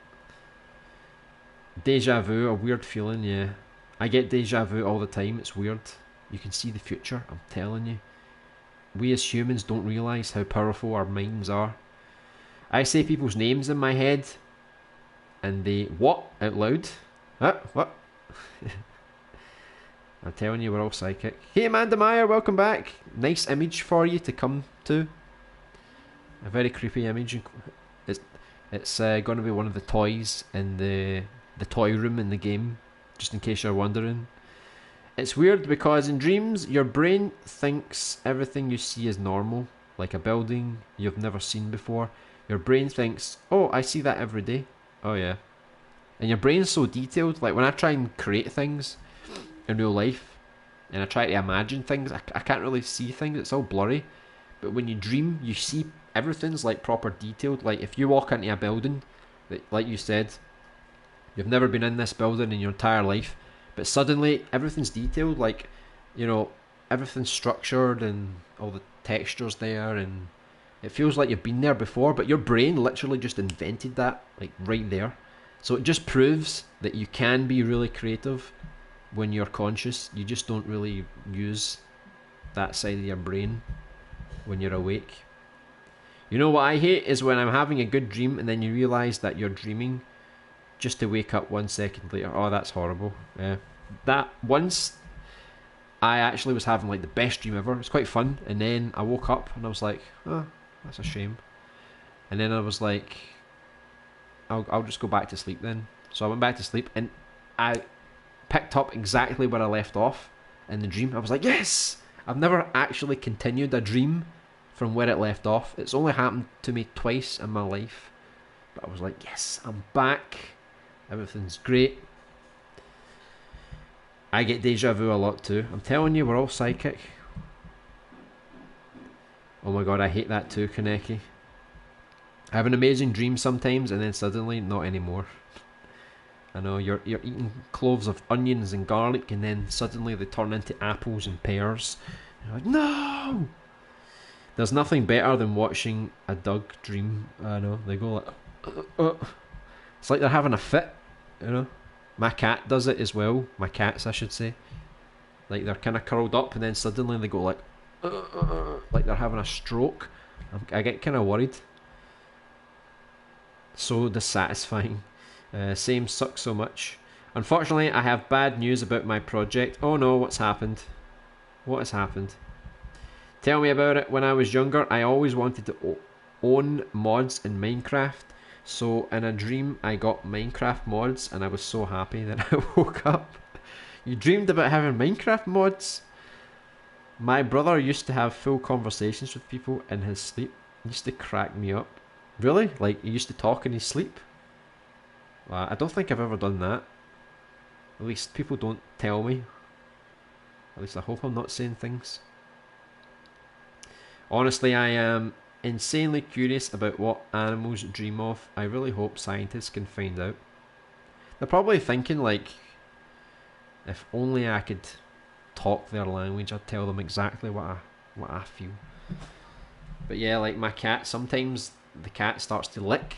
Deja vu, a weird feeling, yeah. I get deja vu all the time, it's weird. You can see the future, I'm telling you. We as humans don't realise how powerful our minds are. I say people's names in my head, and they, what? Out loud? Huh? What? I'm telling you, we're all psychic. Hey Amanda Meyer, welcome back. Nice image for you to come to. A very creepy image. It's going to be one of the toys in the toy room in the game, just in case you're wondering. It's weird because in dreams, your brain thinks everything you see is normal, like a building you've never seen before. Your brain thinks, oh, I see that every day. Oh yeah. And your brain's so detailed, like when I try and create things in real life, and I try to imagine things, I can't really see things, it's all blurry. But when you dream, you see everything's like proper detailed. Like if you walk into a building, like you said, you've never been in this building in your entire life, but suddenly everything's detailed, like, you know, everything's structured and all the textures there, and it feels like you've been there before, but your brain literally just invented that, like right there. So it just proves that you can be really creative when you're conscious. You just don't really use that side of your brain when you're awake. You know what I hate is when I'm having a good dream and then you realise that you're dreaming just to wake up 1 second later. Oh, that's horrible. Yeah. That once I actually was having like the best dream ever. It was quite fun, and then I woke up and I was like, oh, that's a shame. And then I was like, I'll just go back to sleep then. So I went back to sleep and I picked up exactly where I left off in the dream. I was like, yes! I've never actually continued a dream from where it left off. It's only happened to me twice in my life. But I was like, yes, I'm back. Everything's great. I get deja vu a lot too. I'm telling you, we're all psychic. Oh my god, I hate that too, Kaneki. I have an amazing dream sometimes and then suddenly not anymore. I know, you're eating cloves of onions and garlic, and then suddenly they turn into apples and pears. And you're like, no! There's nothing better than watching a dog dream. I know, they go like, it's like they're having a fit, you know. My cat does it as well. My cats, I should say. Like they're kind of curled up, and then suddenly they go like they're having a stroke. I get kind of worried. So dissatisfying. Same, sucks so much. Unfortunately, I have bad news about my project. Oh no, what's happened? What has happened? Tell me about it. When I was younger, I always wanted to own mods in Minecraft. So in a dream, I got Minecraft mods, and I was so happy that I woke up. You dreamed about having Minecraft mods? My brother used to have full conversations with people in his sleep. It used to crack me up. Really? Like, he used to talk in his sleep? I don't think I've ever done that. At least people don't tell me. At least I hope I'm not saying things. Honestly, I am insanely curious about what animals dream of. I really hope scientists can find out. They're probably thinking, like, if only I could talk their language, I'd tell them exactly what I feel. But yeah, like my cat, sometimes the cat starts to lick,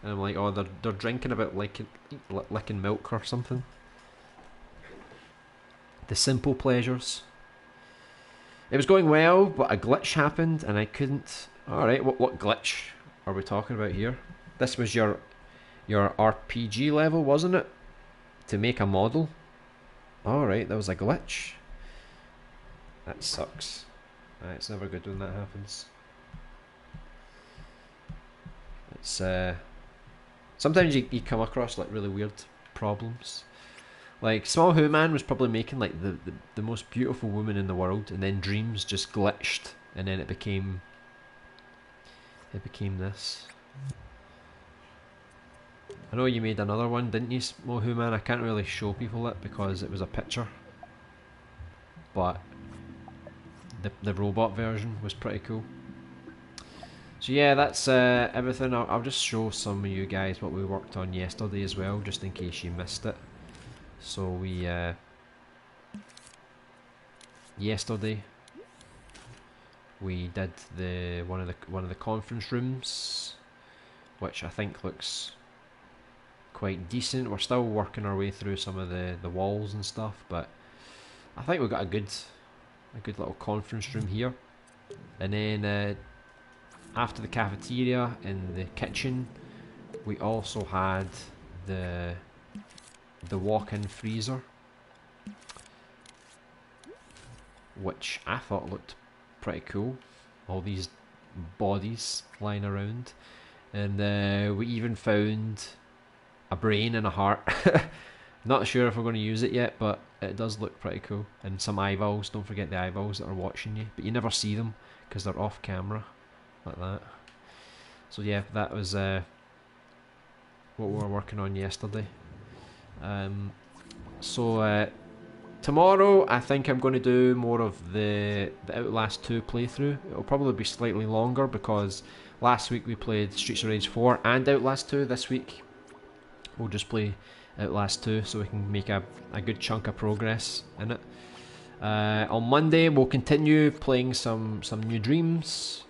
and I'm like, oh, they're drinking about licking milk or something. The simple pleasures. It was going well, but a glitch happened, and I couldn't. All right, what glitch are we talking about here? This was your RPG level, wasn't it? To make a model. All right, that was a glitch. That sucks. It's never good when that happens. It's sometimes you come across like really weird problems. Like Small Who Man was probably making like the most beautiful woman in the world, and then Dreams just glitched, and then it became this. I know you made another one, didn't you, Small Who Man? I can't really show people it because it was a picture, but the robot version was pretty cool. So yeah, that's everything. I'll just show some of you guys what we worked on yesterday as well, just in case you missed it. So we yesterday we did one of the conference rooms, which I think looks quite decent. We're still working our way through some of the walls and stuff, but I think we've got a good little conference room here. And then after the cafeteria in the kitchen, we also had the walk-in freezer, which I thought looked pretty cool. All these bodies lying around, and we even found a brain and a heart. Not sure if we're going to use it yet, but it does look pretty cool. And some eyeballs. Don't forget the eyeballs that are watching you, but you never see them because they're off camera, like that. So yeah, that was what we were working on yesterday. So tomorrow I think I'm going to do more of the Outlast 2 playthrough. It'll probably be slightly longer because last week we played Streets of Rage 4 and Outlast 2. This week we'll just play Outlast 2 so we can make a good chunk of progress in it. On Monday we'll continue playing some new Dreams.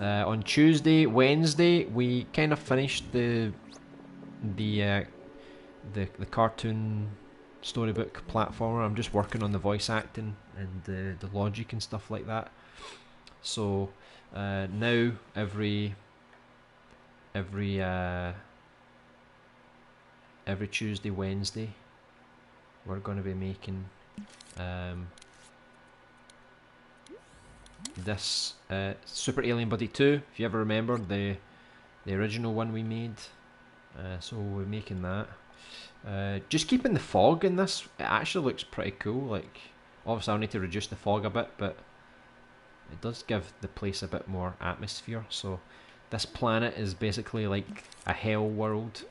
On Tuesday, Wednesday we kind of finished the cartoon storybook platformer. I'm just working on the voice acting and the logic and stuff like that. So now every Tuesday, Wednesday, we're going to be making this Super Alien Buddy 2. If you ever remember the original one we made, so we're making that. Just keeping the fog in this, it actually looks pretty cool. Like, obviously I'll need to reduce the fog a bit, but it does give the place a bit more atmosphere. So this planet is basically like a hell world.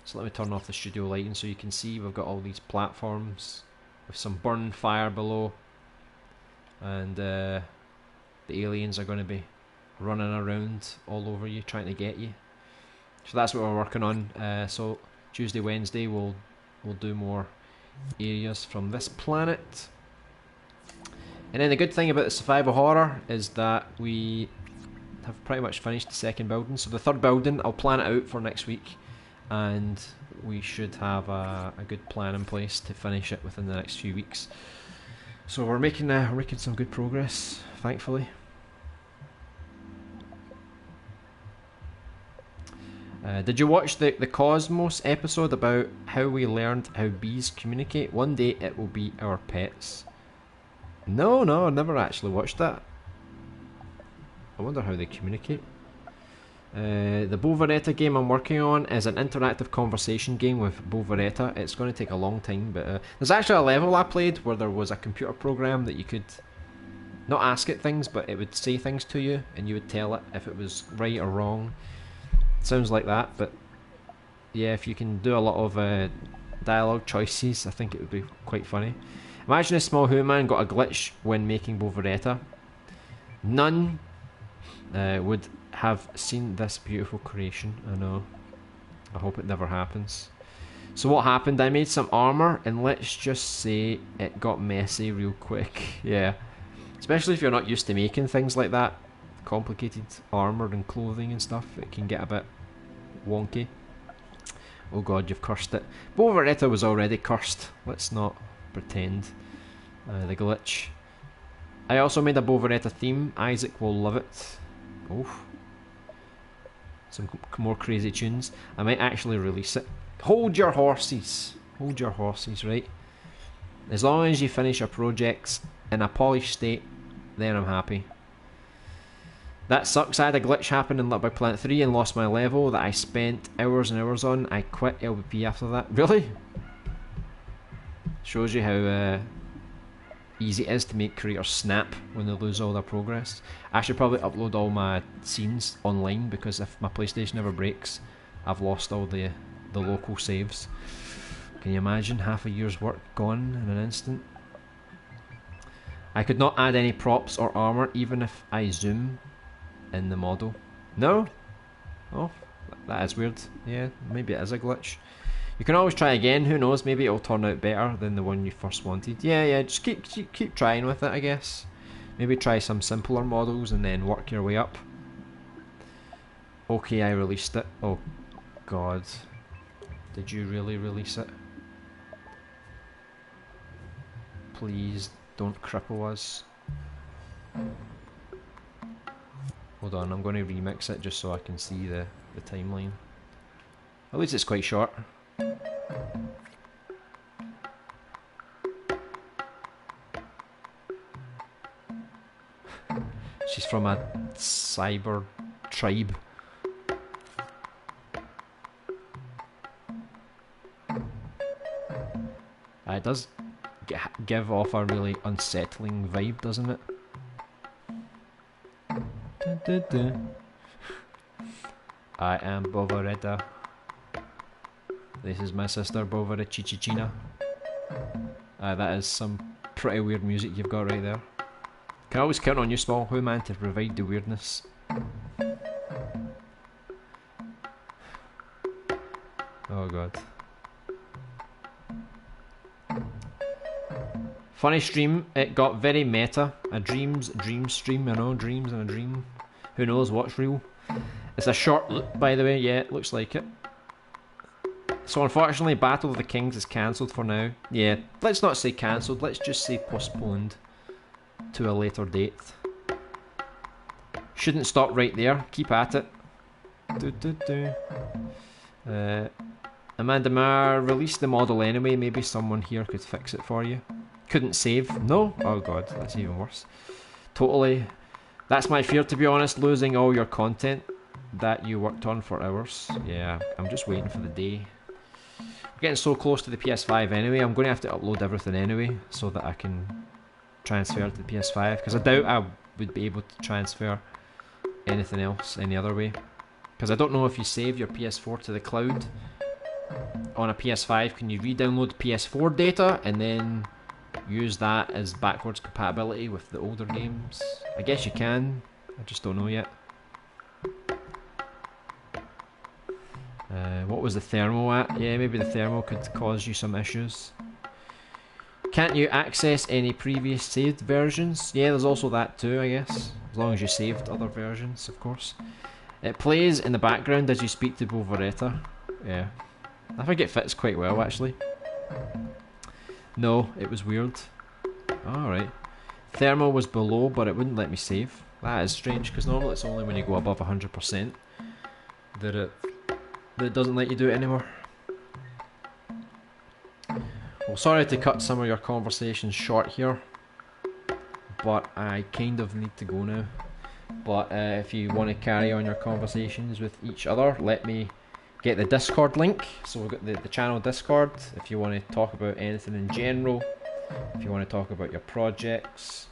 So let me turn off the studio lighting so you can see we've got all these platforms with some burning fire below, and the aliens are going to be running around all over you trying to get you. So that's what we're working on. So Tuesday, Wednesday we'll do more areas from this planet. And then the good thing about the survival horror is that we have pretty much finished the second building. So the third building, I'll plan it out for next week, and we should have a good plan in place to finish it within the next few weeks. So we're making some good progress, thankfully. Did you watch the Cosmos episode about how we learned how bees communicate? One day it will be our pets. No, I never actually watched that. I wonder how they communicate. The Bovaretta game I'm working on is an interactive conversation game with Bovaretta. It's going to take a long time, but there's actually a level I played where there was a computer program that you could not ask it things, but it would say things to you, and you would tell it if it was right or wrong. Sounds like that, but yeah, if you can do a lot of dialogue choices, I think it would be quite funny. Imagine a small human got a glitch when making Bovaretta. None would have seen this beautiful creation. I know. I hope it never happens. So what happened? I made some armor, and let's just say it got messy real quick. Yeah, especially if you're not used to making things like that, complicated armor and clothing and stuff. It can get a bit wonky. Oh god, you've cursed it. Bovaretta was already cursed. Let's not pretend. The glitch. I also made a Bovaretta theme. Isaac will love it. Oh, some more crazy tunes. I might actually release it. Hold your horses. Hold your horses, right? As long as you finish your projects in a polished state, then I'm happy. That sucks. I had a glitch happen in Little Big Planet 3 and lost my level that I spent hours and hours on. I quit LBP after that. Really? Shows you how easy it is to make creators snap when they lose all their progress. I should probably upload all my scenes online, because if my PlayStation ever breaks, I've lost all the local saves. Can you imagine half a year's work gone in an instant? I could not add any props or armor even if I zoom in the model. No? Oh, that is weird. Yeah, maybe it is a glitch. You can always try again, who knows, maybe it'll turn out better than the one you first wanted. Yeah, just keep trying with it, I guess. Maybe try some simpler models and then work your way up. Okay, I released it. Oh god. Did you really release it? Please don't cripple us. Hold on, I'm going to remix it just so I can see the timeline. At least it's quite short. She's from a cyber tribe. It does give off a really unsettling vibe, doesn't it? I am Bovaretta. This is my sister Bovarechichichina. That is some pretty weird music you've got right there. Can always count on you, small human, to provide the weirdness. Oh god. Funny stream, it got very meta. A dream stream, I know, dreams and a dream. Who knows what's real? It's a short loop, by the way, yeah, it looks like it. So unfortunately, Battle of the Kings is cancelled for now. Yeah, let's not say cancelled, let's just say postponed to a later date. Shouldn't stop right there, keep at it. Amanda Marr, release the model anyway, maybe someone here could fix it for you. Couldn't save? No? Oh god, that's even worse. Totally. That's my fear, to be honest, losing all your content that you worked on for hours. Yeah, I'm just waiting for the day. We're getting so close to the PS5 anyway, I'm going to have to upload everything anyway, so that I can transfer to the PS5, because I doubt I would be able to transfer anything else any other way. Because I don't know if you save your PS4 to the cloud on a PS5, can you re-download PS4 data and then use that as backwards compatibility with the older games? I guess you can, I just don't know yet. What was the thermal at? Yeah, maybe the thermal could cause you some issues. Can't you access any previous saved versions? Yeah, there's also that too, I guess. As long as you saved other versions, of course. It plays in the background as you speak to Bovaretta. Yeah. I think it fits quite well, actually. No, it was weird. Alright. Thermal was below, but it wouldn't let me save. That is strange, because normally it's only when you go above 100% that it doesn't let you do it anymore. Well, sorry to cut some of your conversations short here, but I kind of need to go now. But if you want to carry on your conversations with each other, let me get the Discord link. So we've got the channel Discord if you want to talk about anything in general. If you want to talk about your projects,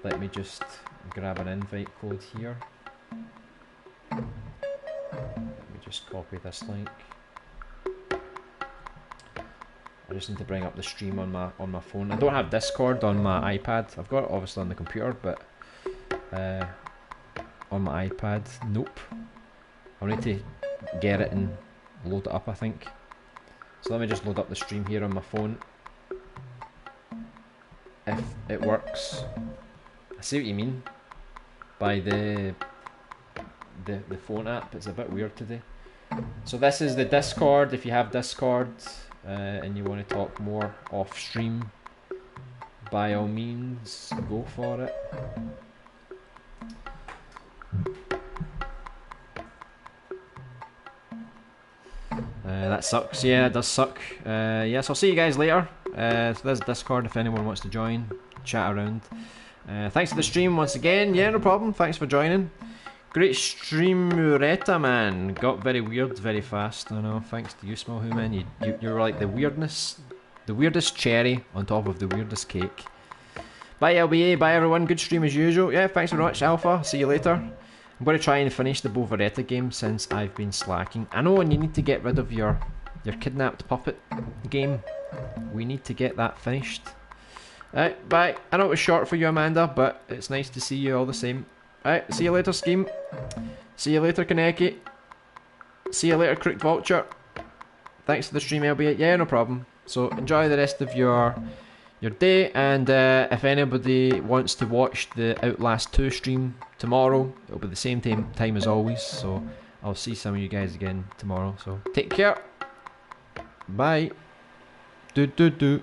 let me just grab an invite code here. Let me just copy this link. I just need to bring up the stream on my phone. I don't have Discord on my iPad. I've got it obviously on the computer, but on my iPad, nope. I'll need to get it and load it up, I think. So let me just load up the stream here on my phone. If it works. I see what you mean by the phone app. It's a bit weird today. So this is the Discord. If you have Discord and you want to talk more off stream, by all means go for it. That sucks. Yeah, it does suck. Yes, I'll see you guys later. So there's Discord if anyone wants to join, chat around. Thanks for the stream once again. Yeah, no problem. Thanks for joining. Great stream, Mureta, man. Got very weird very fast. I know. Thanks to you, Small Human. You're like the weirdest cherry on top of the weirdest cake. Bye, LBA. Bye, everyone. Good stream as usual. Yeah, thanks very much, Alpha. See you later. I'm going to try and finish the Bovaretta game since I've been slacking. I know, and you need to get rid of your kidnapped puppet game. We need to get that finished. Alright, bye. I know it was short for you, Amanda, but it's nice to see you all the same. Alright, see you later, Scheme. See you later, Kaneki. See you later, Crooked Vulture. Thanks for the stream, LBA. Yeah, no problem. So enjoy the rest of your day, and if anybody wants to watch the Outlast 2 stream tomorrow, it'll be the same time as always, so I'll see some of you guys again tomorrow. So take care. Bye. Do.